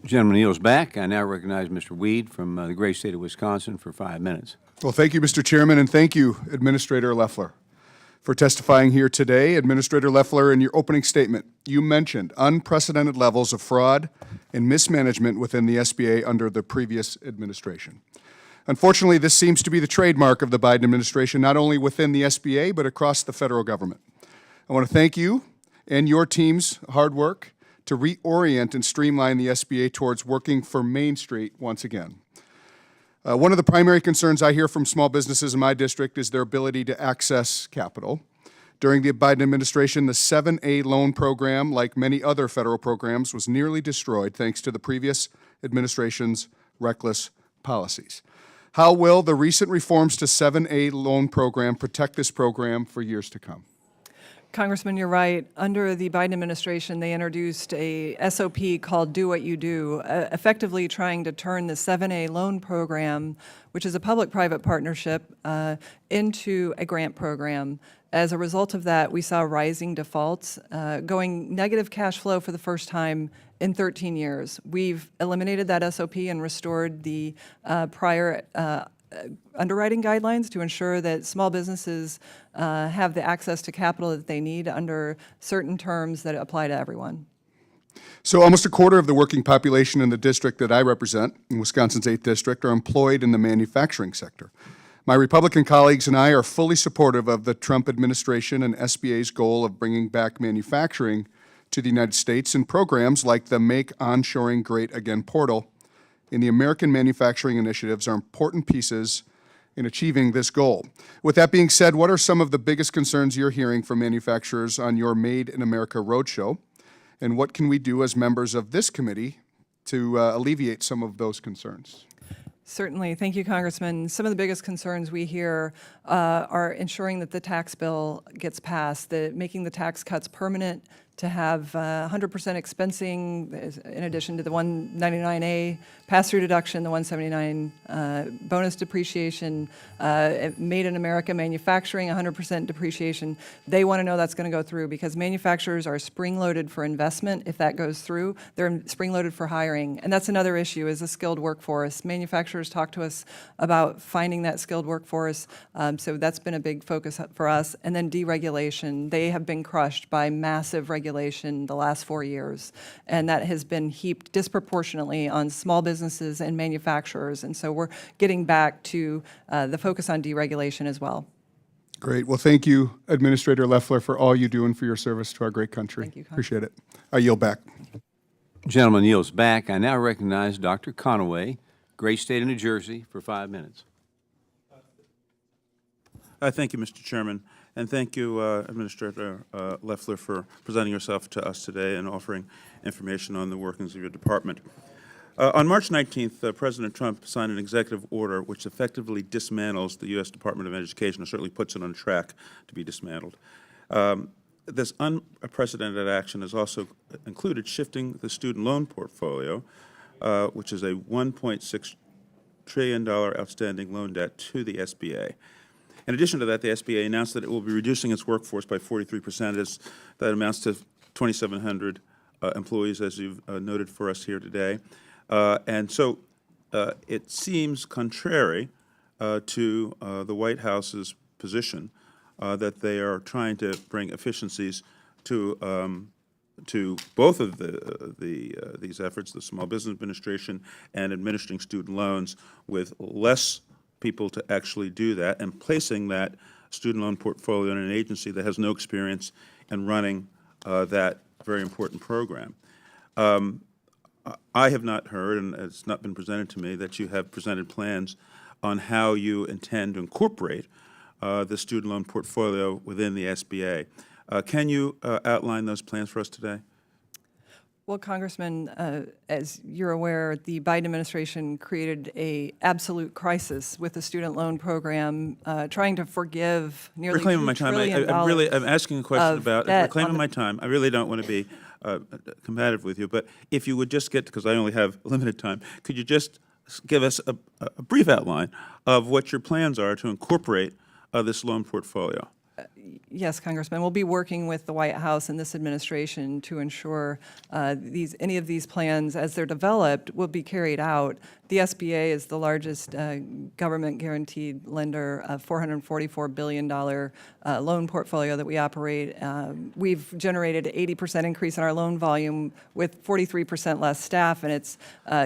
Gentleman yields back. I now recognize Mr. Weed from the great state of Wisconsin for 5 minutes. Well, thank you, Mr. Chairman, and thank you, Administrator Loeffler, for testifying here today. Administrator Loeffler, in your opening statement, you mentioned unprecedented levels of fraud and mismanagement within the SBA under the previous administration. Unfortunately, this seems to be the trademark of the Biden administration, not only within the SBA, but across the federal government. I want to thank you and your team's hard work to reorient and streamline the SBA towards working for Main Street once again. One of the primary concerns I hear from small businesses in my district is their ability to access capital. During the Biden administration, the 7A loan program, like many other federal programs, was nearly destroyed thanks to the previous administration's reckless policies. How will the recent reforms to 7A loan program protect this program for years to come? Congressman, you're right. Under the Biden administration, they introduced a SOP called Do What You Do, effectively trying to turn the 7A loan program, which is a public-private partnership, into a grant program. As a result of that, we saw rising defaults, going negative cash flow for the first time in 13 years. We've eliminated that SOP and restored the prior underwriting guidelines to ensure that small businesses have the access to capital that they need under certain terms that apply to everyone. So almost a quarter of the working population in the district that I represent, in Wisconsin's 8th District, are employed in the manufacturing sector. My Republican colleagues and I are fully supportive of the Trump administration and SBA's goal of bringing back manufacturing to the United States in programs like the Make Onshoring Great Again portal and the American Manufacturing Initiatives are important pieces in achieving this goal. With that being said, what are some of the biggest concerns you're hearing from manufacturers on your Made in America roadshow? And what can we do as members of this committee to alleviate some of those concerns? Certainly. Thank you, Congressman. Some of the biggest concerns we hear are ensuring that the tax bill gets passed, making the tax cuts permanent, to have 100% expensing in addition to the 199A pass-through deduction, the 179 bonus depreciation, Made in America manufacturing, 100% depreciation. They want to know that's going to go through because manufacturers are spring-loaded for investment. If that goes through, they're spring-loaded for hiring. And that's another issue is the skilled workforce. Manufacturers talk to us about finding that skilled workforce. So that's been a big focus for us. And then deregulation. They have been crushed by massive regulation the last 4 years, and that has been heaped disproportionately on small businesses and manufacturers. And so we're getting back to the focus on deregulation as well. Great. Well, thank you, Administrator Loeffler, for all you do and for your service to our great country. Thank you, appreciate it. I yield back. Gentleman yields back. I now recognize Dr. Conaway, great state of New Jersey, for 5 minutes. Thank you, Mr. Chairman. And thank you, Administrator Loeffler, for presenting yourself to us today and offering information on the workings of your department. On March 19th, President Trump signed an executive order which effectively dismantles the U.S. Department of Education, or certainly puts it on track to be dismantled. This unprecedented action has also included shifting the student loan portfolio, which is a $1.6 trillion outstanding loan debt, to the SBA. In addition to that, the SBA announced that it will be reducing its workforce by 43%. That amounts to 2,700 employees, as you've noted for us here today. And so it seems contrary to the White House's position that they are trying to bring efficiencies to both of these efforts, the Small Business Administration and administering student loans, with less people to actually do that, and placing that student loan portfolio in an agency that has no experience in running that very important program. I have not heard, and it's not been presented to me, that you have presented plans on how you intend to incorporate the student loan portfolio within the SBA. Can you outline those plans for us today? Well, Congressman, as you're aware, the Biden administration created an absolute crisis with the student loan program, trying to forgive nearly Reclaiming $2 trillion I'm asking a question about reclaiming my time. I really don't want to be combative with you, but if you would just get, because I only have limited time, could you just give us a brief outline of what your plans are to incorporate this loan portfolio? Yes, Congressman. We'll be working with the White House and this administration to ensure any of these plans, as they're developed, will be carried out. The SBA is the largest government-guaranteed lender, a $444 billion loan portfolio that we operate. We've generated an 80% increase in our loan volume with 43% less staff, and it's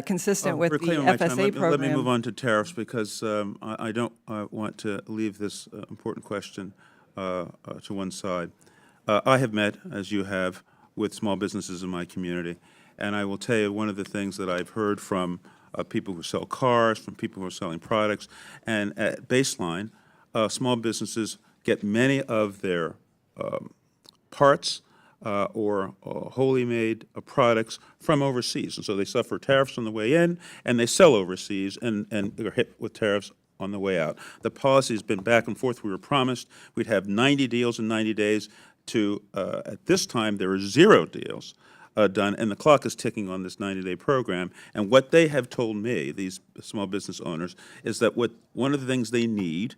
consistent with the FSA program. Let me move on to tariffs, because I don't want to leave this important question to one side. I have met, as you have, with small businesses in my community, and I will tell you one of the things that I've heard from people who sell cars, from people who are selling products, and at baseline, small businesses get many of their parts or wholly made products from overseas, and so they suffer tariffs on the way in, and they sell overseas, and they're hit with tariffs on the way out. The policy has been back and forth. We were promised we'd have 90 deals in 90 days. At this time, there are 0 deals done, and the clock is ticking on this 90-day program. And what they have told me, these small business owners, is that one of the things they need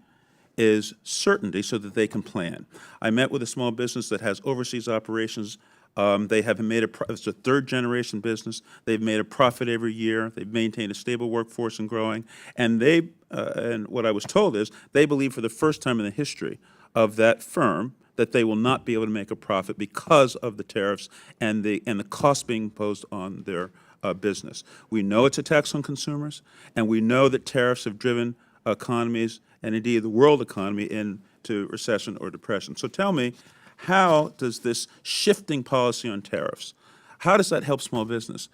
is certainty so that they can plan. I met with a small business that has overseas operations. They have made it's a third-generation business. They've made a profit every year. They've maintained a stable workforce and growing. And and what I was told is they believe for the first time in the history of that firm that they will not be able to make a profit because of the tariffs and the cost being imposed on their business. We know it's a tax on consumers, and we know that tariffs have driven economies and indeed the world economy into recession or depression. So tell me, how does this shifting policy on tariffs, how does that help small business?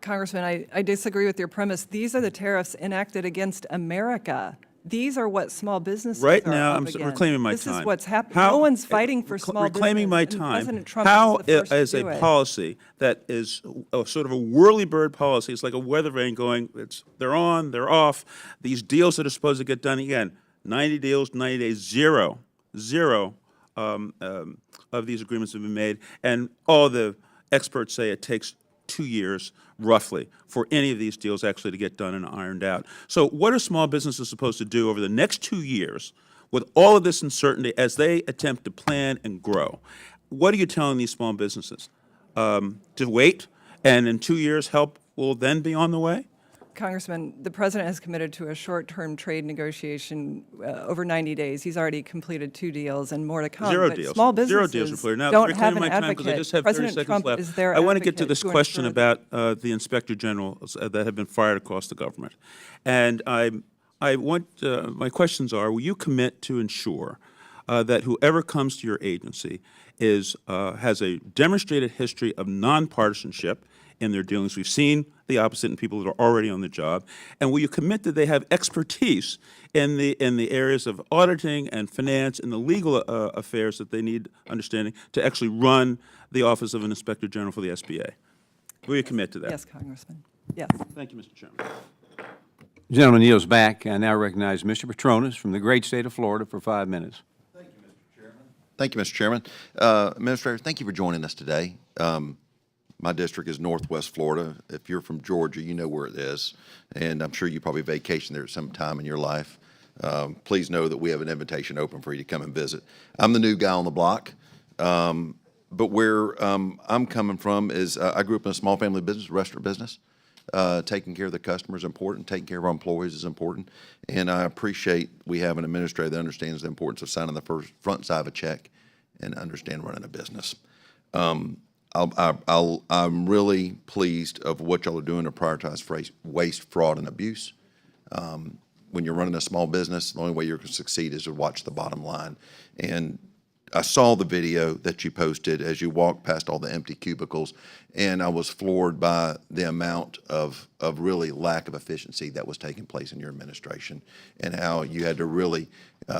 Congressman, I disagree with your premise. These are the tariffs enacted against America. These are what small businesses Right are now, up I'm against. reclaiming my This time. is what's happening. How- No one's fighting for small reclaiming my business, and time. President Trump How, is the first as to a do it. policy that is sort of a whirly-bird policy, it's like a weather vane going, they're on, they're off. These deals that are supposed to get done again, 90 deals, 90 days, zero of these agreements have been made, and all the experts say it takes 2 years, roughly, for any of these deals actually to get done and ironed out. So what are small businesses supposed to do over the next 2 years with all of this uncertainty as they attempt to plan and grow? What are you telling these small businesses? To wait, and in 2 years, help will then be on the way? Congressman, the president has committed to a short-term trade negotiation over 90 days. He's already completed 2 deals and more to come. Zero But deals. Small Zero businesses deals, Reflector. Now, don't have reclaiming an my time because I advocate. just have 30 President seconds Trump left. is their I want to get to advocate this to question ensure about the inspector generals that have been fired across the government. And I want, my questions are, will you commit to ensure that whoever comes to your agency has a demonstrated history of nonpartisanship in their dealings? We've seen the opposite in people that are already on the job. And will you commit that they have expertise in the areas of auditing and finance and the legal affairs that they need understanding to actually run the office of an inspector general for the SBA? Will you commit to that? Yes, Congressman. Yes. Thank you, Mr. Chairman. The gentleman yields back. I now recognize Mr. Petronas from the great state of Florida for 5 minutes. Thank you, Mr. Chairman. Administrator, thank you for joining us today. My district is Northwest Florida. If you're from Georgia, you know where it is, and I'm sure you probably vacation there at some time in your life. Please know that we have an invitation open for you to come and visit. I'm the new guy on the block, but where I'm coming from is I grew up in a small family business, restaurant business. Taking care of the customer is important. Taking care of our employees is important. And I appreciate we have an administrator that understands the importance of signing the front side of a check and understand running a business. I'm really pleased of what y'all are doing to prioritize waste, fraud, and abuse. When you're running a small business, the only way you're going to succeed is to watch the bottom line. And I saw the video that you posted as you walked past all the empty cubicles, and I was floored by the amount of really lack of efficiency that was taking place in your administration and how you had to really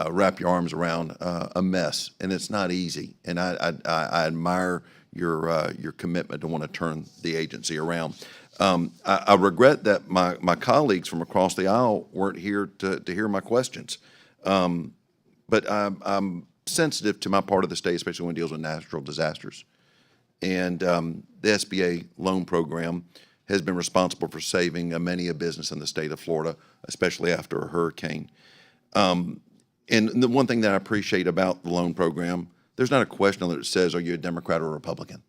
wrap your arms around a mess. And it's not easy. And I admire your commitment to want to turn the agency around. I regret that my colleagues from across the aisle weren't here to hear my questions. But I'm sensitive to my part of the state, especially when it deals with natural disasters. And the SBA loan program has been responsible for saving many a business in the state of Florida, especially after a hurricane. And the one thing that I appreciate about the loan program, there's not a question on it that says, are you a Democrat or a Republican?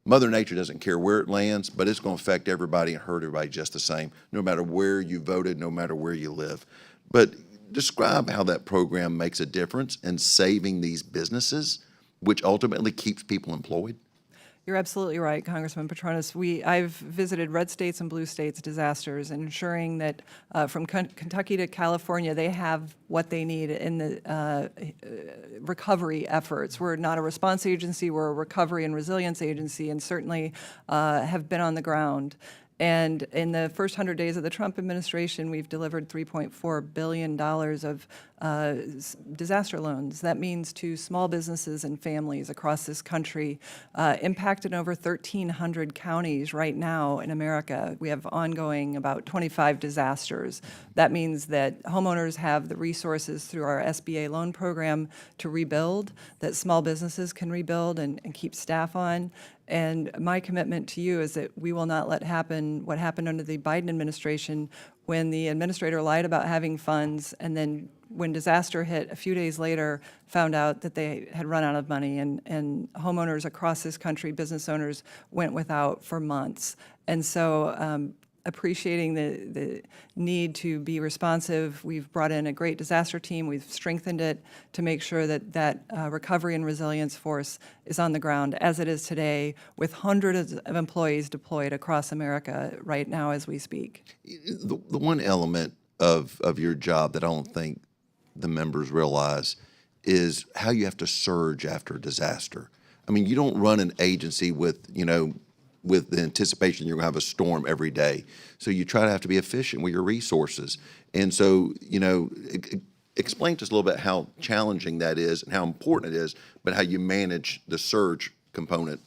Mother Nature doesn't care where it lands, but it's going to affect everybody and hurt everybody just the same, no matter where you voted, no matter where you live. But describe how that program makes a difference in saving these businesses, which ultimately keeps people employed. You're absolutely right, Congressman Petronas. I've visited red states and blue states disasters and ensuring that from Kentucky to California, they have what they need in the recovery efforts. We're not a response agency, we're a recovery and resilience agency, and certainly have been on the ground. And in the first 100 days of the Trump administration, we've delivered $3.4 billion of disaster loans. That means to small businesses and families across this country, impacted over 1,300 counties right now in America. We have ongoing about 25 disasters. That means that homeowners have the resources through our SBA loan program to rebuild, that small businesses can rebuild and keep staff on. And my commitment to you is that we will not let happen what happened under the Biden administration, when the administrator lied about having funds, and then when disaster hit a few days later, found out that they had run out of money, and homeowners across this country, business owners, went without for months. And so appreciating the need to be responsive, we've brought in a great disaster team. We've strengthened it to make sure that recovery and resilience force is on the ground as it is today, with hundreds of employees deployed across America right now as we speak. The one element of your job that I don't think the members realize is how you have to surge after a disaster. I mean, you don't run an agency with the anticipation you're going to have a storm every day. So you try to have to be efficient with your resources. And so, explain to us a little bit how challenging that is and how important it is, but how you manage the surge component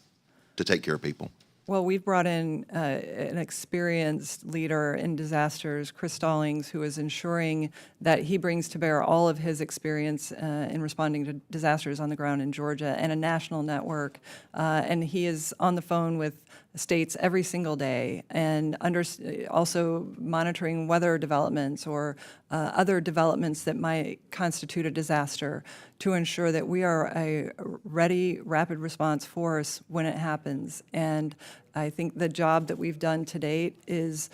to take care of people. Well, we've brought in an experienced leader in disasters, Chris Stallings, who is ensuring that he brings to bear all of his experience in responding to disasters on the ground in Georgia, and a national network. And he is on the phone with states every single day, and also monitoring weather developments or other developments that might constitute a disaster, to ensure that we are a ready, rapid response force when it happens. And I think the job that we've done to date is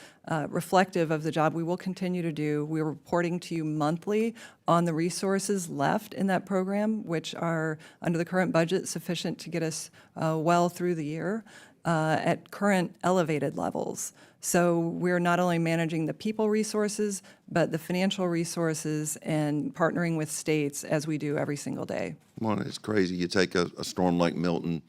reflective of the job we will continue to do. We're reporting to you monthly on the resources left in that program, which are, under the current budget, sufficient to get us well through the year at current elevated levels. So we're not only managing the people resources, but the financial resources, and partnering with states as we do every single day. Well, it's crazy. You take a storm like Milton,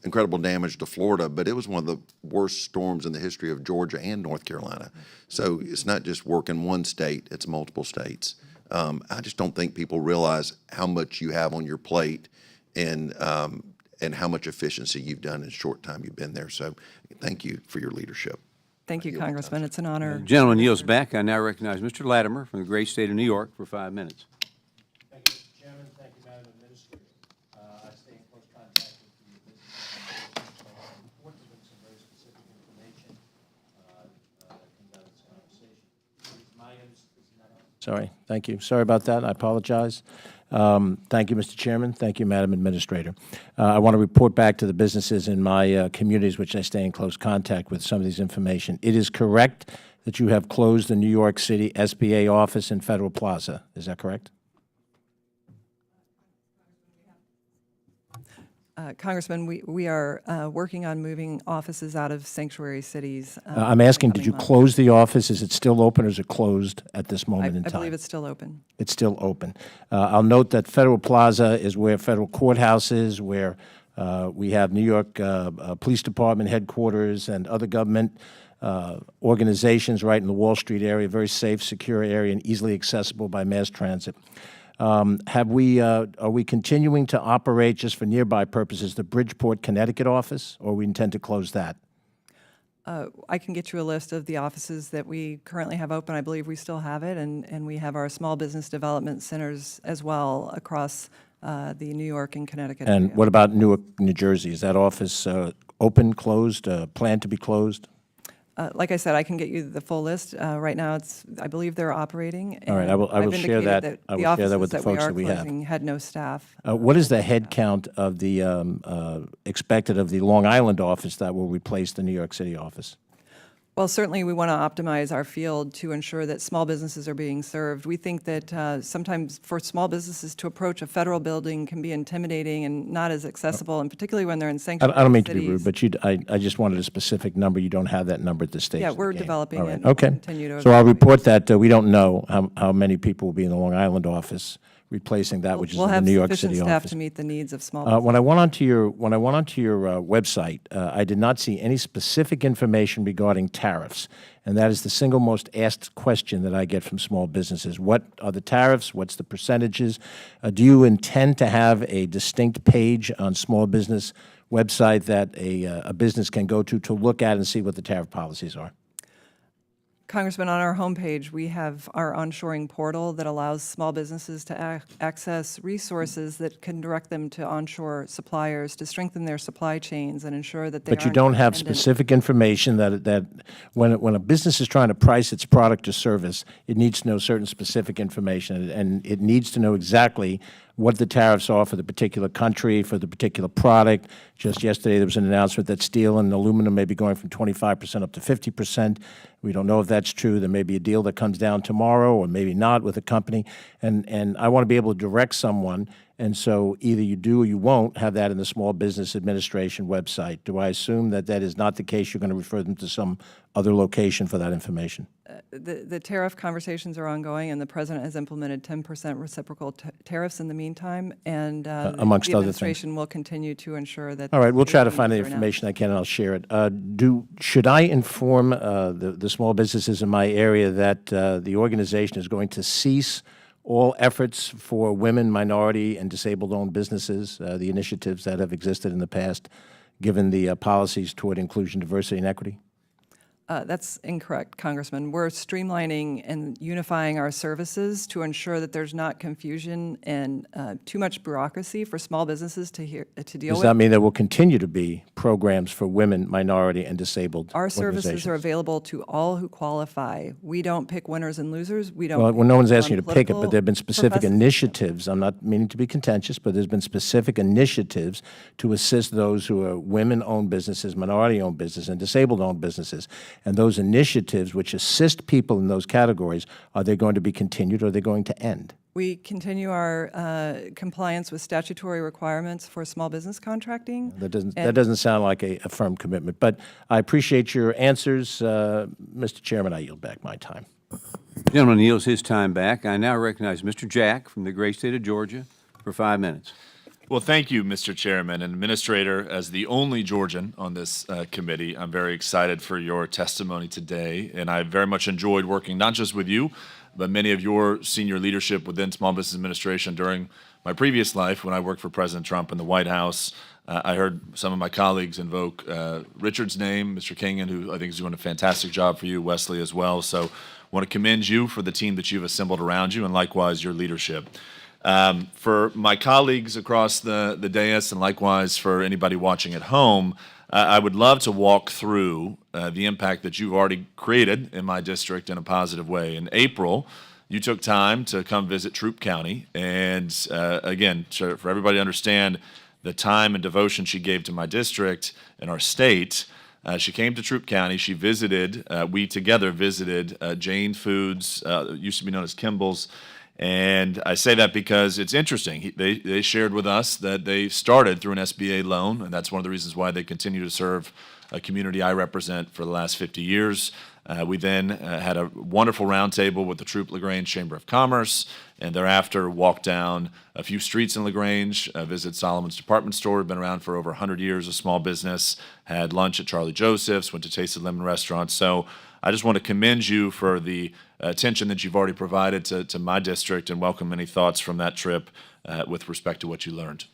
incredible damage to Florida, but it was one of the worst storms in the history of Georgia and North Carolina. So it's not just work in one state, it's multiple states. I just don't think people realize how much you have on your plate, and how much efficiency you've done in the short time you've been there. So thank you for your leadership. Thank you, Congressman. It's an honor. The gentleman yields back. I now recognize Mr. Latimer from the great state of New York for 5 minutes. Thank you, Mr. Chairman. Thank you, Madam Administrator. I stay in close contact with the business report. There's been some very specific information that comes out of this conversation. Sorry, thank you. Sorry about that. I apologize. Thank you, Mr. Chairman. Thank you, Madam Administrator. I want to report back to the businesses in my communities, which I stay in close contact with, some of these information. It is correct that you have closed the New York City SBA office in Federal Plaza. Is that correct? Congressman, we are working on moving offices out of sanctuary cities. I'm asking, did you close the office? Is it still open, or is it closed at this moment in time? I believe it's still open. It's still open. I'll note that Federal Plaza is where Federal Courthouse is, where we have New York Police Department headquarters and other government organizations right in the Wall Street area, very safe, secure area, and easily accessible by mass transit. Are we continuing to operate, just for nearby purposes, the Bridgeport, Connecticut office, or we intend to close that? I can get you a list of the offices that we currently have open. I believe we still have it, and we have our small business development centers as well across the New York and Connecticut area. And what about Newark, New Jersey? Is that office open, closed, planned to be closed? Like I said, I can get you the full list. Right now, I believe they're operating. All right, I will share that. I will share that with the folks that we have. Had no staff. What is the head count of the expected of the Long Island office that will replace the New York City office? Well, certainly we want to optimize our field to ensure that small businesses are being served. We think that sometimes for small businesses to approach a federal building can be intimidating and not as accessible, and particularly when they're in sanctuary cities. I don't mean to be rude, but I just wanted a specific number. You don't have that number at this stage. Yeah, we're developing it. Okay. Continue to So I'll report that we don't know how many people will be in the Long Island office replacing that, which is in the New York City office. We'll have sufficient staff to meet the needs of small businesses. When I went onto your website, I did not see any specific information regarding tariffs, and that is the single most asked question that I get from small businesses. What are the tariffs? What's the percentages? Do you intend to have a distinct page on small business website that a business can go to look at and see what the tariff policies are? Congressman, on our homepage, we have our onshoring portal that allows small businesses to access resources that can direct them to onshore suppliers to strengthen their supply chains and ensure that they But you aren't don't have dependent. specific information that when a business is trying to price its product or service, it needs to know certain specific information, and it needs to know exactly what the tariffs are for the particular country, for the particular product. Just yesterday, there was an announcement that steel and aluminum may be going from 25% up to 50%. We don't know if that's true. There may be a deal that comes down tomorrow or maybe not with a company. And I want to be able to direct someone. And so either you do or you won't have that in the Small Business Administration website. Do I assume that that is not the case? You're going to refer them to some other location for that information? The tariff conversations are ongoing, and the President has implemented 10% reciprocal tariffs in the meantime, and amongst the other things. administration will continue to ensure that. All right, we'll try to these find the changes are information I can, and I'll share it. Should I inform the small businesses in my area that the organization is going to cease all efforts for women, minority, and disabled-owned businesses, the initiatives that have existed in the past, given the policies toward inclusion, diversity, and equity? That's incorrect, Congressman. We're streamlining and unifying our services to ensure that there's not confusion and too much bureaucracy for small businesses to deal Does with. that mean there will continue to be programs for women, minority, and disabled Our services organizations? are available to all who qualify. We don't pick winners and losers. We don't. Well, no one's pick asking you to pick it, but there have been specific professors. initiatives. I'm not meaning to be contentious, but there's been specific initiatives to assist those who are women-owned businesses, minority-owned businesses, and disabled-owned businesses. And those initiatives which assist people in those categories, are they going to be continued or are they going to end? We continue our compliance with statutory requirements for small business contracting. That doesn't sound like a firm commitment, but I appreciate your answers. Mr. Chairman, I yield back my time. The gentleman yields his time back. I now recognize Mr. Jack from the great state of Georgia for 5 minutes. Well, thank you, Mr. Chairman and Administrator. As the only Georgian on this committee, I'm very excited for your testimony today, and I very much enjoyed working not just with you, but many of your senior leadership within Small Business Administration during my previous life when I worked for President Trump in the White House. I heard some of my colleagues invoke Richard's name, Mr. Kingan, who I think is doing a fantastic job for you, Wesley, as well. So I want to commend you for the team that you've assembled around you, and likewise your leadership. For my colleagues across the dais, and likewise for anybody watching at home, I would love to walk through the impact that you've already created in my district in a positive way. In April, you took time to come visit Troup County, and again, for everybody to understand the time and devotion she gave to my district and our state, she came to Troup County. She visited, we together visited Jane Foods, used to be known as Kimball's. And I say that because it's interesting. They shared with us that they started through an SBA loan, and that's one of the reasons why they continue to serve a community I represent for the last 50 years. We then had a wonderful roundtable with the Troup LaGrange Chamber of Commerce, and thereafter walked down a few streets in LaGrange, visited Solomon's Department Store, been around for over 100 years, a small business, had lunch at Charlie Joseph's, went to Tasted Lemon Restaurant. So I just want to commend you for the attention that you've already provided to my district, and welcome any thoughts from that trip with respect to what you learned.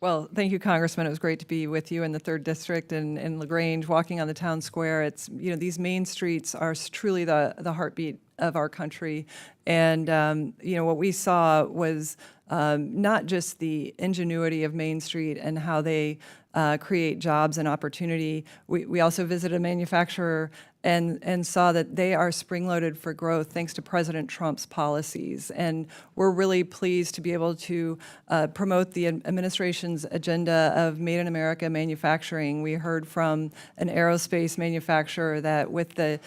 Well, thank you, Congressman. It was great to be with you in the 3rd District and in LaGrange, walking on the town square. It's, these main streets are truly the heartbeat of our country. And, what we saw was not just the ingenuity of Main Street and how they create jobs and opportunity. We also visited a manufacturer and saw that they are spring-loaded for growth thanks to President Trump's policies. And we're really pleased to be able to promote the administration's agenda of Made in America manufacturing. We heard from an aerospace manufacturer that with the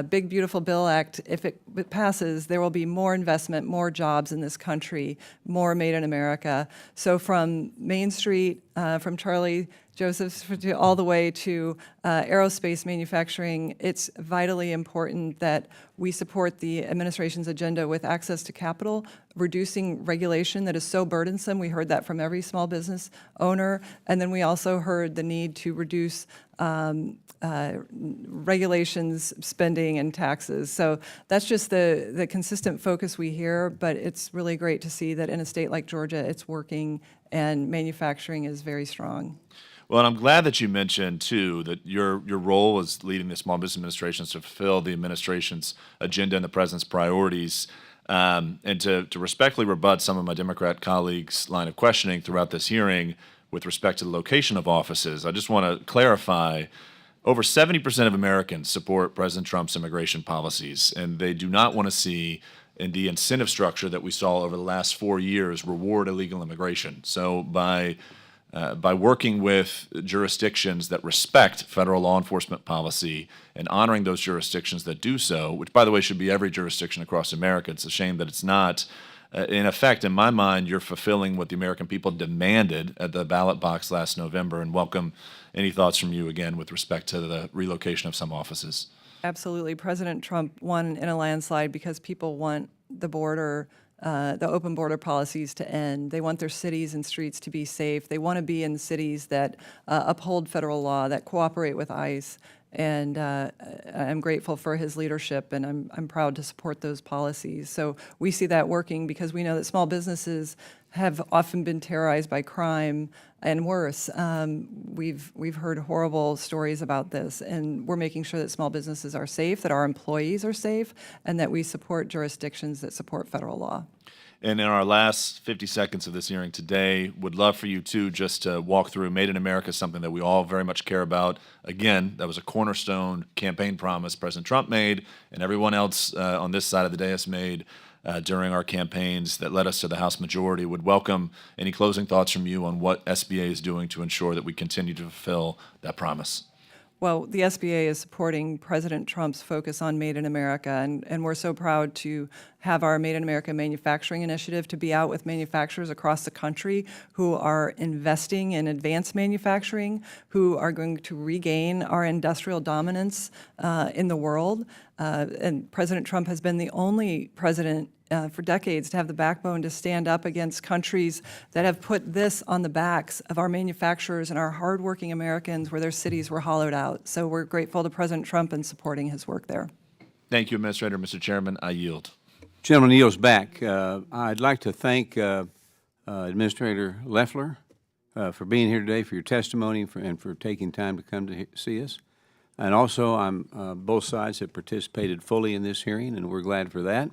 Big Beautiful Bill Act, if it passes, there will be more investment, more jobs in this country, more Made in America. So from Main Street, from Charlie Joseph's all the way to aerospace manufacturing, it's vitally important that we support the administration's agenda with access to capital, reducing regulation that is so burdensome. We heard that from every small business owner. And then we also heard the need to reduce regulations, spending, and taxes. So that's just the consistent focus we hear, but it's really great to see that in a state like Georgia, it's working and manufacturing is very strong. Well, and I'm glad that you mentioned, too, that your role as leading the Small Business Administration is to fulfill the administration's agenda and the president's priorities. And to respectfully rebut some of my Democrat colleagues' line of questioning throughout this hearing with respect to the location of offices, I just want to clarify, over 70% of Americans support President Trump's immigration policies, and they do not want to see in the incentive structure that we saw over the last 4 years reward illegal immigration. So by working with jurisdictions that respect federal law enforcement policy and honoring those jurisdictions that do so, which, by the way, should be every jurisdiction across America. It's a shame that it's not. In effect, in my mind, you're fulfilling what the American people demanded at the ballot box last November, and welcome any thoughts from you again with respect to the relocation of some offices. Absolutely. President Trump won in a landslide because people want the border, the open border policies to end. They want their cities and streets to be safe. They want to be in cities that uphold federal law, that cooperate with ICE. And I'm grateful for his leadership, and I'm proud to support those policies. So we see that working because we know that small businesses have often been terrorized by crime and worse. We've heard horrible stories about this, and we're making sure that small businesses are safe, that our employees are safe, and that we support jurisdictions that support federal law. And in our last 50 seconds of this hearing today, would love for you too just to walk through Made in America, something that we all very much care about. Again, that was a cornerstone campaign promise President Trump made and everyone else on this side of the dais made during our campaigns that led us to the House majority. Would welcome any closing thoughts from you on what SBA is doing to ensure that we continue to fulfill that promise. Well, the SBA is supporting President Trump's focus on Made in America, and we're so proud to have our Made in America manufacturing initiative to be out with manufacturers across the country who are investing in advanced manufacturing, who are going to regain our industrial dominance in the world. And President Trump has been the only president for decades to have the backbone to stand up against countries that have put this on the backs of our manufacturers and our hardworking Americans where their cities were hollowed out. So we're grateful to President Trump and supporting his work there. Thank you, Administrator. Mr. Chairman, I yield. Gentleman yields back. I'd like to thank Administrator Loeffler for being here today, for your testimony, and for taking time to come to see us. And also, both sides have participated fully in this hearing, and we're glad for that.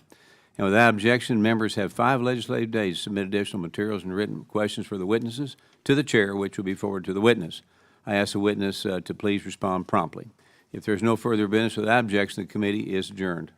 And without objection, members have 5 legislative days to submit additional materials and written questions for the witnesses to the chair, which will be forwarded to the witness. I ask the witness to please respond promptly. If there's no further business without objection, the committee is adjourned.